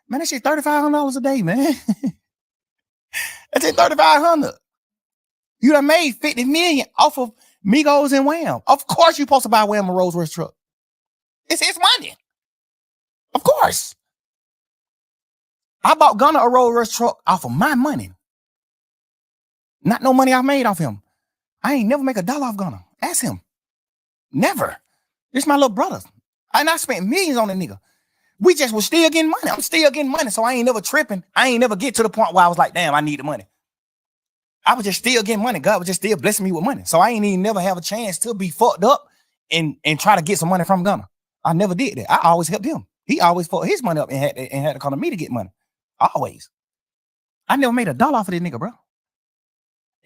Man, that shit $3,500 a day, man. That's it, $3,500. You done made 50 million off of Migos and Wham. Of course you supposed to buy Wham a Rolls Royce truck. It's his money. Of course. I bought Gunna a Rolls Royce truck off of my money. Not no money I made off him. I ain't never make $1 off Gunna. Ask him. Never. This my little brother. And I spent millions on the nigga. We just was still getting money. I'm still getting money. So I ain't never tripping. I ain't never get to the point where I was like, damn, I need the money. I was just still getting money. God was just still blessing me with money. So I ain't even never have a chance to be fucked up and try to get some money from Gunna. I never did that. I always helped him. He always fucked his money up and had to come to me to get money. Always. I never made $1 off of this nigga, bro.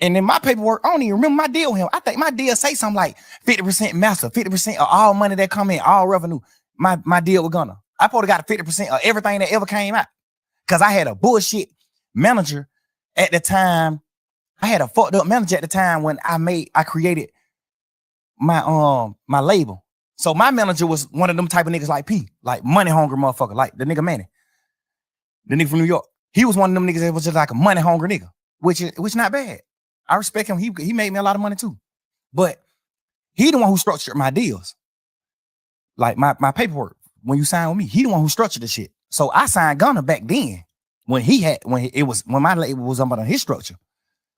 And in my paperwork, I don't even remember my deal with him. I think my deal say something like 50% master, 50% of all money that come in, all revenue. My deal with Gunna. I probably got 50% of everything that ever came out. Because I had a bullshit manager at the time. I had a fucked up manager at the time when I created my my label. So my manager was one of them type of niggas like P, like money hungry motherfucker, like the nigga Manny, the nigga from New York. He was one of them niggas that was just like a money hungry nigga, which not bad. I respect him. He made me a lot of money too, but he the one who structured my deals, like my paperwork. When you sign with me, he the one who structured the shit. So I signed Gunna back then when my label was under his structure.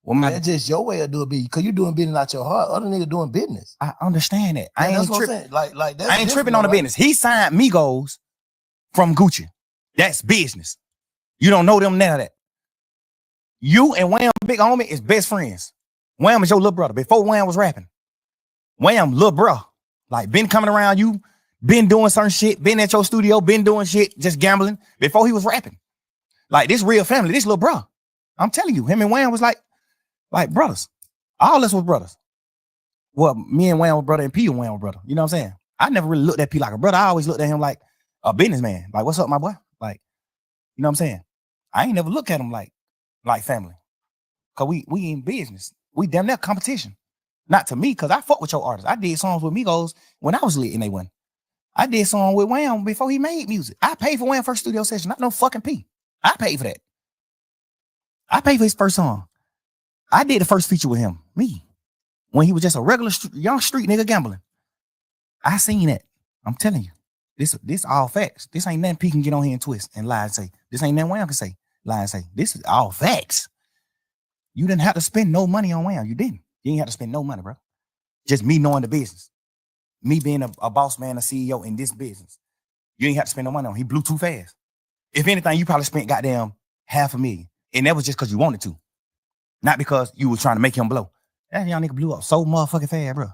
When my, That's just your way of doing business, because you doing business out your heart. Other niggas doing business. I understand that. I That's ain't what I'm tripping. saying. Like that's I ain't tripping different, on the right? business. He signed Migos from Gucci. That's business. You don't know them none of that. You and Wham, big homie, is best friends. Wham is your little brother. Before Wham was rapping, Wham, little bro, like been coming around you, been doing certain shit, been at your studio, been doing shit, just gambling before he was rapping. Like this real family, this little bro. I'm telling you, him and Wham was like brothers. All us was brothers. Well, me and Wham was brother and P and Wham was brother. You know what I'm saying? I never really looked at P like a brother. I always looked at him like a businessman. Like, what's up, my boy? Like, you know what I'm saying? I ain't never look at him like family. Cause we in business. We damn near competition. Not to me, cause I fuck with your artists. I did songs with Migos when I was lit and they won. I did song with Wham before he made music. I paid for Wham first studio session, not no fucking P. I paid for that. I paid for his first song. I did the first feature with him, me, when he was just a regular young street nigga gambling. I seen that. I'm telling you, this all facts. This ain't nothing P can get on here and twist and lie and say. This ain't nothing Wham can say, lie and say. This is all facts. You didn't have to spend no money on Wham. You didn't. You didn't have to spend no money, bro. Just me knowing the business. Me being a boss man, a CEO in this business. You ain't have to spend no money on him. He blew too fast. If anything, you probably spent goddamn $500,000. And that was just because you wanted to. Not because you was trying to make him blow. That young nigga blew up so motherfucking fast, bro.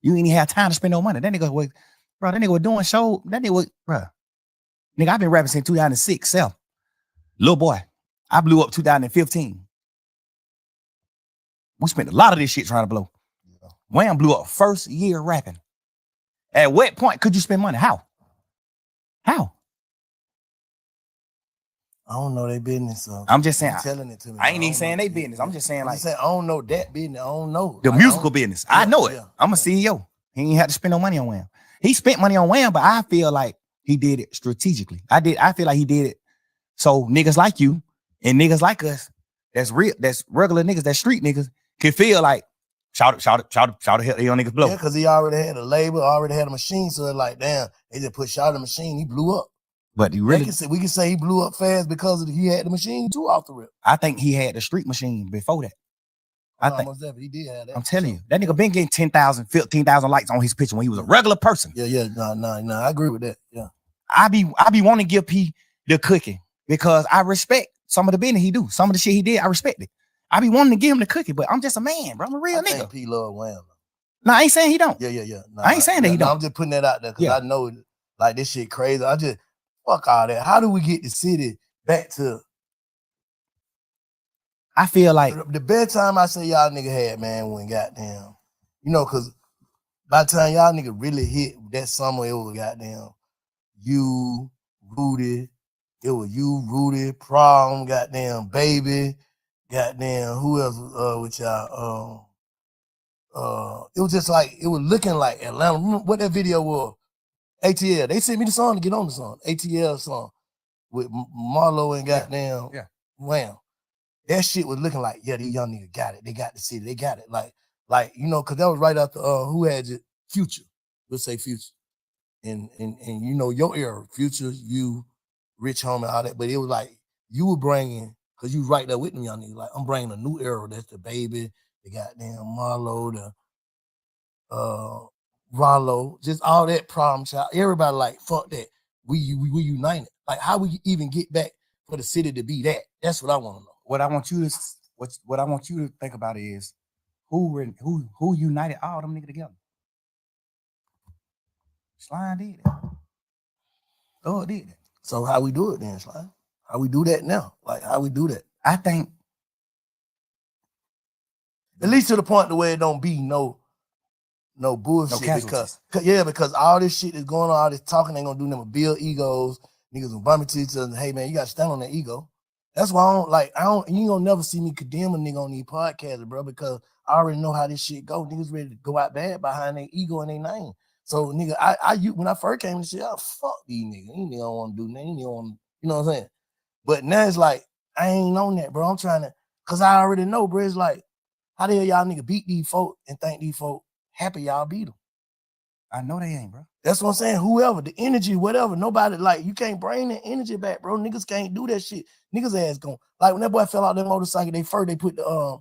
You ain't even have time to spend no money. That nigga was doing show. That nigga was, bro. Nigga, I've been rapping since 2006, self. Little boy. I blew up 2015. We spent a lot of this shit trying to blow. Wham blew up first year rapping. At what point could you spend money? How? I don't know their business. So I'm just saying. Telling it to me. I ain't even saying they business. I'm just saying I like I don't know that business. I don't know the like, musical business. I know it. Yeah. I'm a CEO. He ain't had to spend no money on Wham. He spent money on Wham, but I feel like he did it strategically. I feel like he did it so niggas like you and niggas like us, that's real, that's regular niggas, that street niggas, can feel like shout it, hell, young niggas blow. Yeah, because he already had a label, already had a machine. So it's like, damn, they just put Shout the machine, he blew up. But you really, we can say he blew up fast because he had the machine too off the rip. I think he had the street machine before that. I think most definitely he did have that. I'm telling you, that nigga been getting 10,000, 15,000 likes on his picture when he was a regular person. Yeah, no, I agree with that. Yeah, I be wanting to give P the cookie because I respect some of the business he do, some of the shit he did. I respect it. I be wanting to give him the cookie, but I'm just a man, bro. I'm a real nigga. Think P love Wham. No, I ain't saying he don't. Yeah. No, I ain't saying that he don't. I'm just putting that out there because I know like this shit crazy. I just fuck all that. How do we get the city back to? I feel like the best time I say y'all nigga had, man, when goddamn, because by the time y'all nigga really hit that summer, it was goddamn you, Rudy, Prom, goddamn Baby, goddamn who else with y'all? It was just like it was looking like Atlanta. Remember what that video was? ATL. They sent me the song to get on the song. ATL song with Marlo and goddamn Wham. That shit was looking like, yeah, these young niggas got it. They got the city. They got it. Like, because that was right after who had it? Future. Let's say Future. And your era, Future, you, Rich Homie, all that. But it was like you were bringing, because you right there with them young niggas. Like, I'm bringing a new era. That's the Baby, the goddamn Marlo, the Rollo, just all that Problem Child. Everybody like, fuck that. We united. Like, how we even get back for the city to be that? That's what I want to know. What I want you to think about is who united all them niggas together. Slime did that. God did that. So how we do it then, Slime? How we do that now? Like, how we do that? I think at least to the point where it don't be no bullshit. Because all this shit is going on, all this talking ain't gonna do nothing but build egos. Niggas will bump into each other. Hey man, you gotta stand on that ego. That's why you ain't gonna never see me condemn a nigga on these podcasts, bro, because I already know how this shit go. Niggas ready to go out bad behind their ego and their name. So nigga, when I first came to shit, I fuck these niggas. These niggas don't want to do nothing. You know what I'm saying? But now it's like, I ain't on that, bro. I'm trying to, cause I already know, bro. It's like, how the hell y'all nigga beat these folk and think these folk happy y'all beat them? I know they ain't, bro. That's what I'm saying. Whoever, the energy, whatever, nobody, like, you can't bring the energy back, bro. Niggas can't do that shit. Niggas ass going. Like, when that boy fell out that motorcycle, they put the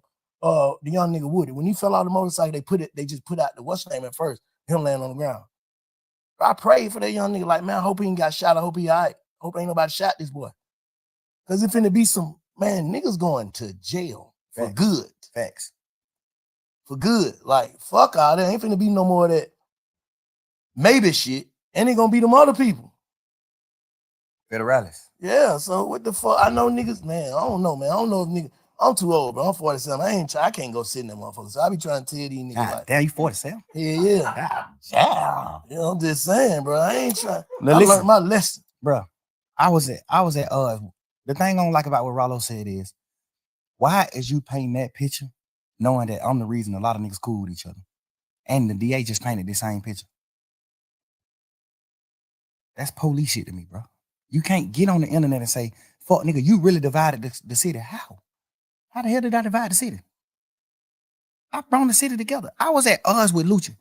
young nigga Woody. When he fell out the motorcycle, they just put out the what's name at first, him laying on the ground. I prayed for that young nigga, like, man, I hope he ain't got shot. I hope he all right. Hope ain't nobody shot this boy. Because it finna be some, man, niggas going to jail for good. Facts. For good. Like, fuck all that. Ain't finna be no more of that maybe shit. And it gonna be them other people. Federales. Yeah, so what the fuck? I know niggas, man. I don't know, man. I don't know if niggas. I'm too old, bro. I'm 47. I can't go sit in that motherfucker. So I be trying to tell these niggas, God like, damn, you 47? yeah. Yeah. You know, I'm just saying, bro. I ain't trying. Now I listen. learned my lesson. Bro, I was at the thing I don't like about what Rollo said is, why is you painting that picture knowing that I'm the reason a lot of niggas cool with each other? And the DA just painted the same picture. That's police shit to me, bro. You can't get on the internet and say, fuck nigga, you really divided the city. How? How the hell did I divide the city? I brought the city together. I was at odds with Lucha.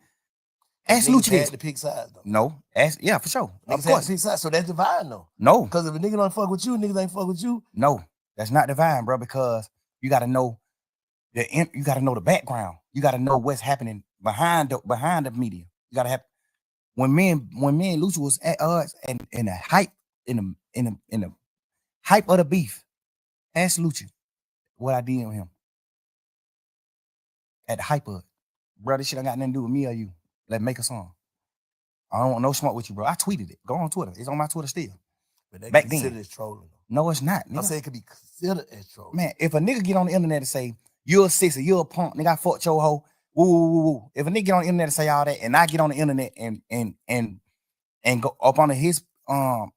Ask Niggas Lucha had this. to pick sides, though. No. Yeah, for sure. Niggas Of had to course. pick sides, so that's dividing, though. No. Because if a nigga don't fuck with you, niggas ain't fuck with you. No, that's not divine, bro, because you got to know you got to know the background. You got to know what's happening behind the media. You got to have when me and Lucha was at odds and in the hype in the hype of the beef. Ask Lucha what I did with him at the hype of it. Bro, this shit ain't got nothing to do with me or you. Let's make a song. I don't want no smoke with you, bro. I tweeted it. Go on Twitter. It's on my Twitter still. But they Back consider then. it trolling. No, it's not. I Nigga. say it could be considered as trolling. Man, if a nigga get on the internet and say, you're a sissy, you're a punk, nigga, I fucked your hoe, woo, woo, woo, woo. If a nigga get on the internet and say all that, and I get on the internet and go up on his,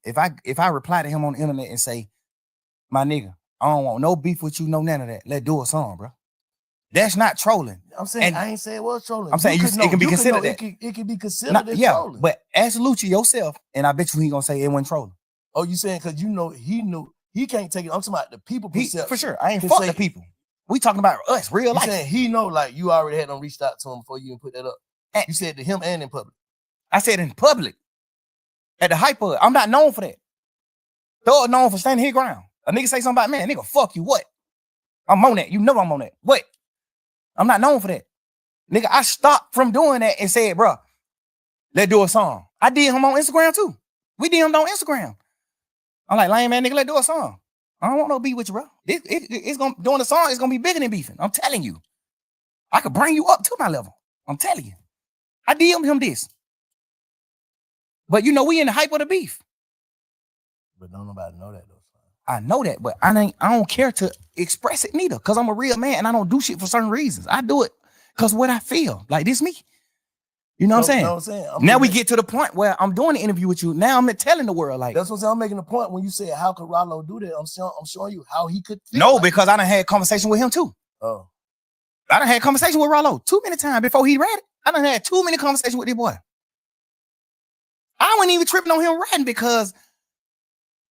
if I reply to him on the internet and say, my nigga, I don't want no beef with you, no none of that. Let's do a song, bro. That's not trolling. I'm saying, And I ain't saying it was trolling. I'm saying it can be considered that. It can be considered as Yeah, trolling. but ask Lucha yourself, and I bet you he gonna say it wasn't trolling. Oh, you saying because you know he knew he can't take it. I'm talking about the people perception. For sure. I ain't Can fuck say- the people. We talking about us, real You life. saying he know, like, you already had them reached out to him before you even put that up. And- You said to him and in public. I said in public, at the hype of it. I'm not known for that. Thug known for standing his ground. A nigga say something about, man, nigga, fuck you, what? I'm on that. You know I'm on that. What? I'm not known for that. Nigga, I stopped from doing that and said, bro, let's do a song. I did him on Instagram too. We did him on Instagram. I'm like, lame man, nigga, let's do a song. I don't want no beef with you, bro. It's gonna doing the song, it's gonna be bigger than beefing. I'm telling you. I could bring you up to my level. I'm telling you. I DM him this. But you know, we in the hype of the beef. But don't nobody know that though. I know that, but I don't care to express it neither, because I'm a real man and I don't do shit for certain reasons. I do it because what I feel. Like this me. You know what I'm saying? Know what I'm saying? Now we get to the point where I'm doing the interview with you. Now I'm telling the world, like, That's what I'm saying. I'm making a point when you said how could Rollo do that. I'm showing you how he could feel no, like because I done had conversation with him too. Oh. I done had conversation with Rollo too many times before he read it. I done had too many conversations with this boy. I wasn't even tripping on him writing because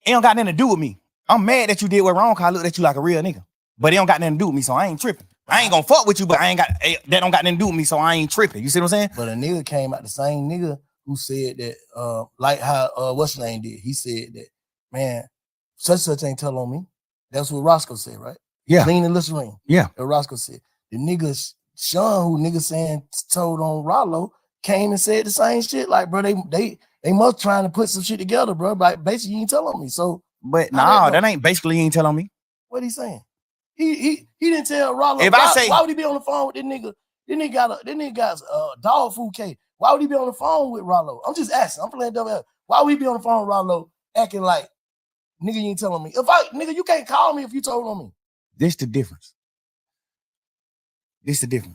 it don't got nothing to do with me. I'm mad that you did what wrong, cause I looked at you like a real nigga. But it don't got nothing to do with me, so I ain't tripping. I ain't gonna fuck with you, but that don't got nothing to do with me, so I ain't tripping. You see what I'm saying? But a nigga came out, the same nigga who said that, like how what's his name did. He said that, man, such ain't tell on me. That's what Roscoe said, right? Yeah. Lean and Listerine. Yeah. That Roscoe said. The nigga Sean, who nigga saying told on Rollo, came and said the same shit. Like, bro, they must trying to put some shit together, bro. But basically, you ain't tell on me. So, But How nah, that that ain't basically, he ain't telling me. what he saying? He didn't tell Rollo. If I say- why would he be on the phone with this nigga? This nigga got a dog food cake. Why would he be on the phone with Rollo? I'm just asking. I'm playing double. Why would he be on the phone with Rollo acting like, nigga, you ain't telling me? Nigga, you can't call me if you told on me. This the difference.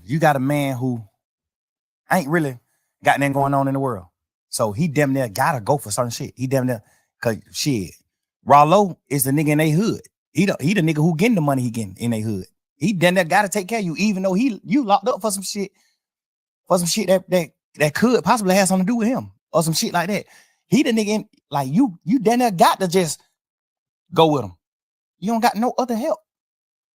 You got a man who ain't really got nothing going on in the world. So he damn near gotta go for certain shit. He damn near, cause shit, Rollo is the nigga in they hood. He the nigga who getting the money he getting in they hood. He damn near gotta take care of you, even though you locked up for some shit that could possibly have something to do with him or some shit like that. He the nigga in, like you damn near got to just go with him. You don't got no other help.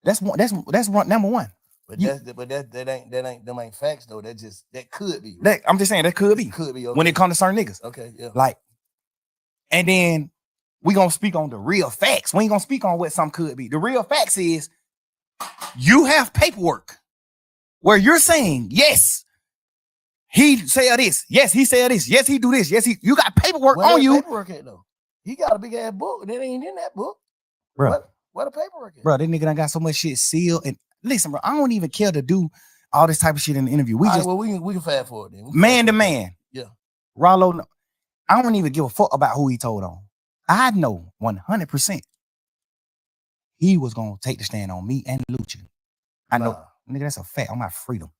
That's number one. But You- that ain't facts though. That could be. I'm just saying that could be Could be okay. when it comes to certain niggas. Okay, yeah. Like, and then we gonna speak on the real facts. We ain't gonna speak on what some could be. The real facts is you have paperwork where you're saying, yes, he said this. Yes, he said this. Yes, he do this. Yes, you got paperwork Where on that you. paperwork at though? He got a big ass book. That ain't in that book. Bro, What the paperwork at? bro, that nigga done got so much shit sealed. And listen, bro, I don't even care to do all this type of shit in the interview. We All right, just well, we can fast forward then. We can man fast to forward. man. Yeah. Rollo, I don't even give a fuck about who he told on. I know 100% he was gonna take the stand on me and Lucha. I know, nigga, that's a fact. On my freedom.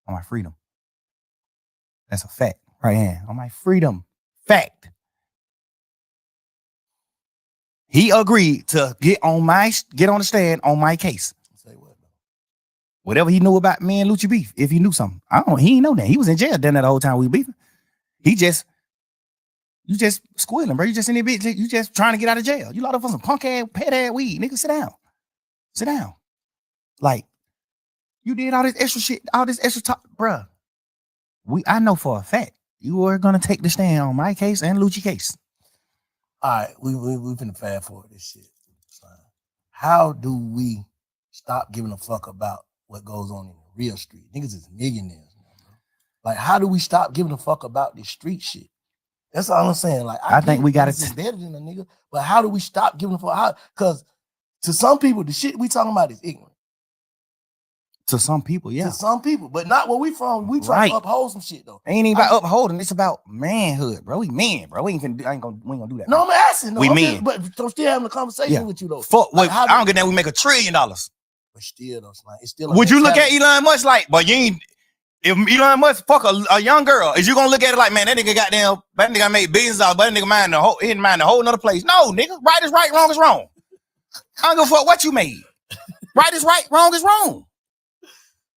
On my freedom. That's a fact right here. On my freedom. Fact. He agreed to get on the stand on my case. Say what though? Whatever he knew about me and Lucha beef, if he knew something. He ain't know that. He was in jail then that whole time we beefing. You just squealing, bro. You just in there, bitch. You just trying to get out of jail. You locked up for some punk ass, pet ass weed. Nigga, sit down. Sit down. Like, you did all this extra shit, all this extra talk, bruh. I know for a fact you are gonna take the stand on my case and Lucci case. All right, we finna fast forward this shit. How do we stop giving a fuck about what goes on in the real street? Niggas is millionaires now, bro. Like, how do we stop giving a fuck about this street shit? That's all I'm saying. Like, I think we gotta it's better than a nigga, but how do we stop giving a fuck? Because to some people, the shit we talking about is ignorant. To some people, yeah. To some people, but not where we from. We try to uphold some shit though. Ain't even about upholding. It's about manhood, bro. We men, bro. We ain't gonna do that. No, bro. I'm asking. No, We I'm men. just, but I'm still having a conversation with you though. Fuck. Like, I don't get that. We make $1 trillion. But still, though, it's still. Would you look at Elon Musk like, but you ain't? If Elon Musk fuck a young girl, is you gonna look at it like, man, that nigga goddamn, that nigga made billions of dollars, but that nigga he didn't mind the whole nother place. No, nigga, right is right, wrong is wrong. I don't give a fuck what you made. Right is right, wrong is wrong.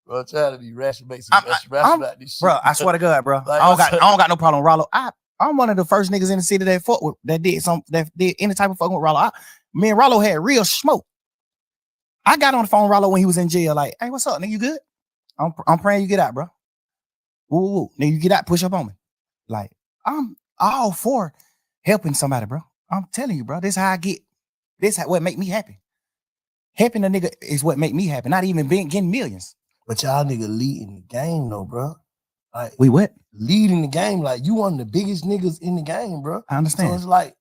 Bro, I'm trying to be rational, make some rational about this shit. Bro, I swear to God, bro. Like, I don't got no problem with Rollo. I'm one of the first niggas in the city that did any type of fucking with Rollo. Me and Rollo had real smoke. I got on the phone with Rollo when he was in jail, like, hey, what's up, nigga? You good? I'm praying you get out, bro. Woo. Nigga, you get out, push up on me. Like, I'm all for helping somebody, bro. I'm telling you, bro. This how I get. What make me happy. Helping a nigga is what make me happy. Not even getting millions. But y'all nigga leading the game though, bro. Like, we what? Leading the game. Like, you one of the biggest niggas in the game, bro. I understand. So it's like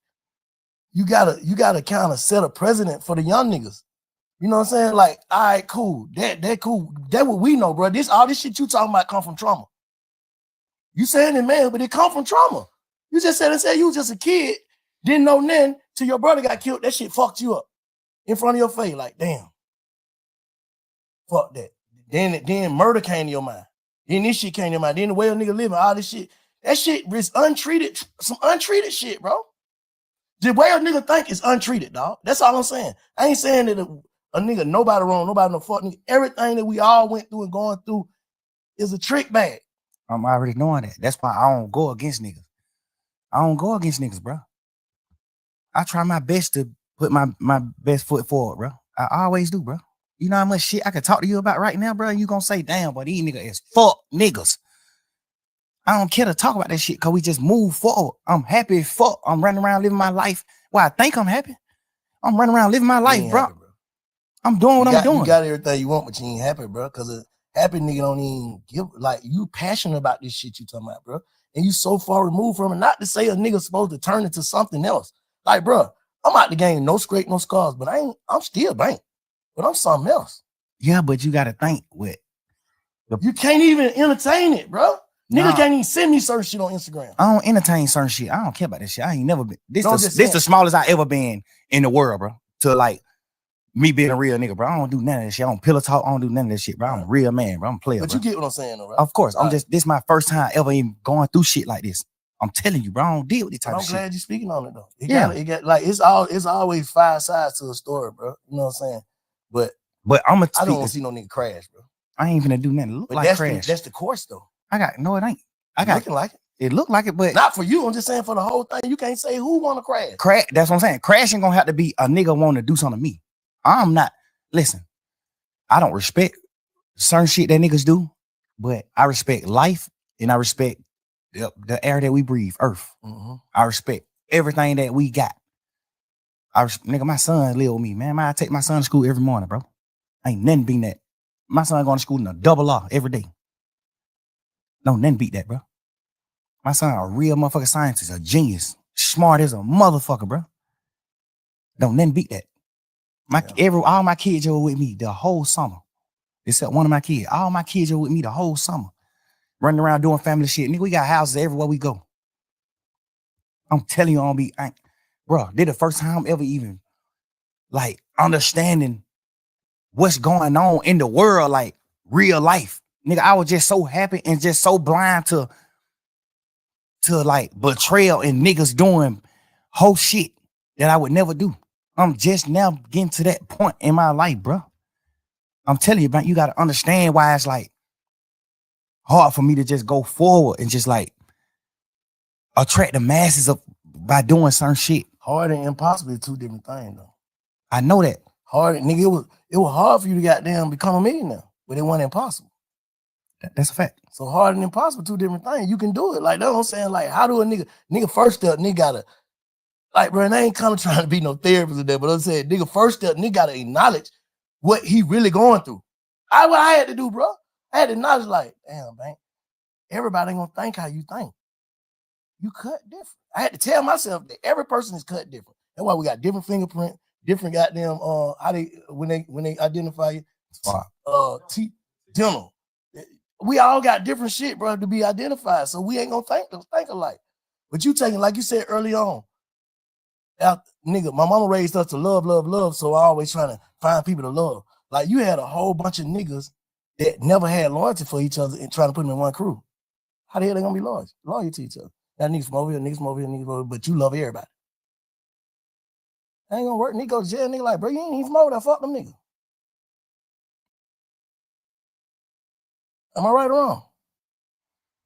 you gotta kind of set a precedent for the young niggas. You know what I'm saying? Like, all right, cool. That cool. That what we know, bro. All this shit you talking about come from trauma. You saying it, man, but it come from trauma. You just said you was just a kid, didn't know nothing till your brother got killed. That shit fucked you up in front of your face. Like, damn. Fuck that. Then murder came to your mind. Then this shit came to your mind. Then the way a nigga living, all this shit. That shit is untreated, some untreated shit, bro. The way a nigga think is untreated, dog. That's all I'm saying. I ain't saying that a nigga, nobody wrong, nobody no fuck nigga. Everything that we all went through and going through is a trick bag. I'm already knowing that. That's why I don't go against niggas. I don't go against niggas, bro. I try my best to put my best foot forward, bro. I always do, bro. You know how much shit I could talk to you about right now, bro? And you gonna say, damn, but these niggas is fuck niggas. I don't care to talk about that shit because we just move forward. I'm happy as fuck. I'm running around living my life. Well, I think I'm happy. I'm running around living my life, bro. Happy, bro. I'm doing what I'm doing. You got everything you want, but you ain't happy, bro. Because a happy nigga don't even give, like, you passionate about this shit you talking about, bro. And you so far removed from it. Not to say a nigga supposed to turn into something else. Like, bro, I'm out the game, no scrape, no scars, but I'm still bank. But I'm something else. Yeah, but you got to think with. You can't even entertain it, bro. Niggas can't even send me certain shit on Instagram. I don't entertain certain shit. I don't care about this shit. I ain't never been. This the smallest I ever been in the world, bro. To like me being a real nigga, bro. I don't do none of that shit. I don't pillow talk. I don't do none of that shit, bro. I'm a real man, bro. I'm a player, but bro. You get what I'm saying, though, right? Of course. This is my first time ever even going through shit like this. I'm telling you, bro. I don't deal with this type of shit. I'm glad you're speaking on it, though. It's always 5 sides to a story, bro. You know what I'm saying? But I'm gonna. I don't want to see no nigga crash, bro. I ain't gonna do nothing. Look but like crash. That's the course, though. No, it ain't. Looking like it. It looked like it, but not for you. I'm just saying for the whole thing. You can't say who want to crash. That's what I'm saying. Crashing gonna have to be a nigga want to do something to me. I'm not. Listen, I don't respect certain shit that niggas do, but I respect life and I respect the air that we breathe, earth. Mm-hmm. I respect everything that we got. Nigga, my son live with me, man. I take my son to school every morning, bro. Ain't nothing beating that. My son going to school in a double R every day. No, nothing beat that, bro. My son a real motherfucking scientist, a genius, smart as a motherfucker, bro. Don't nothing beat that. All my kids were with me the whole summer, except one of my kids. All my kids were with me the whole summer, running around doing family shit. Nigga, we got houses everywhere we go. I'm telling you, bro. They're the first time ever even like understanding what's going on in the world, like real life. Nigga, I was just so happy and just so blind to like betrayal and niggas doing whole shit that I would never do. I'm just now getting to that point in my life, bro. I'm telling you, man, you got to understand why it's like hard for me to just go forward and just like attract the masses of by doing certain shit. Hard and impossible is two different things, though. I know that. Hard, nigga, it was hard for you to goddamn become a millionaire, but it wasn't impossible. That's a fact. So hard and impossible, two different things. You can do it. Like, that's what I'm saying. Like, how do a nigga first step, nigga gotta, like, bro, and I ain't coming trying to be no therapist or that, but I'm saying, nigga, first step, nigga gotta acknowledge what he really going through. What I had to do, bro. I had to acknowledge, like, damn, man, everybody ain't gonna think how you think. You cut different. I had to tell myself that every person is cut different. That's why we got different fingerprint, different goddamn when they identify you, teeth, dental. We all got different shit, bro, to be identified. So we ain't gonna think alike. But you taking, like you said early on, nigga, my mama raised us to love, love, love. So I always trying to find people to love. Like, you had a whole bunch of niggas that never had loyalty for each other and trying to put them in one crew. How the hell they gonna be loyal to each other? That niggas from over here, niggas from over here, niggas from over here, but you love everybody. That ain't gonna work. Nigga go to jail, nigga like, bro, you ain't even from over there. Fuck them niggas. Am I right or wrong?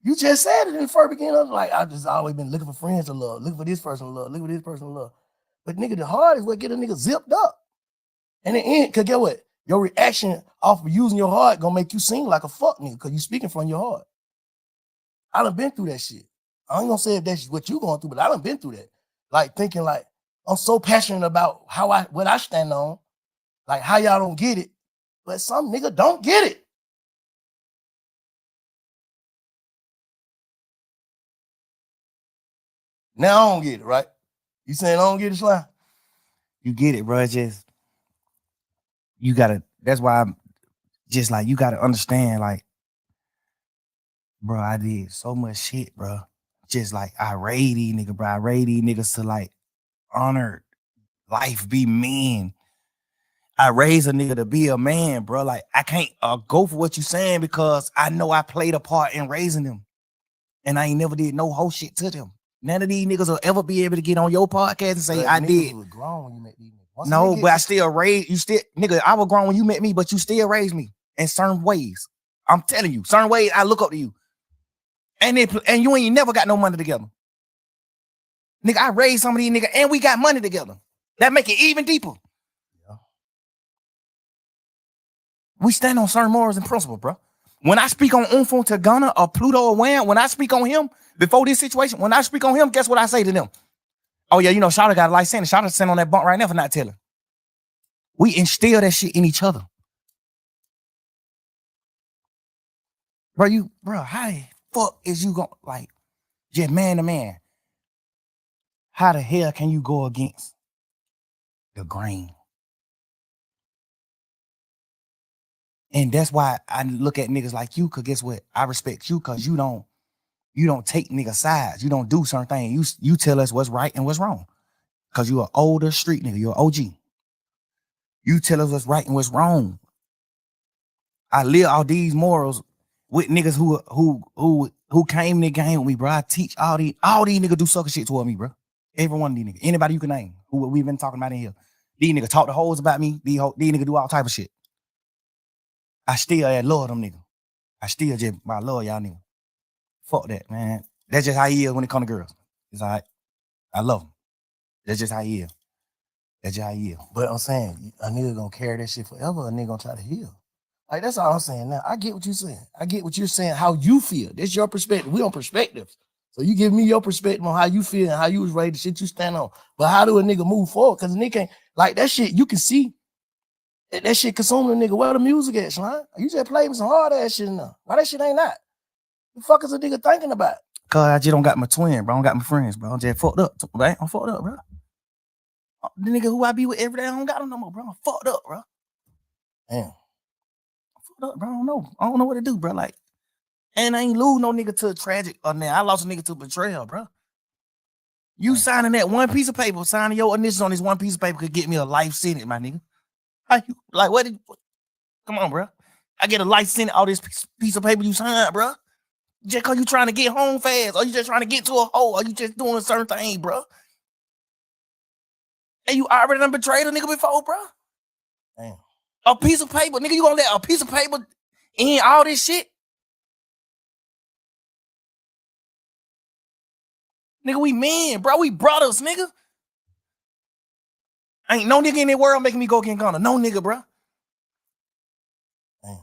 You just said it in the first beginning. Like, I just always been looking for friends to love, looking for this person to love, looking for this person to love. But nigga, the heart is what get a nigga zipped up. And in the end, cause get what? Your reaction off of using your heart gonna make you seem like a fuck nigga, cause you speaking from your heart. I done been through that shit. I ain't gonna say if that's what you going through, but I done been through that. Like, thinking like, I'm so passionate about what I stand on, like how y'all don't get it, but some nigga don't get it. Now I don't get it, right? You saying I don't get it, Sly? You get it, bro. Just you gotta. That's why I'm just like, you gotta understand, like, bro, I did so much shit, bro. Just like I raised these niggas, bro. I raised these niggas to like honor life, be men. I raised a nigga to be a man, bro. Like, I can't go for what you saying because I know I played a part in raising them, and I ain't never did no whole shit to them. None of these niggas will ever be able to get on your podcast and say, I did. Was grown when you met these niggas. No, but I still raised you. Still, nigga, I was grown when you met me, but you still raised me in certain ways. I'm telling you, certain ways I look up to you, and you ain't never got no money together, nigga. I raised some of these niggas, and we got money together. That make it even deeper. Yeah. We stand on certain morals and principles, bro. When I speak on Umfo Tagana or Pluto or Wham, when I speak on him before this situation, when I speak on him, guess what I say to them? Oh yeah, you know, Shawty got a life sentence. Shawty sitting on that bunk right now for not telling. We instill that shit in each other. Bro, how the fuck is you going, like, just man to man? How the hell can you go against the grain? And that's why I look at niggas like you, cause guess what? I respect you cause you don't take nigga sides. You don't do certain things. You tell us what's right and what's wrong. Cause you're an older street nigga. You're an OG. You tell us what's right and what's wrong. I live all these morals with niggas who came in the game with me, bro. I teach all these niggas do sucker shit toward me, bro. Every one of these niggas. Anybody you can name who we've been talking about in here. These niggas talk the hoes about me. These niggas do all type of shit. I still love them niggas. I love y'all niggas. Fuck that, man. That's just how he is when it comes to girls. It's all right. I love him. That's just how he is. That's just how he is. But I'm saying, a nigga gonna carry that shit forever. A nigga gonna try to heal. Like that's all I'm saying. Now I get what you're saying. I get what you're saying. How you feel? That's your perspective. We on perspectives. So you give me your perspective on how you feel and how you was raised, the shit you stand on. But how do a nigga move forward? Because a nigga ain't like that shit. You can see that shit consuming a nigga. Where the music at, son? You just play with some hard ass shit in there. Why that shit ain't that? The fuck is a nigga thinking about? Cause I just don't got my twin, bro. I don't got my friends, bro. I'm just fucked up, right? I'm fucked up, bro. The nigga who I be with every day, I don't got him no more, bro. I'm fucked up, bro. Damn. I'm fucked up, bro. I don't know what to do, bro. Like, and I ain't lose no nigga to a tragic or now. I lost a nigga to betrayal, bro. You signing that one piece of paper, signing your initials on this one piece of paper could get me a life sentence, my nigga. How you, like, come on, bro. I get a life sentence, all this piece of paper you signed, bro. Just cause you trying to get home fast, or you just trying to get to a hole, or you just doing a certain thing, bro. And you already done betrayed a nigga before, bro. Damn. A piece of paper, nigga, you gonna let a piece of paper in all this shit? Nigga, we men, bro. We brothers, nigga. Ain't no nigga in the world making me go get Ghana. No nigga, bro. Damn.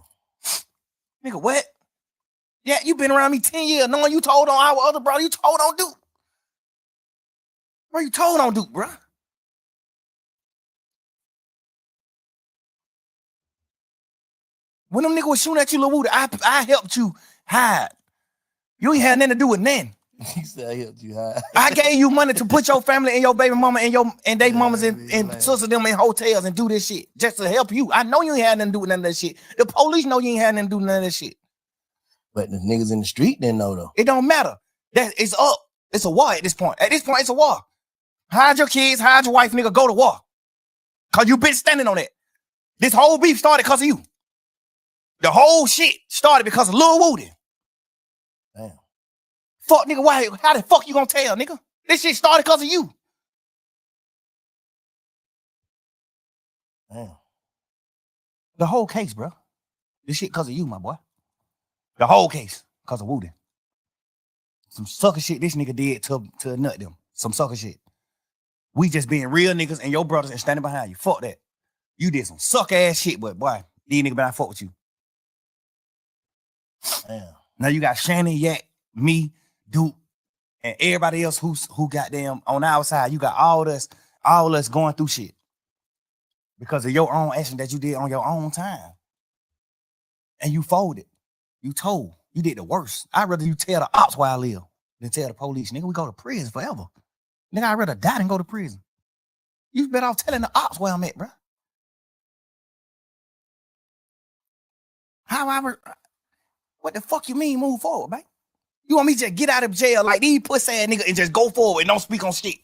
Nigga, what? Yeah, you been around me 10 years knowing you told on our other brother. You told on Duke. Bro, you told on Duke, bro. When them niggas was shooting at you, Lil Woody, I helped you hide. You ain't had nothing to do with nothing. He said I helped you high. I gave you money to put your family and your baby mama and they mamas and sisters them in hotels and do this shit just to help you. I know you ain't had nothing to do with none of that shit. The police know you ain't had nothing to do with none of that shit. But the niggas in the street didn't know though. It don't matter. That it's up. It's a war at this point. At this point, it's a war. Hide your kids, hide your wife, nigga, go to war. Cause you been standing on that. This whole beef started because of you. The whole shit started because of Lil Woody. Damn. Fuck, nigga, why? How the fuck you gonna tell, nigga? This shit started because of you. Damn. The whole case, bro. This shit because of you, my boy. The whole case because of Woody. Some sucker shit this nigga did to nut them. Some sucker shit. We just being real niggas and your brothers and standing behind you. Fuck that. You did some suck ass shit, but boy, these niggas better not fuck with you. Damn. Now you got Shannon, Yak, me, Duke, and everybody else who got them on our side. You got all us going through shit because of your own action that you did on your own time. And you folded. You told. You did the worst. I'd rather you tell the ops where I live than tell the police. Nigga, we go to prison forever. Nigga, I'd rather die than go to prison. You better off telling the ops where I'm at, bro. What the fuck you mean move forward, man? You want me to just get out of jail like these pussy ass niggas and just go forward and don't speak on shit?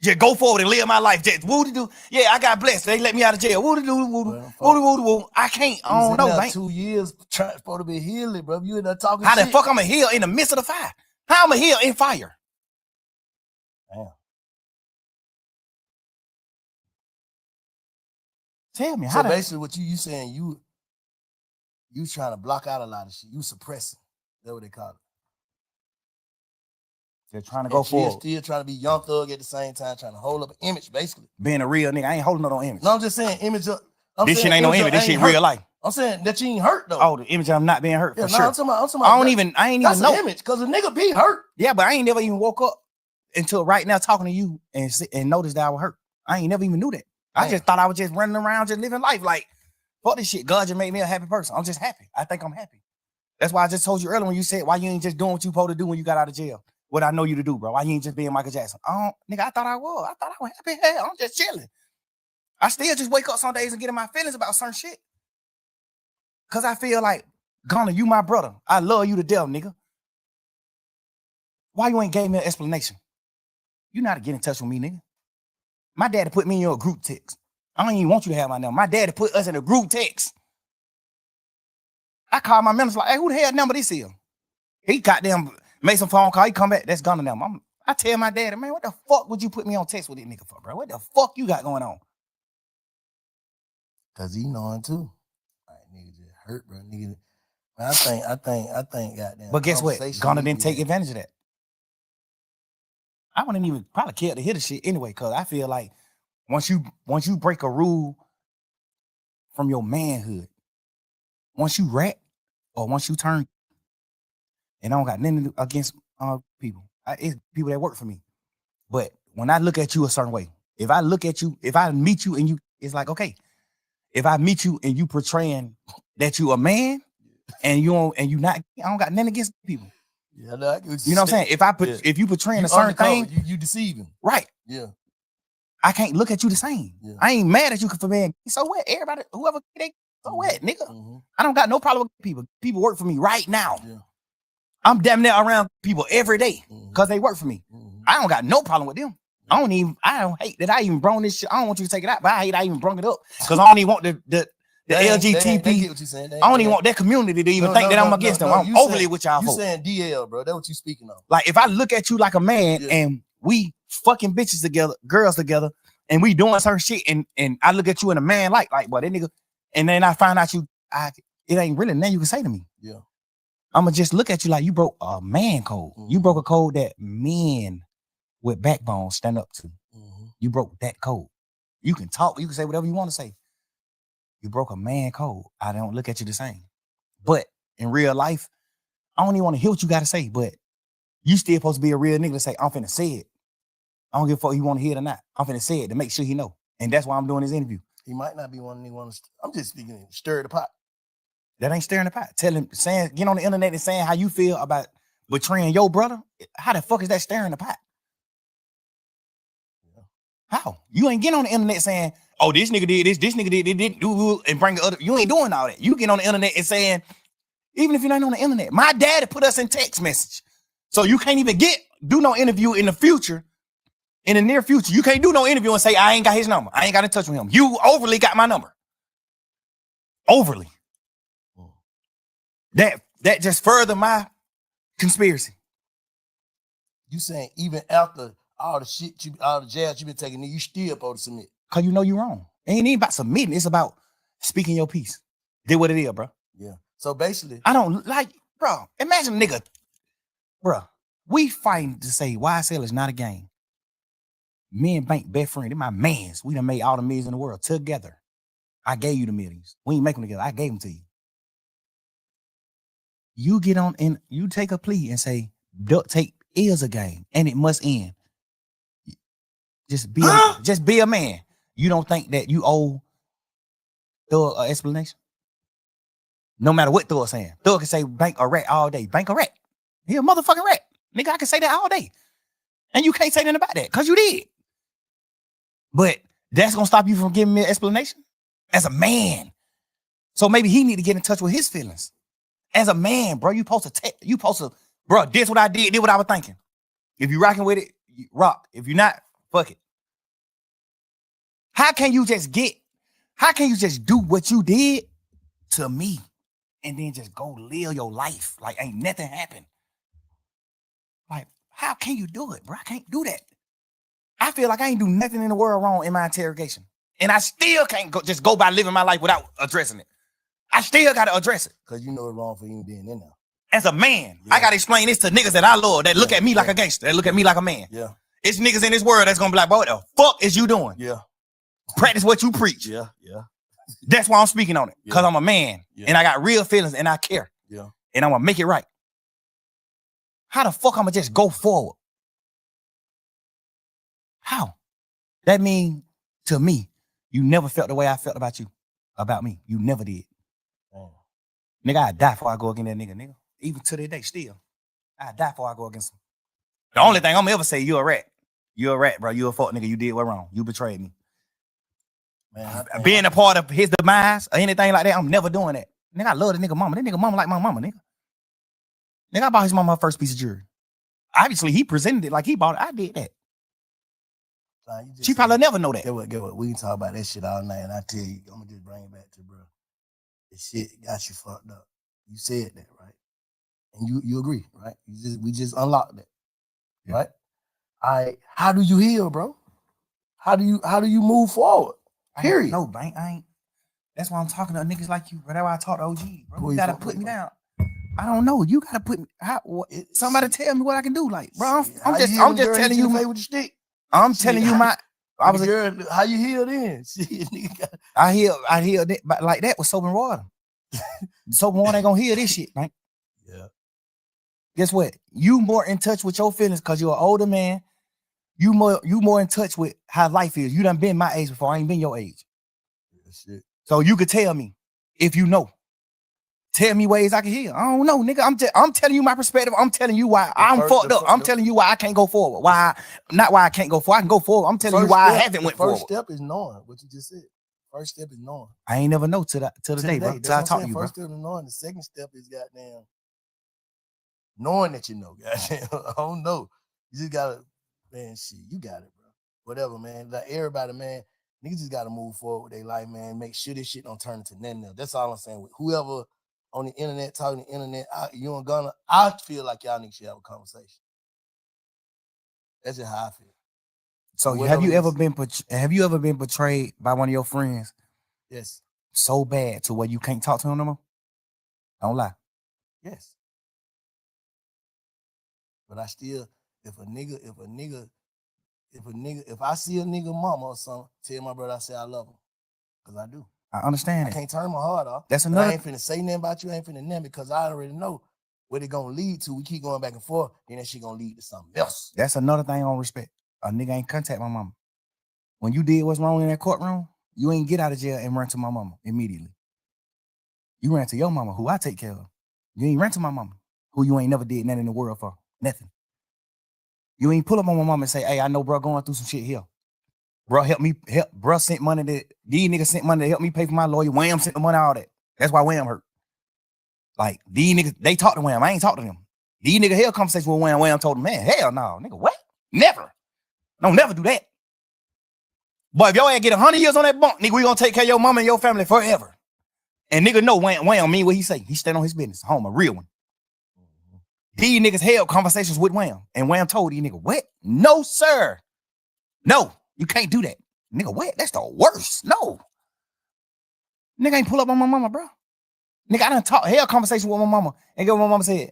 Just go forward and live my life. Just woody do. Yeah, I got blessed. They let me out of jail. Woody do, woody. I can't. I don't know, man. 2 years trying to be healing, bro. You in there talking How shit. the fuck I'm a heal in the midst of the fire? How I'm a heal in fire? Damn. Tell me. So basically what you saying, you trying to block out a lot of shit. You suppressing. That's what they call it. They're trying to go forward. Still trying to be Young Thug at the same time, trying to hold up an image, basically. Being a real nigga, I ain't holding no image. No, I'm just saying image. This shit ain't no image. This shit real life. I'm saying that you ain't hurt though. Oh, the image of I'm not being hurt for sure. I'm talking about I ain't even that's know. an image because a nigga be hurt. Yeah, but I ain't never even woke up until right now talking to you and noticed that I was hurt. I ain't never even knew that. I just thought I was just running around, just living life like, fuck this shit. God just made me a happy person. I'm just happy. I think I'm happy. That's why I just told you earlier when you said, why you ain't just doing what you supposed to do when you got out of jail? What I know you to do, bro. Why you ain't just being Michael Jackson? Nigga, I thought I was. I thought I was happy. Hell, I'm just chilling. I still just wake up some days and get in my feelings about certain shit. Cause I feel like, Gunna, you my brother. I love you to death, nigga. Why you ain't gave me an explanation? You know how to get in touch with me, nigga. My daddy put me in your group text. I don't even want you to have my number. My daddy put us in a group text. I called my members like, hey, who the hell number this is? He goddamn made some phone call. He come back. That's Gunna number. I tell my daddy, man, what the fuck would you put me on text with this nigga for, bro? What the fuck you got going on? Cause he knowing too. Like nigga just hurt, bro. Nigga. I think goddamn. But guess what? Gunna didn't take advantage of that. I wouldn't even probably care to hear the shit anyway, cause I feel like once you break a rule from your manhood, once you rat or once you turn, and I don't got nothing against people. It's people that work for me. But when I look at you a certain way, if I look at you, if I meet you and you, it's like, okay, if I meet you and you portraying that you a man and you not, I don't got nothing against people. Yeah, no, I get what You know what I'm saying? If I put, Yeah. if you portraying You a certain undercover, thing, you deceiving. right? Yeah. I can't look at you the same. Yeah. I ain't mad at you for being, so what? Everybody, whoever, they, so what, nigga? Mhm. I don't got no problem with people. People work for me right now. Yeah. I'm damn near around people every day Mhm. because they work for me. Mhm. I don't got no problem with them. I don't hate that I even brung this shit. I don't want you to take it out, but I hate I even brung it up because I don't even want the They LGTB. get what you saying. I don't even want that community to even think that I'm against them. I'm overly with y'all You folks. saying DL, bro. That's what you speaking of. Like if I look at you like a man Yeah. and we fucking bitches together, girls together, and we doing certain shit, and I look at you in a man like boy, that nigga, and then I find out it ain't really nothing you can say to me. Yeah. I'ma just look at you like you broke a man code. You Mhm. broke a code that men with backbone stand up to. Mhm. You broke that code. You can talk, you can say whatever you want to say. You broke a man code. I don't look at you the same. But in real life, I don't even want to hear what you got to say, but you still supposed to be a real nigga to say, I'm finna say it. I don't give a fuck if you want to hear it or not. I'm finna say it to make sure he know. And that's why I'm doing this interview. He might not be one want to. I'm just speaking. Stir the pot. That ain't stirring the pot. Get on the internet and saying how you feel about betraying your brother. How the fuck is that stirring the pot? Yeah. How? You ain't getting on the internet saying, oh, this nigga did this nigga did didn't do, and bring the other. You ain't doing all that. You get on the internet and saying, even if you're not on the internet, my daddy put us in text message. So you can't even do no interview in the future, in the near future. You can't do no interview and say, I ain't got his number. I ain't got in touch with him. You overly got my number. Overly. That just further my conspiracy. You saying even after all the shit all the jabs you been taking, you still supposed to submit. Cause you know you're wrong. It ain't even about submitting. It's about speaking your piece. Did what it is, bro. Yeah. So basically, I don't like, bro. Imagine nigga, bro. We fighting to say YSL is not a game. Me and Bank best friend, they're my mans. We done made all the millions in the world together. I gave you the millions. We ain't make them together. I gave them to you. You get on and you take a plea and say duct tape is a game and it must end. Just be a man. You don't think that you owe Thug an explanation? No matter what Thug saying. Thug can say Bank a rat all day. Bank a rat. He a motherfucking rat. Nigga, I can say that all day. And you can't say nothing about that because you did. But that's gonna stop you from giving me an explanation as a man. So maybe he need to get in touch with his feelings. As a man, bro, you supposed to, bro, this what I did what I was thinking. If you rocking with it, you rock. If you're not, fuck it. How can you just do what you did to me and then just go live your life like ain't nothing happened? Like, how can you do it, bro? I can't do that. I feel like I ain't do nothing in the world wrong in my interrogation. And I still can't go by living my life without addressing it. I still got to address it. because you know it's wrong for you being in there. As a man, Yeah. I got to explain this to niggas that I love, that look Yeah, at me like yeah. a gangster, that look at me like a man. Yeah. It's niggas in this world that's going to be like, bro, what the fuck is you doing? Yeah. Practice what you preach. Yeah. Yeah. That's why I'm speaking on it. Because Yeah. I'm a man Yeah. and I got real feelings and I care. Yeah. And I'm going to make it right. How the fuck I'm going to just go forward? How? That mean to me, you never felt the way I felt about you, about me. You never did. Oh. Nigga, I'd die before I go against that nigga. Even to this day, still. I'd die before I go against him. The only thing I'm gonna ever say, you're a rat. You're a rat, bro. You're a fuck nigga. You did what wrong. You betrayed me. Man, Being a part of his demise or anything like that, I'm never doing that. Nigga, I love the nigga mama. That nigga mama like my mama, nigga. Nigga, I bought his mama her first piece of jewelry. Obviously, he presented it like he bought it. I did that. She probably never know that. Get what? We can talk about that shit all night, and I tell you, I'm gonna just bring it back to bro. The shit got you fucked up. You said that, right? And you agree, right? We just unlocked that, Yeah. right? All right. How do you heal, bro? How do you move forward? Period. No, Bank. I ain't. That's why I'm talking to niggas like you. Bro. That's why I talk to OG. Bro. Who You you gotta fuck put with, me bro? down. I don't know. You gotta put me. Somebody tell me what I can do. Like, bro, How I'm you just heal the girl telling hit in you. the face with the stick. I'm Shit, telling you my. I was. Girl, how you heal then? Shit, nigga. I healed it like that with soap and water. So one ain't gonna hear this shit, man. Yeah. Guess what? You more in touch with your feelings because you're an older man. You more in touch with how life is. You done been my age before. I ain't been your age. Yeah, shit. So you could tell me if you know. Tell me ways I can heal. I don't know, nigga. I'm telling you my perspective. I'm telling you why I'm fucked up. I'm telling you why I can't go forward. Not why I can't go forward. I can go forward. I'm telling you why I haven't went forward. First step is knowing what you just said. First step is knowing. I ain't never know till the day, bro. Till I talk to you, bro. First step is knowing. The second step is goddamn knowing that you know. Goddamn, I don't know. You just gotta, man. Shit, you got it, bro. Whatever, man. Like everybody, man. Niggas just gotta move forward with their life, man. Make sure this shit don't turn into nothing else. That's all I'm saying. With whoever on the internet talking the internet, you and Gunna, I feel like y'all niggas should have a conversation. That's just how I feel. So have you ever been betrayed by one of your friends? Yes. So bad to where you can't talk to him no more? Don't lie. Yes. But I still, if I see a nigga mama or something, tell my brother I say I love him. Because I do. I understand I it. can't turn my heart off. That's But another. I ain't finna say nothing about you. I ain't finna nothing because I already know what it gonna lead to. We keep going back and forth, then that shit gonna lead to something else. That's another thing on respect. A nigga ain't contact my mama. When you did what's wrong in that courtroom, you ain't get out of jail and run to my mama immediately. You ran to your mama, who I take care of. You ain't ran to my mama, who you ain't never did nothing in the world for. Nothing. You ain't pull up on my mama and say, hey, I know bro going through some shit here. Bro, bro sent money these niggas sent money to help me pay for my lawyer. Wham sent the money, all that. That's why Wham hurt. Like, these niggas, they talk to Wham. I ain't talk to them. These niggas held conversation with Wham. Wham told them, man, hell no, nigga, what? Never. Don't never do that. But if your ass get 100 years on that bunk, nigga, we gonna take care of your mama and your family forever. And nigga know Wham mean what he say. He stand on his business. Home, a real one. These niggas held conversations with Wham. And Wham told these niggas, what? No, sir. No, you can't do that. Nigga, what? That's the worst. No. Nigga ain't pull up on my mama, bro. Nigga, I done held conversation with my mama. And get what my mama said.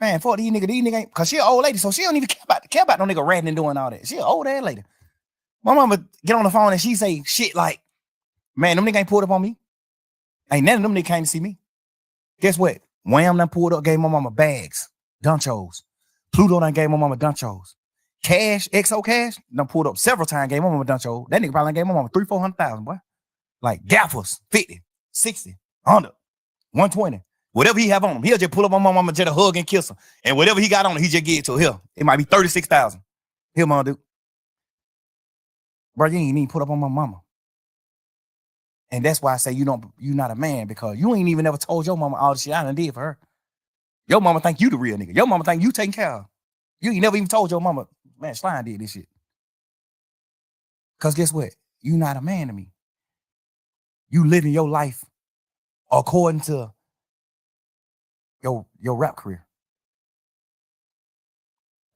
Man, fuck these niggas ain't, cause she an old lady, so she don't even care about no nigga ratting and doing all that. She an old ass lady. My mama get on the phone and she say shit like, man, them niggas ain't pulled up on me. Ain't none of them niggas came to see me. Guess what? Wham done pulled up, gave my mama bags, dunchos. Pluto done gave my mama dunchos. Cash, XO Cash, done pulled up several times, gave my mama dunchos. That nigga probably gave my mama 300,000-400,000, boy. Like gaffers, 50, 60, 100, 120. Whatever he have on him, he'll just pull up on my mama, just a hug and kiss her. And whatever he got on him, he just give it to her. Here, it might be 36,000. Here, mama, dude. Bro, you ain't even put up on my mama. And that's why I say you're not a man, because you ain't even ever told your mama all the shit I done did for her. Your mama think you the real nigga. Your mama think you taking care of her. You ain't never even told your mama, man, Slime did this shit. Because guess what? You not a man to me. You living your life according to your rap career.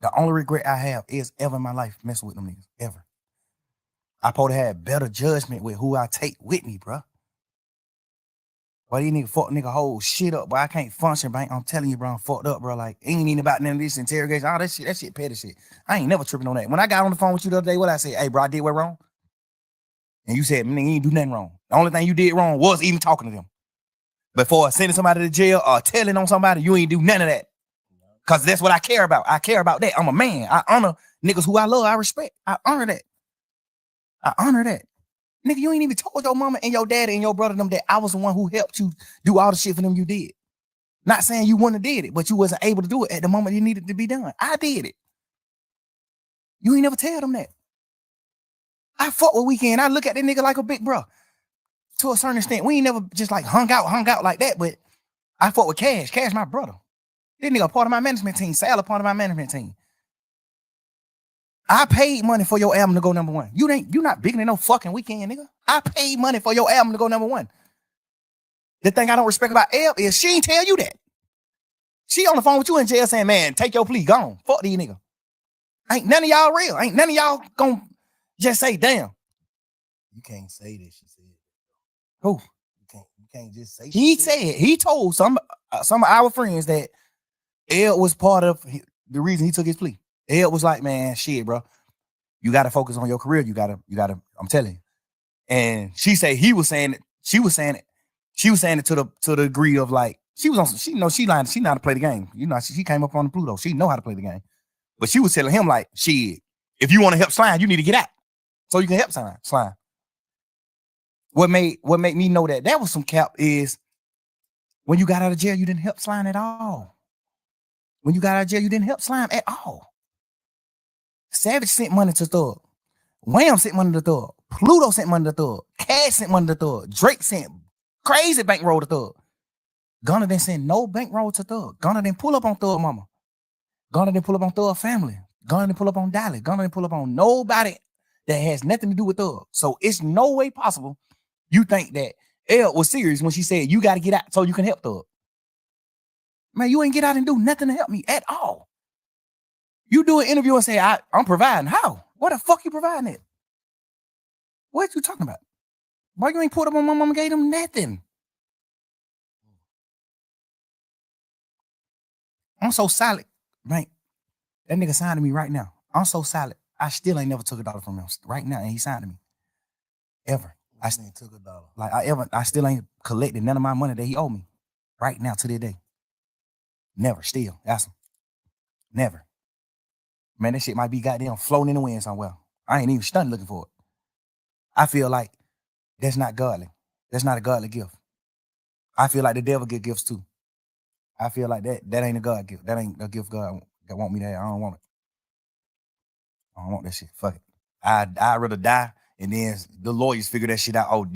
The only regret I have is ever in my life messing with them niggas, ever. I probably had better judgment with who I take with me, bro. But these niggas fuck nigga whole shit up, but I can't function, bro. I'm telling you, bro, I'm fucked up, bro. Like, ain't even about none of this interrogation. All that shit petty shit. I ain't never tripping on that. When I got on the phone with you the other day, what I say? Hey, bro, I did what wrong? And you said, man, you ain't do nothing wrong. The only thing you did wrong was even talking to them. Before sending somebody to jail or telling on somebody, you ain't do none of that. Because that's what I care about. I care about that. I'm a man. I honor niggas who I love, I respect. I honor that. Nigga, you ain't even told your mama and your daddy and your brother them that I was the one who helped you do all the shit for them you did. Not saying you wouldn't have did it, but you wasn't able to do it at the moment it needed to be done. I did it. You ain't never tell them that. I fuck with Weeknd. I look at that nigga like a big bro. To a certain extent. We ain't never just like hung out like that, but I fuck with Cash. Cash my brother. This nigga a part of my management team. Sal a part of my management team. I paid money for your album to go number one. You not bigger than no fucking Weeknd, nigga. I paid money for your album to go number one. The thing I don't respect about Elle is she ain't tell you that. She on the phone with you in jail saying, man, take your plea, gone. Fuck these niggas. Ain't none of y'all real. Ain't none of y'all gonna just say, damn. You can't say that, she said. Who? You can't just say He told some of our friends that Elle was part of the reason he took his plea. Elle was like, man, shit, bro. You gotta focus on your career. You gotta, I'm telling you. And she said she was saying it. She was saying it to the degree of like she was on some, she lying, she know how to play the game. You know, she came up on the Pluto. She know how to play the game. But she was telling him like, shit, if you want to help Slime, you need to get out. So you can help Slime. What made me know that was some cap is when you got out of jail, you didn't help Slime at all. When you got out of jail, you didn't help Slime at all. Savage sent money to Thug. Wham sent money to Thug. Pluto sent money to Thug. Cash sent money to Thug. Drake sent crazy bankroll to Thug. Gunna didn't send no bankroll to Thug. Gunna didn't pull up on Thug mama. Gunna didn't pull up on Thug family. Gunna didn't pull up on Dolly. Gunna didn't pull up on nobody that has nothing to do with Thug. So it's no way possible you think that Elle was serious when she said you got to get out so you can help Thug. Man, you ain't get out and do nothing to help me at all. You do an interview and say, I'm providing. How? What the fuck you providing it? What you talking about? Why you ain't put up on my mama gave him nothing? I'm so solid, right? That nigga signed to me right now. I'm so solid. I still ain't never took $1 from him right now, and he signed to me. Ever. I still took $1. Like I still ain't collected none of my money that he owed me. Right now to this day. Never, still. Ask him. Never. Man, that shit might be goddamn floating in the wind somewhere. I ain't even stunned looking for it. I feel like that's not godly. That's not a godly gift. I feel like the devil get gifts too. I feel like that ain't a God gift. That ain't a gift God that want me to have. I don't want it. I don't want that shit. Fuck it. I'd rather die and then the lawyers figure that shit out. Oh,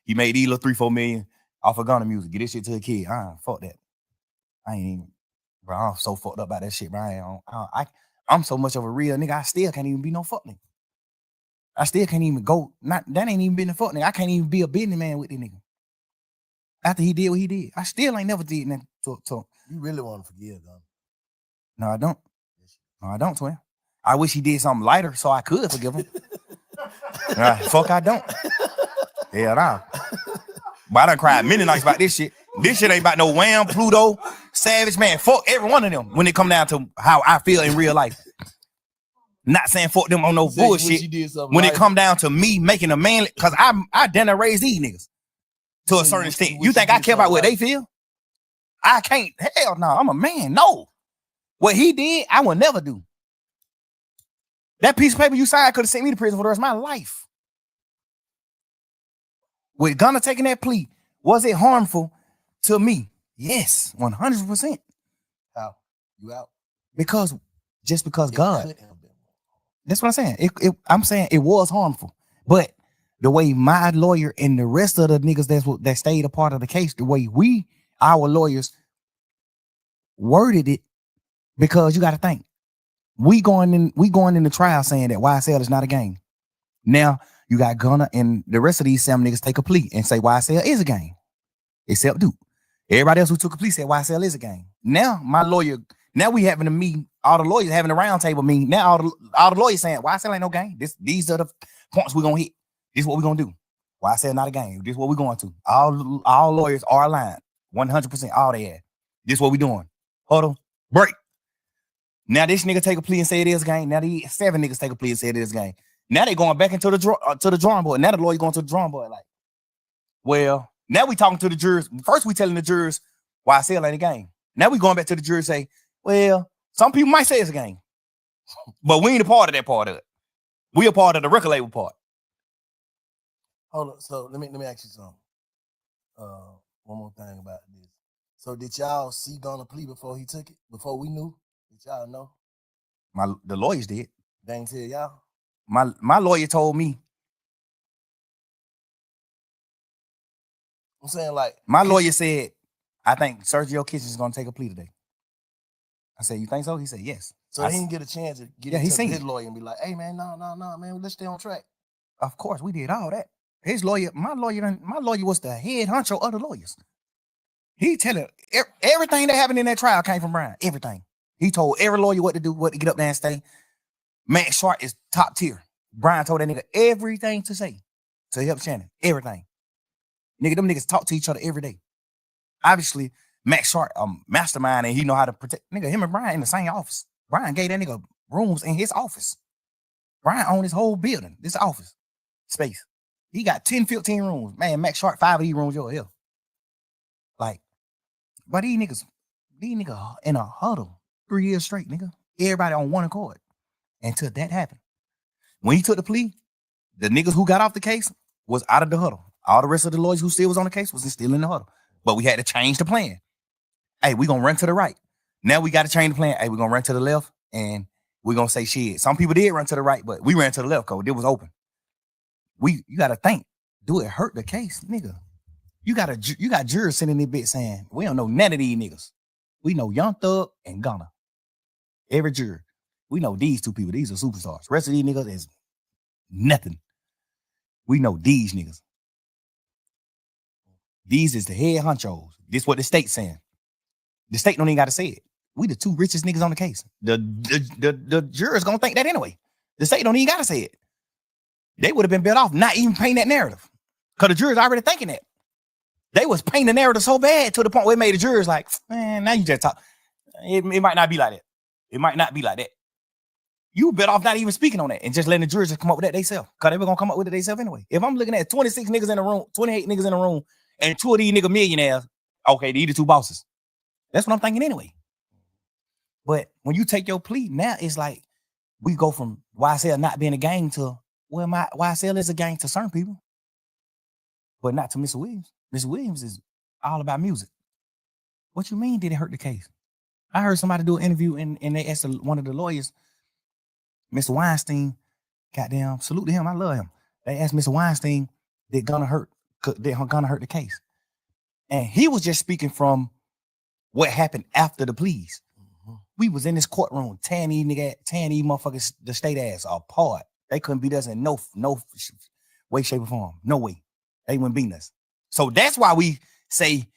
he made these little 3-4 million off of Gunna music. Get this shit to a kid. Fuck that. I ain't even, bro. I'm so fucked up about that shit, bro. I'm so much of a real nigga. I still can't even be no fuck nigga. I still can't even go. That ain't even been a fuck nigga. I can't even be a businessman with this nigga. After he did what he did, I still ain't never did nothing to You really want to forgive them? No, I don't. No, I don't, twin. I wish he did something lighter so I could forgive him. Fuck, I don't. Hell nah. But I done cried many nights about this shit. This shit ain't about no Wham, Pluto, Savage, man. Fuck every one of them when it come down to how I feel in real life. Not saying fuck them on no bullshit. When it come down to me making a man, because I done raise these niggas to a certain extent. You think I care about what they feel? I can't. Hell no, I'm a man. No. What he did, I will never do. That piece of paper you signed could have sent me to prison for the rest of my life. With Gunna taking that plea, was it harmful to me? Yes, 100%. How? You out? Because God. That's what I'm saying. I'm saying it was harmful. But the way my lawyer and the rest of the niggas that stayed a part of the case, the way our lawyers worded it, because you got to think, we going in the trial saying that YSL is not a game. Now you got Gunna and the rest of these 7 niggas take a plea and say YSL is a game, except Duke. Everybody else who took a plea said YSL is a game. Now my lawyer, now we having a meeting, all the lawyers having a round table meeting. Now all the lawyers saying YSL ain't no game. These are the points we're gonna hit. This is what we're gonna do. YSL not a game. This is what we're going to. All lawyers are aligned. 100%. All they have. This is what we doing. Huddle. Break. Now this nigga take a plea and say it is a game. Now these 7 niggas take a plea and say it is a game. Now they going back into the drawing board. Now the lawyer going to the drawing board like, well, now we talking to the jurors. First we telling the jurors YSL ain't a game. Now we going back to the jurors say, well, some people might say it's a game, but we ain't a part of that part of it. We a part of the record label part. Hold on. So let me ask you something. One more thing about this. So did y'all see Gunna plea before he took it? Before we knew? Did y'all know? The lawyers did. They ain't tell y'all? My lawyer told me. I'm saying like my lawyer said, I think Sergio Kitchens is gonna take a plea today. I said, you think so? He said, yes. So he didn't get a chance to get into his lawyer and be like, hey man, no, man, let's stay on track. Of course, we did all that. His lawyer, my lawyer was the head honcho of the lawyers. He telling everything that happened in that trial came from Brian. Everything. He told every lawyer what to do, what to get up there and stay. Max Sharp is top tier. Brian told that nigga everything to say to help Shannon. Everything. Nigga, them niggas talk to each other every day. Obviously, Max Sharp, mastermind, and he know how to protect. Nigga, him and Brian in the same office. Brian gave that nigga rooms in his office. Brian owned his whole building, this office space. He got 10, 15 rooms. Man, Max Sharp, 5 of these rooms, yours. But these niggas in a huddle 3 years straight, nigga. Everybody on one accord until that happened. When he took the plea, the niggas who got off the case was out of the huddle. All the rest of the lawyers who still was on the case was still in the huddle. But we had to change the plan. Hey, we gonna run to the right. Now we got to change the plan. Hey, we gonna run to the left and we gonna say shit. Some people did run to the right, but we ran to the left because it was open. You gotta think. Do it hurt the case, nigga? You got jurors sitting in this bit saying, we don't know none of these niggas. We know Young Thug and Gunna. Every juror. We know these two people. These are superstars. Rest of these niggas is nothing. We know these niggas. These is the head honchos. This what the state's saying. The state don't even got to say it. We the two richest niggas on the case. The jurors gonna think that anyway. The state don't even got to say it. They would have been better off not even painting that narrative. Because the jurors already thinking that. They was painting the narrative so bad to the point where it made the jurors like, man, now you just talk. It might not be like that. It might not be like that. You better off not even speaking on that and just letting the jurors just come up with that themselves. Because they were going to come up with it themselves anyway. If I'm looking at 26 niggas in the room, 28 niggas in the room, and 2 of these nigga millionaires, okay, these the two bosses. That's what I'm thinking anyway. But when you take your plea, now it's like we go from YSL not being a gang to, well, my YSL is a gang to certain people, but not to Mr. Williams. Mr. Williams is all about music. What you mean did it hurt the case? I heard somebody do an interview and they asked one of the lawyers, Mr. Weinstein, goddamn, salute to him. I love him. They asked Mr. Weinstein, did Gunna hurt the case? And he was just speaking from what happened after the pleas. Mm-hmm. We was in this courtroom, tearing these motherfuckers, the state ass apart. They couldn't beat us in no way, shape, or form. No way. They wouldn't beat us. So that's why we say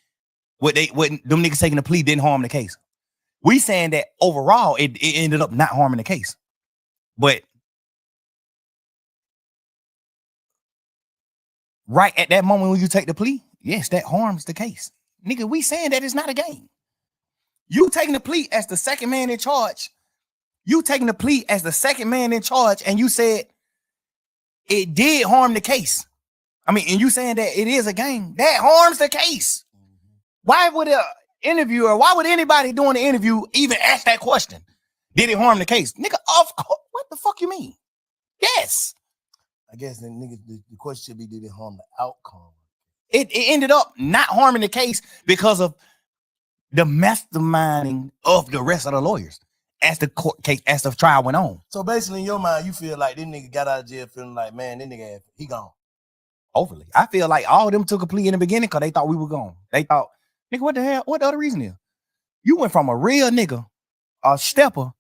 what them niggas taking the plea didn't harm the case. We saying that overall it ended up not harming the case. But right at that moment when you take the plea, yes, that harms the case. Nigga, we saying that it's not a game. You taking the plea as the second man in charge. You taking the plea as the second man in charge, and you said it did harm the case. I mean, and you saying that it is a game, that harms the case. Why would an interviewer, why would anybody doing the interview even ask that question? Did it harm the case? Nigga, of course. What the fuck you mean? Yes. I guess the nigga, the question should be, did it harm the outcome? It ended up not harming the case because of the masterminding of the rest of the lawyers as the court case, as the trial went on. So basically, in your mind, you feel like this nigga got out of jail feeling like, man, this nigga, he gone. Overly. I feel like all of them took a plea in the beginning because they thought we were gone. They thought, nigga, what the hell? What the other reason is? You went from a real nigga, a stepper,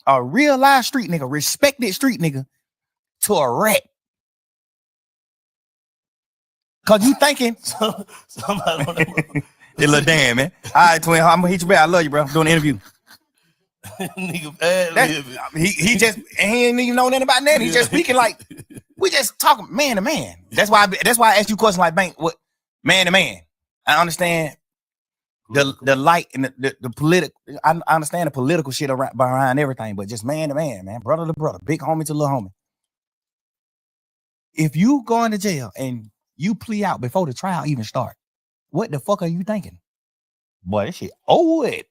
a real live street nigga, respected street nigga, to a rat. Cause you thinking somebody don't know. Hey, little damn, man. All right, twin, I'm gonna hit you back. I love you, bro. I'm doing an interview. Nigga bad. He just he ain't even know nothing about that. He just speaking like we just talking man to man. That's why I asked you questions like Bank, what man to man. I understand the light and the political. I understand the political shit behind everything, but just man to man, brother to brother, big homie to little homie. If you go into jail and you plea out before the trial even start, what the fuck are you thinking? Boy, that shit over it.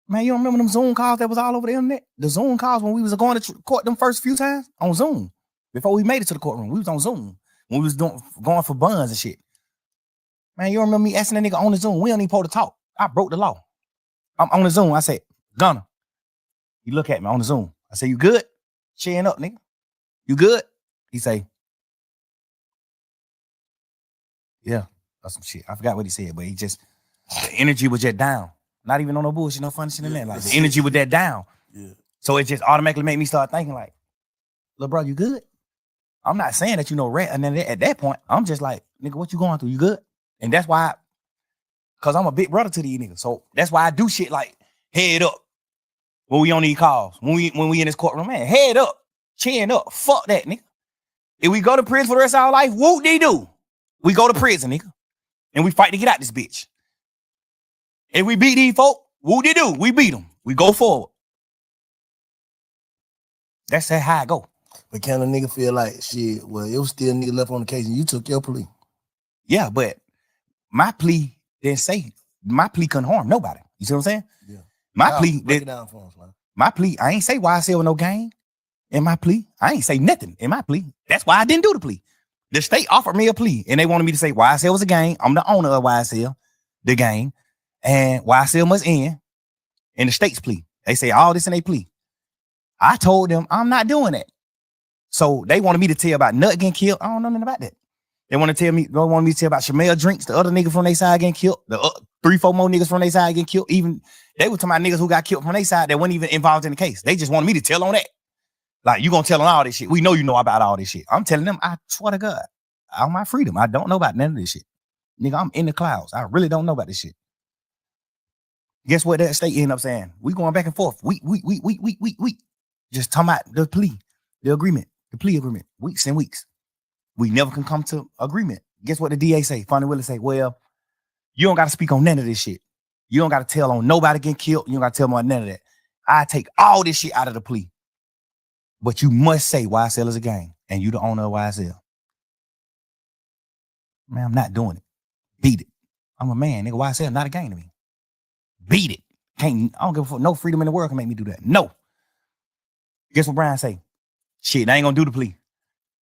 Man, you don't remember them Zoom calls that was all over the internet? The Zoom calls when we was going to court them first few times on Zoom. Before we made it to the courtroom, we was on Zoom. When we was going for buns and shit. Man, you remember me asking that nigga on the Zoom? We don't even supposed to talk. I broke the law. I'm on the Zoom. I said, Gunna. He look at me on the Zoom. I say, you good? Chin up, nigga. You good? He say, yeah, that's some shit. I forgot what he said, but the energy was just down. Not even on no bullshit, no funny shit in there. Like the energy was that down. Yeah. So it just automatically made me start thinking like, little bro, you good? I'm not saying that you know rat. And then at that point, I'm just like, nigga, what you going through? You good? And that's why, cause I'm a big brother to these niggas. So that's why I do shit like head up when we on these calls. When we in this courtroom, man, head up, chin up. Fuck that, nigga. If we go to prison for the rest of our life, whoop de do. We go to prison, nigga. And we fight to get out this bitch. If we beat these folk, whoop de do. We beat them. We go forward. That's how I go. But can a nigga feel like shit? Well, it was still a nigga left on the case and you took your plea. Yeah, but my plea didn't say my plea couldn't harm nobody. You see what I'm saying? Yeah. My Now, plea, break it down for us, man. my plea, I ain't say YSL with no gang in my plea. I ain't say nothing in my plea. That's why I didn't do the plea. The state offered me a plea and they wanted me to say YSL was a gang. I'm the owner of YSL, the gang, and YSL must end in the state's plea. They say all this in their plea. I told them I'm not doing that. So they wanted me to tell about Nut getting killed. I don't know nothing about that. They want me to tell about Shamel Drinks, the other nigga from their side getting killed, the 3-4 more niggas from their side getting killed. Even they were talking about niggas who got killed from their side that weren't even involved in the case. They just wanted me to tell on that. Like, you gonna tell on all this shit. We know you know about all this shit. I'm telling them, I swear to God, on my freedom, I don't know about none of this shit. Nigga, I'm in the clouds. I really don't know about this shit. Guess what that state ended up saying? We going back and forth. We. Just talking about the plea, the agreement, the plea agreement, weeks and weeks. We never can come to agreement. Guess what the DA say? Fonnie Willis say, well, you don't got to speak on none of this shit. You don't got to tell on nobody getting killed. You don't got to tell them on none of that. I take all this shit out of the plea. But you must say YSL is a gang and you the owner of YSL. Man, I'm not doing it. Beat it. I'm a man, nigga. YSL not a gang to me. Beat it. I don't give a fuck. No freedom in the world can make me do that. No. Guess what Brian say? Shit, I ain't gonna do the plea.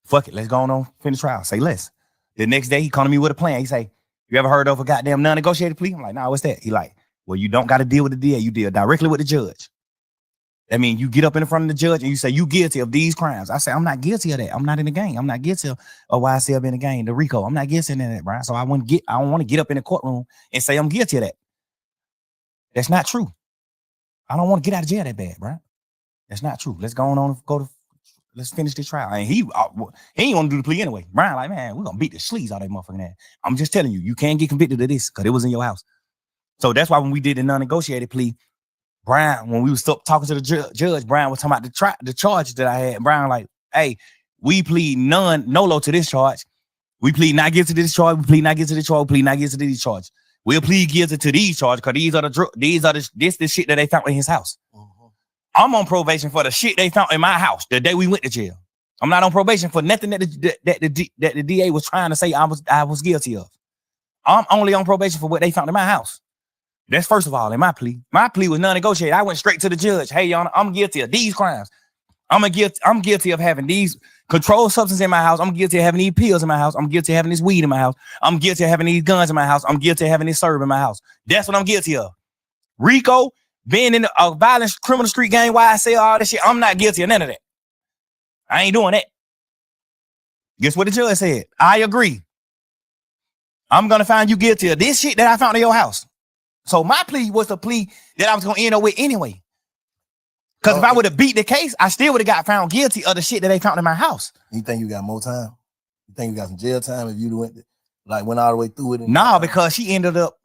Fuck it. Let's go on finish trial. Say less. The next day he come to me with a plan. He say, you ever heard of a goddamn non-negotiated plea? I'm like, nah, what's that? He like, well, you don't got to deal with the DA. You deal directly with the judge. That means you get up in front of the judge and you say, you guilty of these crimes. I say, I'm not guilty of that. I'm not in the gang. I'm not guilty of YSL being in the gang, the RICO. I'm not guilty of that, Brian. So I don't want to get up in the courtroom and say I'm guilty of that. That's not true. I don't want to get out of jail that bad, Brian. That's not true. Let's let's finish this trial. And he ain't want to do the plea anyway. Brian like, man, we're going to beat the sleaze out of that motherfucking ass. I'm just telling you, you can't get convicted of this because it was in your house. So that's why when we did the non-negotiated plea, Brian, when we was talking to the judge, Brian was talking about the charges that I had. And Brian like, hey, we plead nolo to this charge. We plead not guilty to this charge. We plead not guilty to this charge. We plead not guilty to these charges. We'll plead guilty to these charges because this shit that they found in his house. I'm on probation for the shit they found in my house the day we went to jail. I'm not on probation for nothing that the DA was trying to say I was guilty of. I'm only on probation for what they found in my house. That's first of all in my plea. My plea was non-negotiated. I went straight to the judge. Hey, Your Honor, I'm guilty of these crimes. I'm guilty of having these controlled substances in my house. I'm guilty of having these pills in my house. I'm guilty of having this weed in my house. I'm guilty of having these guns in my house. I'm guilty of having this serve in my house. That's what I'm guilty of. RICO, being in a violent criminal street gang, YSL, all this shit, I'm not guilty of none of that. I ain't doing that. Guess what the judge said? I agree. I'm going to find you guilty of this shit that I found in your house. So my plea was the plea that I was going to end up with anyway. Because if I would have beat the case, I still would have got found guilty of the shit that they found in my house. You think you got more time? You think you got some jail time if you went all the way through it? No, because she ended up,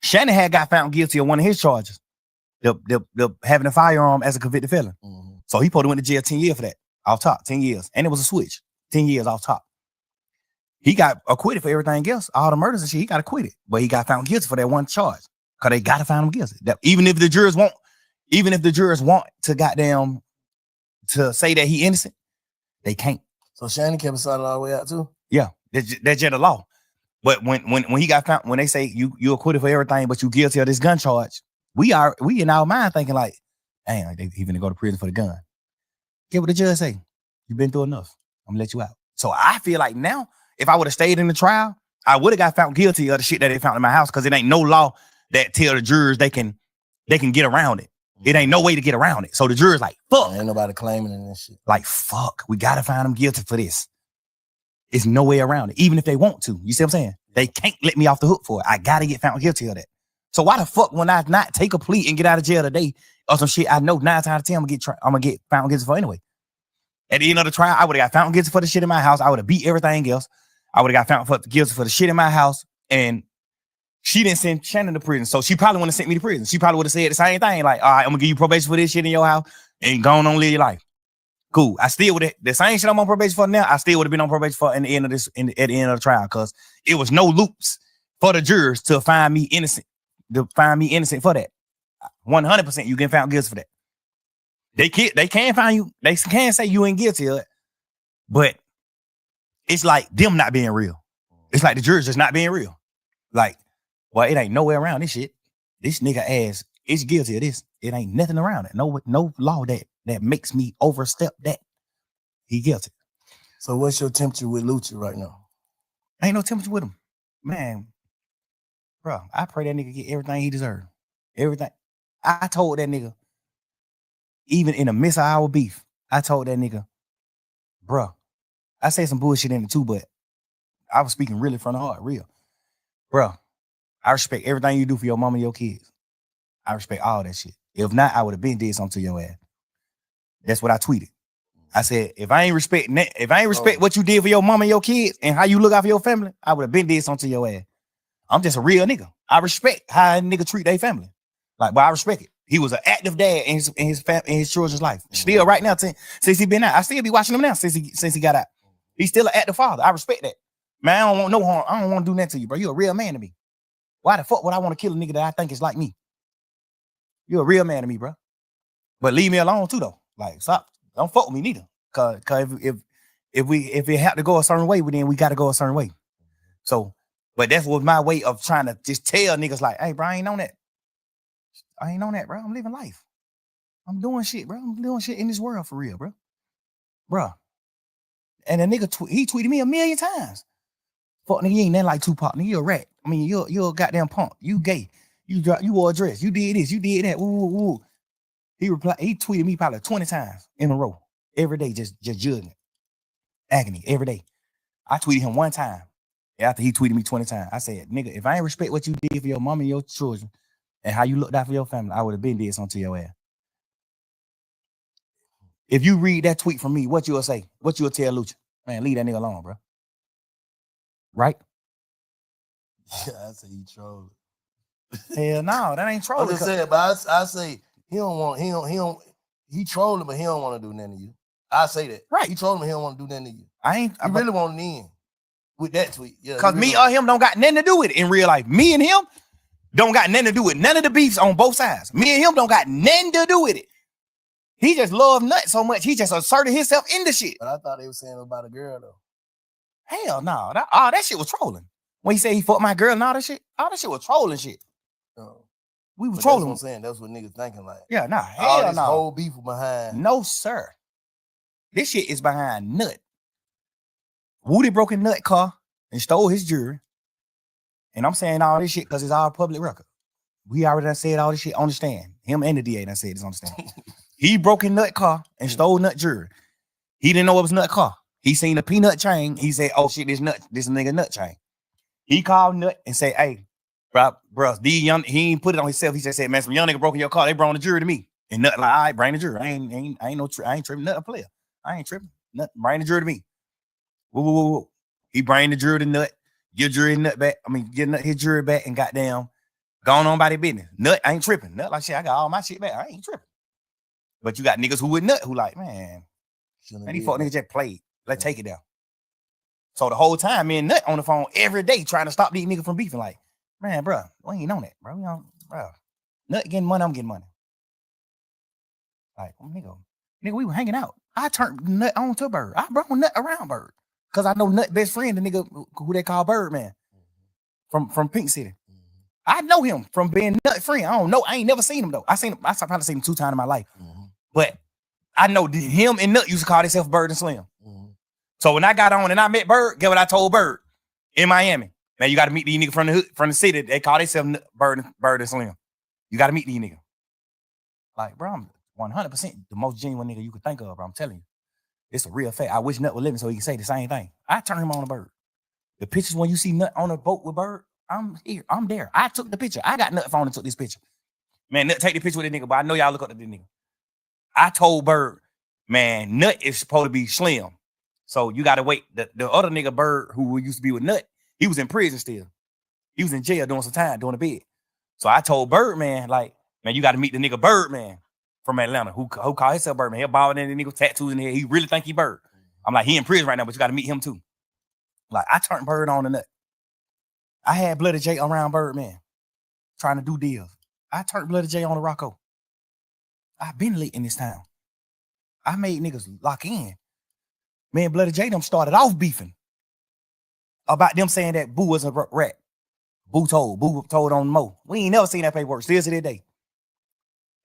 Shannon had got found guilty of one of his charges, the having a firearm as a convicted felon. Mm-hmm. So he probably went to jail 10 years for that, off top, 10 years. And it was a switch, 10 years off top. He got acquitted for everything else, all the murders and shit, he got acquitted. But he got found guilty for that one charge. Because they got to find him guilty. Even if the jurors want to goddamn to say that he innocent, they can't. So Shannon kept us all the way out too? Yeah, that's just the law. But when he got found, when they say you acquitted for everything, but you guilty of this gun charge, we in our mind thinking like, damn, he finna go to prison for the gun. Get what the judge say. You've been through enough. I'm gonna let you out. So I feel like now, if I would have stayed in the trial, I would have got found guilty of the shit that they found in my house because it ain't no law that tell the jurors they can get around it. It ain't no way to get around it. So the jurors like, fuck. Ain't nobody claiming it and shit. Like, fuck, we gotta find them guilty for this. It's no way around it, even if they want to. You see what I'm saying? They can't let me off the hook for it. I gotta get found guilty of that. So why the fuck when I not take a plea and get out of jail today or some shit I know 9 times out of 10 I'm gonna get found guilty for anyway. At the end of the trial, I would have got found guilty for the shit in my house. I would have beat everything else. I would have got found guilty for the shit in my house. And she didn't send Shannon to prison. So she probably wouldn't have sent me to prison. She probably would have said the same thing. Like, all right, I'm gonna give you probation for this shit in your house and go on live your life. Cool. I still would have, the same shit I'm on probation for now, I still would have been on probation for at the end of the trial, because it was no loops for the jurors to find me innocent. For that. 100% you get found guilty for that. They can find you, they can say you ain't guilty of it, but it's like them not being real. It's like the jurors just not being real. Like, well, it ain't nowhere around this shit. This nigga ass is guilty of this. It ain't nothing around it. No law that makes me overstep that. He guilty. So what's your temperature with Lucha right now? Ain't no temperature with him. Man, bro, I pray that nigga get everything he deserves. Everything. I told that nigga, even in the midst of our beef, I told that nigga, bro, I said some bullshit in it too, but I was speaking really from the heart, real. Bro, I respect everything you do for your mama and your kids. I respect all that shit. If not, I would have been did something to your ass. That's what I tweeted. I said, if I ain't respect what you did for your mama and your kids and how you look out for your family, I would have been did something to your ass. I'm just a real nigga. I respect how a nigga treat their family. Like, but I respect it. He was an active dad in his children's life. Still right now, since he been out. I still be watching him now since he got out. He's still an active father. I respect that. Man, I don't want no harm. I don't want to do that to you, bro. You're a real man to me. Why the fuck would I want to kill a nigga that I think is like me? You're a real man to me, bro. But leave me alone too, though. Like, stop. Don't fuck with me neither. Cause if it have to go a certain way, then we got to go a certain way. So, but that was my way of trying to just tell niggas like, hey, bro, I ain't on that. I ain't on that, bro. I'm living life. I'm doing shit, bro. I'm doing shit in this world for real, bro. Bro. And a nigga, he tweeted me 1,000,000 times. Fuck nigga, you ain't nothing like Tupac. Nigga, you're a rat. I mean, you're a goddamn punk. You gay. You wore a dress. You did this. You did that. Woo. He tweeted me probably 20 times in a row. Every day, just judging. Agony, every day. I tweeted him one time after he tweeted me 20 times. I said, nigga, if I ain't respect what you did for your mama and your children and how you looked out for your family, I would have been did something to your ass. If you read that tweet from me, what you'll say? What you'll tell Lucha? Man, leave that nigga alone, bro. Right? Yeah, I say he trolling. Hell no, that ain't trolling. I'm just saying, but I say he trolling, but he don't want to do nothing to you. I say that. Right. He trolling, but he don't want to do nothing to you. He really want to end with that tweet. Yeah. Because me or him don't got nothing to do with it in real life. Me and him don't got nothing to do with none of the beefs on both sides. Me and him don't got nothing to do with it. He just loved Nut so much, he just asserted himself in the shit. But I thought they were saying about a girl, though. Hell no. That shit was trolling. When he said he fucked my girl and all that shit was trolling shit. We were trolling. That's what I'm saying. That's what niggas thinking like. Yeah, nah. All Hell this no. whole beef behind. No, sir. This shit is behind Nut. Woody broke in Nut car and stole his jewelry. And I'm saying all this shit because it's all public record. We already done said all this shit on the stand. Him and the DA done said this on the stand. He broke in Nut car and stole Nut jewelry. He didn't know it was Nut car. He seen a peanut chain. He said, oh shit, this nigga Nut chain. He called Nut and said, hey, bro, he ain't put it on himself. He just said, man, some young nigga broke in your car. They brought the jewelry to me. And Nut like, all right, bring the jewelry. I ain't tripping. Nut a player. I ain't tripping. Nut, bring the jewelry to me. Whoa. He bring the jewelry to Nut. Get jewelry Nut back. I mean, get Nut his jewelry back and goddamn gone on by their business. Nut, I ain't tripping. Nut like shit, I got all my shit back. I ain't tripping. But you got niggas who with Nut who like, man, these fuck niggas just played. Let's take it down. So the whole time, me and Nut on the phone every day trying to stop these niggas from beefing. Like, man, bro, we ain't on that, bro. Bro, Nut getting money, I'm getting money. Like, nigga, we were hanging out. I turned Nut on to Bird. I brought Nut around Bird because I know Nut best friend, the nigga who they call Birdman from Pink City. I know him from being Nut friend. I don't know. I ain't never seen him though. I probably seen him 2 times in my life. But I know him and Nut used to call themselves Bird and Slim. So when I got on and I met Bird, get what I told Bird in Miami. Man, you got to meet these niggas from the hood, from the city. They call themselves Bird and Slim. You got to meet these niggas. Like, bro, I'm 100% the most genuine nigga you could think of, bro. I'm telling you. It's a real fact. I wish Nut was living so he could say the same thing. I turned him on a Bird. The pictures when you see Nut on a boat with Bird, I'm here. I'm there. I took the picture. I got Nut phone and took this picture. Man, Nut take the picture with this nigga, but I know y'all look up to this nigga. I told Bird, man, Nut is supposed to be Slim. So you got to wait. The other nigga, Bird, who used to be with Nut, he was in prison still. He was in jail doing some time, doing a bid. So I told Birdman, like, man, you got to meet the nigga Birdman from Atlanta who called himself Birdman. He bald in the nigga, tattoos in the head. He really think he Bird. I'm like, he in prison right now, but you got to meet him too. Like, I turned Bird on the Nut. I had Bloody J around Birdman trying to do deals. I turned Bloody J on the Rocco. I've been late in this town. I made niggas lock in. Me and Bloody J them started off beefing about them saying that Boo was a rat. Boo told on Mo. We ain't never seen that paperwork. Still to this day.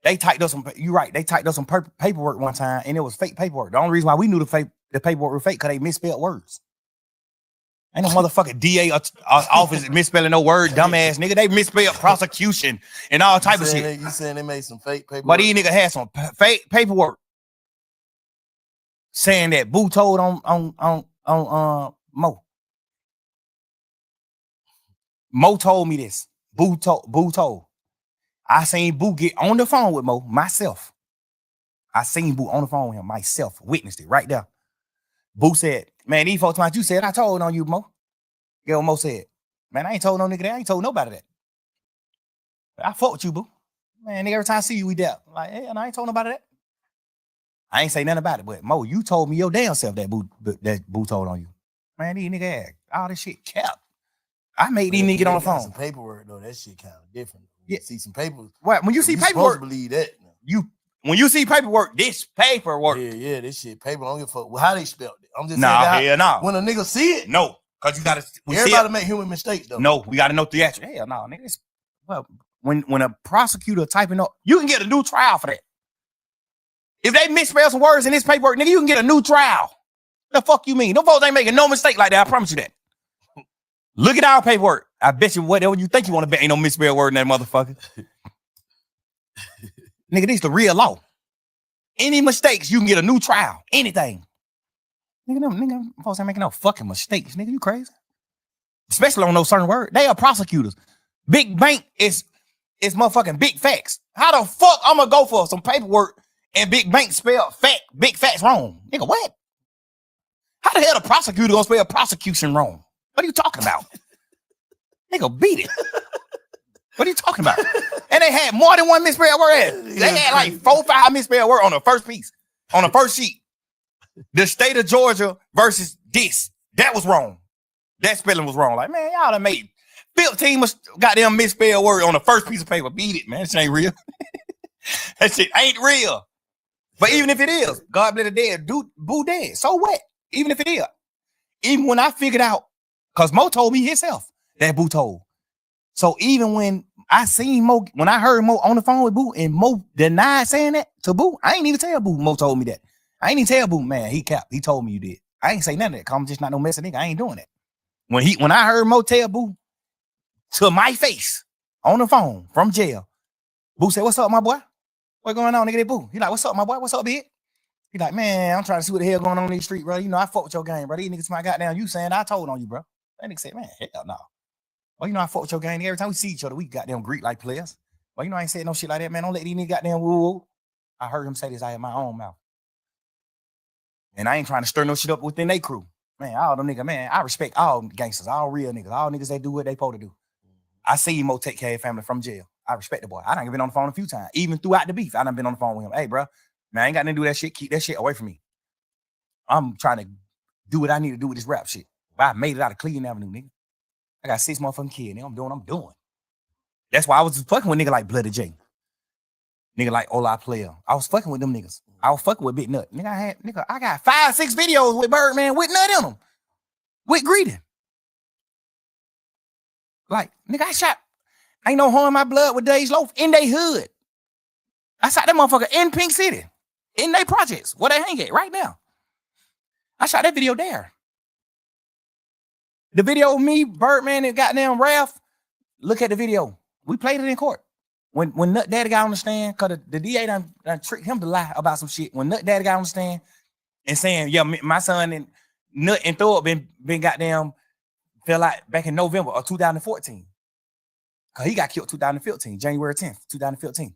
They typed up some. You right. They typed up some paperwork one time, and it was fake paperwork. The only reason why we knew the paperwork was fake because they misspelled words. Ain't no motherfucking DA office misspelling no word, dumbass nigga. They misspelled prosecution and all type of shit. You saying they made some fake paperwork? But these niggas had some fake paperwork saying that Boo told on Mo. Mo told me this. Boo told. I seen Boo get on the phone with Mo myself. I seen Boo on the phone with him myself. Witnessed it right there. Boo said, man, these folks you said I told on you, Mo. Get what Mo said. Man, I ain't told no nigga that. I ain't told nobody that. I fought with you, Boo. Man, nigga, every time I see you, we dealt. Like, hey, and I ain't told nobody that. I ain't say nothing about it, but Mo, you told me your damn self that Boo told on you. Man, these nigga act. All this shit kept. I made these niggas get on the phone. Some paperwork though, that shit kind of different. Yeah. See some papers. What? When you see paperwork, supposed to believe that. When you see paperwork, this paperwork. Yeah, this shit paper. I don't give a fuck how they spelled it. I'm just saying. Nah. When a nigga see it, no, because you gotta. Everybody make human mistakes though. No, we gotta know theatrical. Hell no, nigga. Well, when a prosecutor typing up, you can get a new trial for that. If they misspell some words in this paperwork, nigga, you can get a new trial. The fuck you mean? Those folks ain't making no mistake like that. I promise you that. Look at our paperwork. I bet you whatever you think you want to bet ain't no misspelled word in that motherfucker. Nigga, this is the real law. Any mistakes, you can get a new trial. Anything. Nigga, folks ain't making no fucking mistakes. Nigga, you crazy? Especially on those certain words. They are prosecutors. Big bank is motherfucking big facts. How the fuck I'm gonna go for some paperwork and big bank spell big facts wrong? Nigga, what? How the hell the prosecutor gonna spell prosecution wrong? What are you talking about? Nigga, beat it. What are you talking about? And they had more than one misspelled word. They had like 4 or 5 misspelled words on the first piece, on the first sheet. The state of Georgia versus this. That was wrong. That spelling was wrong. Like, man, y'all done made 15 goddamn misspelled word on the first piece of paper. Beat it, man. That shit ain't real. That shit ain't real. But even if it is, God bless the dead, Boo dead. So what? Even if it is. Even when I figured out, because Mo told me himself that Boo told. So even when I seen Mo, when I heard Mo on the phone with Boo and Mo denied saying that to Boo, I ain't even tell Boo Mo told me that. I ain't even tell Boo, man, he capped. He told me you did. I ain't say none of that. I'm just not no messing nigga. I ain't doing that. When I heard Mo tell Boo to my face on the phone from jail, Boo said, "What's up, my boy? What going on, nigga? That Boo." He like, "What's up, my boy? What's up, big?" He like, "Man, I'm trying to see what the hell going on in these street, bro. You know, I fuck with your game, bro. These niggas my goddamn you saying I told on you, bro." That nigga said, "Man, hell no. Well, you know, I fuck with your gang. Every time we see each other, we goddamn greet like players. Well, you know, I ain't saying no shit like that, man. Don't let these niggas goddamn woo. I heard him say this out of my own mouth. And I ain't trying to stir no shit up within they crew. Man, all them niggas, man, I respect all gangsters, all real niggas, all niggas that do what they supposed to do. I see Mo take care of family from jail. I respect the boy. I done been on the phone a few times. Even throughout the beef, I done been on the phone with him. Hey, bro, man, I ain't got nothing to do with that shit. Keep that shit away from me. I'm trying to do what I need to do with this rap shit. But I made it out of Cleveland Avenue, nigga. I got 6 motherfucking kids, nigga. I'm doing what I'm doing. That's why I was fucking with nigga like Bloody J. Nigga like Ola Player. I was fucking with them niggas. I was fucking with Big Nut. Nigga, I got 5, 6 videos with Birdman with Nut in them. With greeting. Like, nigga, I shot. Ain't no harm in my blood with Days Loaf in they hood. I shot that motherfucker in Pink City. In they projects. Where they hang at right now. I shot that video there. The video of me, Birdman, and goddamn Ralph. Look at the video. We played it in court. When Nut Daddy got on the stand, because the DA done tricked him to lie about some shit. When Nut Daddy got on the stand and saying, yeah, my son and Nut and Thor been goddamn fell out back in November of 2014. Because he got killed 2015, January 10th, 2015.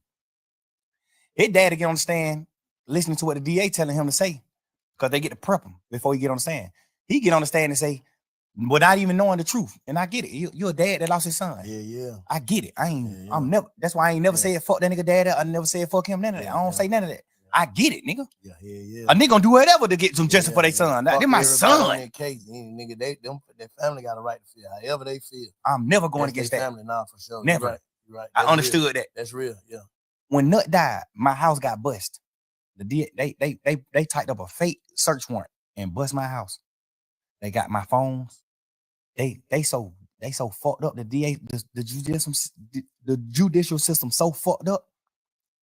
His daddy get on the stand listening to what the DA telling him to say because they get to prep him before he get on the stand. He get on the stand and say, without even knowing the truth. And I get it. You're a dad that lost his son. Yeah. I get it. I'm never, that's why I ain't never said fuck that nigga daddy. I never said fuck him, none of that. I don't say none of that. I get it, nigga. Yeah. A nigga gonna do whatever to get some justice for their son. They're my son. Case, nigga, their family got a right to feel however they feel. I'm never going against that. Family now for sure. Never. You're right. I understood that. That's real. Yeah. When Nut died, my house got bust. They typed up a fake search warrant and bust my house. They got my phones. They so They so fucked up. The DA, the judicial system so fucked up.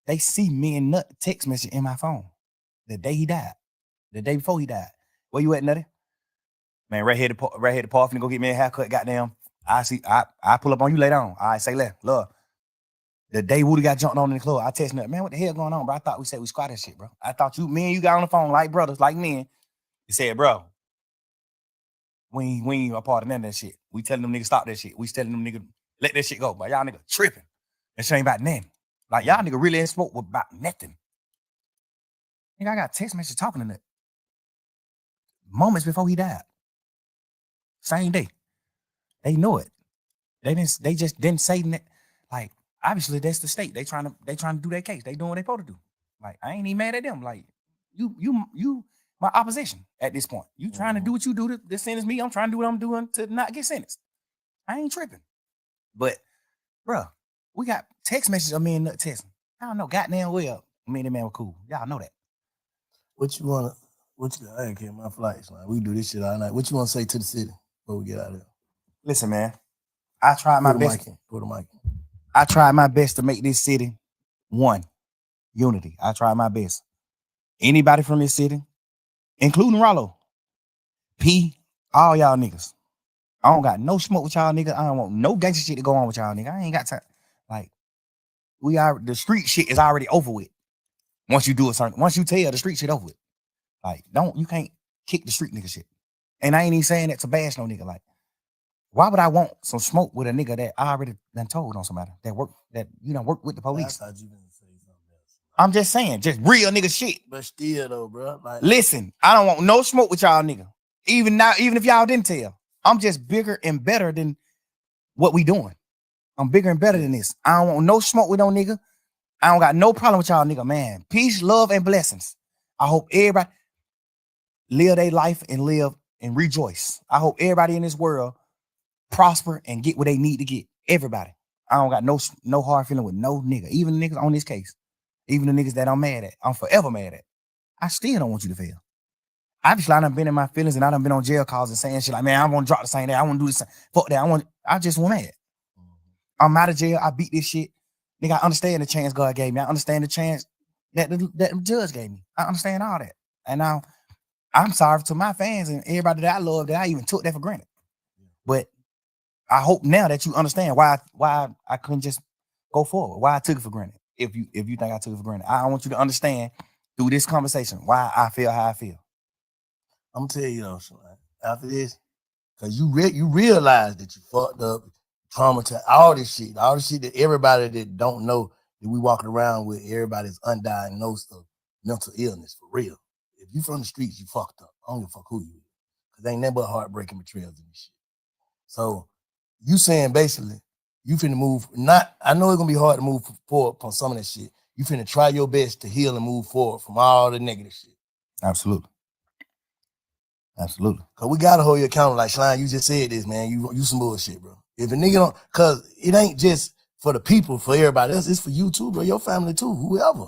They see me and Nut text message in my phone the day he died, the day before he died. Where you at, Nutty? Man, right here, the park, finna go get me a haircut. Goddamn, I pull up on you later on. All right, say less, love. The day Woody got jumped on in the club, I text Nut, man, what the hell going on, bro? I thought we said we squatted shit, bro. I thought me and you got on the phone like brothers, like men. He said, bro, we ain't a part of none of that shit. We telling them niggas stop that shit. We telling them niggas let that shit go. But y'all niggas tripping. That shit ain't about nothing. Like y'all nigga really ain't spoke about nothing. Nigga, I got text message talking to that moments before he died. Same day. They know it. They just didn't say that. Like, obviously that's the state. They trying to do their case. They doing what they supposed to do. Like, I ain't even mad at them. Like, you my opposition at this point. You trying to do what you do to sentence me. I'm trying to do what I'm doing to not get sentenced. I ain't tripping. But, bro, we got text messages of me and Nut texting. I don't know, goddamn well. Me and that man were cool. Y'all know that. I ain't care my flights. Like, we do this shit all night. What you want to say to the city before we get out of here? Listen, man. I tried my best. Put the mic in. I tried my best to make this city one. Unity. I tried my best. Anybody from this city, including Rollo, P, all y'all niggas. I don't got no smoke with y'all niggas. I don't want no gangster shit to go on with y'all niggas. I ain't got time. Like, the street shit is already over with. Once you tell the street shit over with. Like, you can't kick the street nigga shit. And I ain't even saying that to bash no nigga. Like, why would I want some smoke with a nigga that I already done told on somebody that work with the police? I thought you were gonna say something else. I'm just saying, just real nigga shit. But still though, bro. Like, listen, I don't want no smoke with y'all nigga. Even now, even if y'all didn't tell, I'm just bigger and better than what we doing. I'm bigger and better than this. I don't want no smoke with no nigga. I don't got no problem with y'all nigga, man. Peace, love, and blessings. I hope everybody live their life and live and rejoice. I hope everybody in this world prosper and get what they need to get. Everybody. I don't got no hard feeling with no nigga. Even the niggas on this case. Even the niggas that I'm mad at. I'm forever mad at. I still don't want you to fail. Obviously, I done been in my feelings and I done been on jail calls and saying shit like, man, I want to drop the same day. I want to do this. Fuck that. I just want mad. I'm out of jail. I beat this shit. Nigga, I understand the chance God gave me. I understand the chance that the judge gave me. I understand all that. And now I'm sorry to my fans and everybody that I love that I even took that for granted. But I hope now that you understand why I couldn't just go forward, why I took it for granted. If you think I took it for granted, I want you to understand through this conversation why I feel how I feel. I'm gonna tell you though, after this, because you realize that you fucked up, traumatized, all this shit that everybody that don't know that we walking around with, everybody's undiagnosed of mental illness for real. If you from the streets, you fucked up. I don't give a fuck who you is, because ain't nothing but heartbreaking betrayals in this shit. So you saying basically you finna move. I know it's gonna be hard to move forward from some of that shit. You finna try your best to heal and move forward from all the negative shit. Absolutely. Cause we gotta hold you accountable. Like Shline, you just said this, man. You some bullshit, bro. If a nigga don't, cause it ain't just for the people, for everybody else. It's for you too, bro. Your family too, whoever.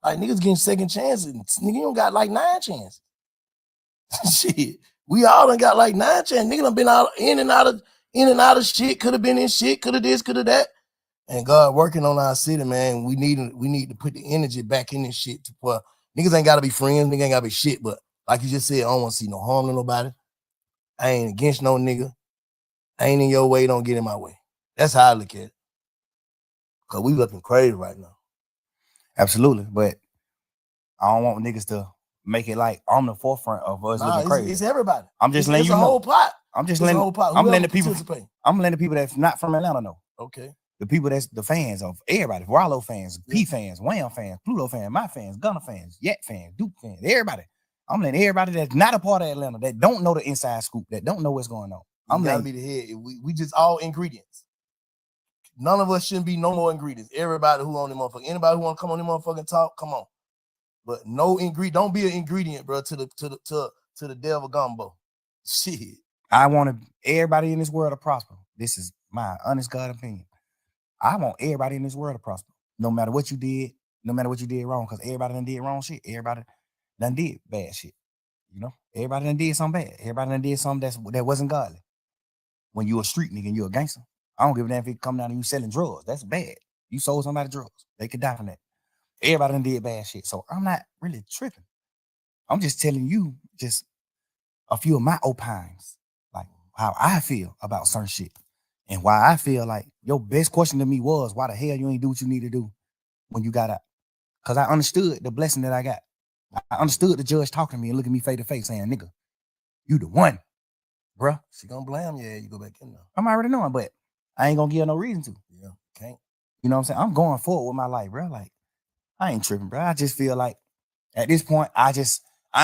Like niggas getting second chances. Nigga, you don't got like 9 chances. Shit, we all done got like 9 chances. Nigga done been in and out of shit. Could have been in shit. Could have this. Could have that. And God working on our city, man. We need to put the energy back in this shit. Niggas ain't gotta be friends. Niggas ain't gotta be shit. But like you just said, I don't want to see no harm to nobody. I ain't against no nigga. I ain't in your way. Don't get in my way. That's how I look at it. Cause we looking crazy right now. Absolutely, but I don't want niggas to make it like I'm the forefront of us looking crazy. It's everybody. I'm just letting you know. It's a whole plot. I'm letting the people that's not from Atlanta know. Okay. The people that's the fans of everybody, Rollo fans, P fans, Wham fans, Pluto fans, my fans, Gunner fans, Yet fans, Duke fans, everybody. I'm letting everybody that's not a part of Atlanta, that don't know the inside scoop, that don't know what's going on. I'm gotta be the head. We just all ingredients. None of us shouldn't be no more ingredients. Everybody who on the motherfucker, anybody who want to come on the motherfucking talk, come on. But no ingredient. Don't be an ingredient, bro, to the devil gumbo. Shit. I want everybody in this world to prosper. This is my honest God opinion. I want everybody in this world to prosper, no matter what you did, no matter what you did wrong, because everybody done did wrong shit. Everybody done did bad shit. You know, everybody done did something bad. Everybody done did something that wasn't godly. when you a street nigga and you a gangster. I don't give a damn if it come down to you selling drugs. That's bad. You sold somebody drugs. They could die from that. Everybody done did bad shit. So I'm not really tripping. I'm just telling you just a few of my opines, like how I feel about certain shit. And why I feel like your best question to me was, why the hell you ain't do what you need to do when you got out? Because I understood the blessing that I got. I understood the judge talking to me and looking me face to face saying, nigga, you the one, bruh. She gonna blame you. You go back in there. I'm already knowing, but I ain't gonna give her no reason to. Yeah, can't. You know what I'm saying? I'm going forward with my life, bro. Like, I ain't tripping, bro. I just feel like at this point, I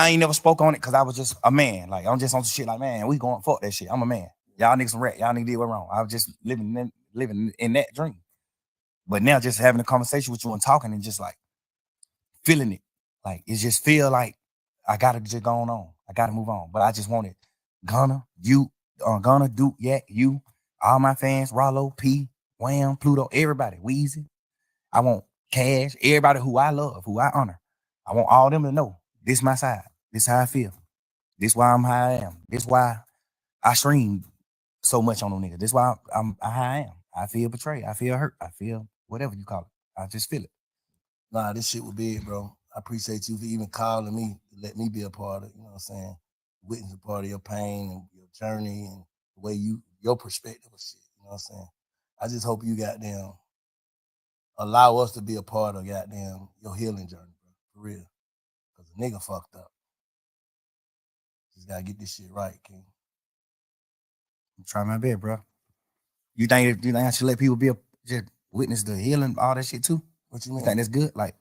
ain't never spoke on it because I was just a man. Like, I'm just on some shit like, man, we going fuck that shit. I'm a man. Y'all niggas some rat. Y'all niggas did what wrong. I was just living in that dream. But now just having a conversation with you and talking and just like feeling it. Like, it just feel like I gotta just go on. I gotta move on. But I just wanted Gunna, you, Duke, Yak, you, all my fans, Rollo, P, Wham, Pluto, everybody, Weezy. I want Cash, everybody who I love, who I honor. I want all them to know this my side. This how I feel. This why I'm how I am. This why I stream so much on them niggas. This why I'm how I am. I feel betrayed. I feel hurt. I feel whatever you call it. I just feel it. Nah, this shit was big, bro. I appreciate you for even calling me to let me be a part of, you know what I'm saying, witness a part of your pain and your journey and the way your perspective of shit, you know what I'm saying. I just hope you goddamn allow us to be a part of goddamn your healing journey, bro, for real. Because the nigga fucked up. Just gotta get this shit right, King. I'm trying my best, bro. You think I should let people just witness the healing, all that shit too? What you You mean? think that's good? Like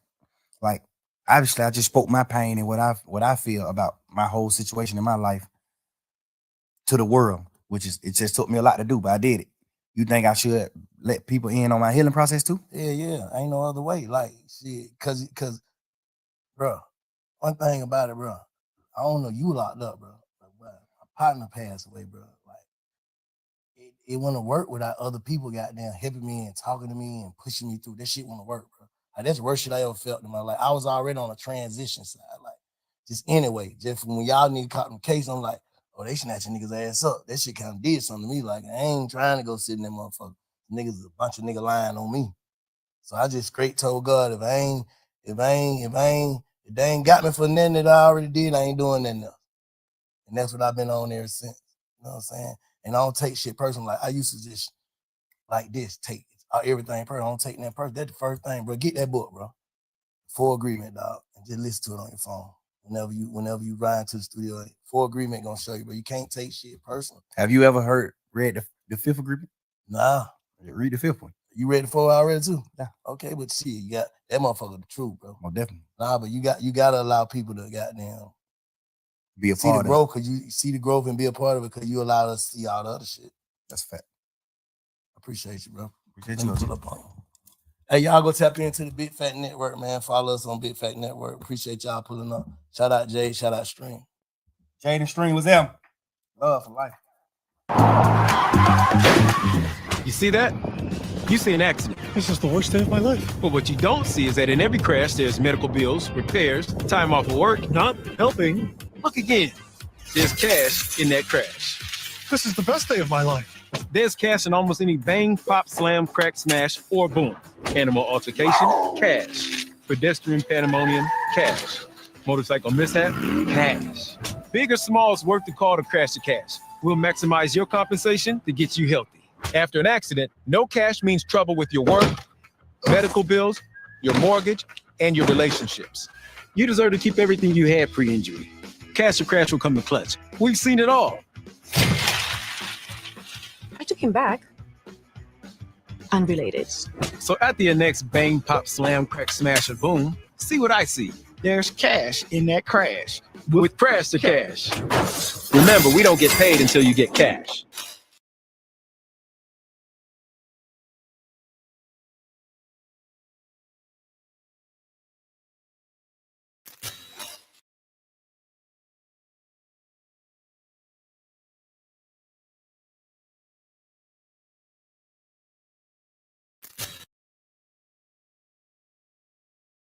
obviously I just spoke my pain and what I feel about my whole situation in my life to the world, which is, it just took me a lot to do, but I did it. You think I should let people in on my healing process too? Yeah. Ain't no other way. Like, shit, cause, bro, one thing about it, bro, I don't know, you locked up, bro. But, bro, my partner passed away, bro. Like, it wouldn't work without other people goddamn helping me and talking to me and pushing me through. That shit wouldn't work, bro. Like, that's the worst shit I ever felt in my life. I was already on a transition side. Like, just anyway, just when y'all need to caught them case, I'm like, oh, they snatching niggas' ass up. That shit kind of did something to me. Like, I ain't trying to go sit in that motherfucker. Niggas, a bunch of niggas lying on me. So I just straight told God, if they ain't got me for nothing that I already did, I ain't doing nothing else. And that's what I've been on ever since. You know what I'm saying? And I don't take shit personal. Like, I used to just like this, take everything personal. I don't take that personal. That's the first thing, bro. Get that book, bro. Full Agreement, dog. And just listen to it on your phone. Whenever you ride to the studio, Full Agreement gonna show you, but you can't take shit personal. Have you ever read the fifth agreement? Nah. Read the fifth one. You ready for it already too? Yeah. Okay, but shit, you got that motherfucker the truth, bro. Well, definitely. Nah, but you gotta allow people to goddamn Be a see part the of it. growth, because you see the growth and be a part of it, because you allow us to see all the other shit. That's a fact. I appreciate you, bro. Appreciate Let me you. pull up on you. Hey, y'all go tap into the Big Fat Network, man. Follow us on Big Fat Network. Appreciate y'all pulling up. Shout out Jay, shout out Stream. Jaden Stream was them. Love for life. You see that? You see an accident. This is the worst day of my life. But what you don't see is that in every crash, there's medical bills, repairs, time off of work. Not helping. Look again. There's cash in that crash. This is the best day of my life. There's cash in almost any bang, pop, slam, crack, smash, or boom. Animal altercation, cash. Pedestrian pandemonium, cash. Motorcycle mishap, cash. Big or small, it's worth the call to Crash to Cash. We'll maximize your compensation to get you healthy. After an accident, no cash means trouble with your work, medical bills, your mortgage, and your relationships. You deserve to keep everything you had pre-injury. Cash or Crash will come in clutch. We've seen it all. I took him back. Unrelated. So at your next bang, pop, slam, crack, smash, or boom, see what I see. There's cash in that crash with Crash to Cash. Remember, we don't get paid until you get cash.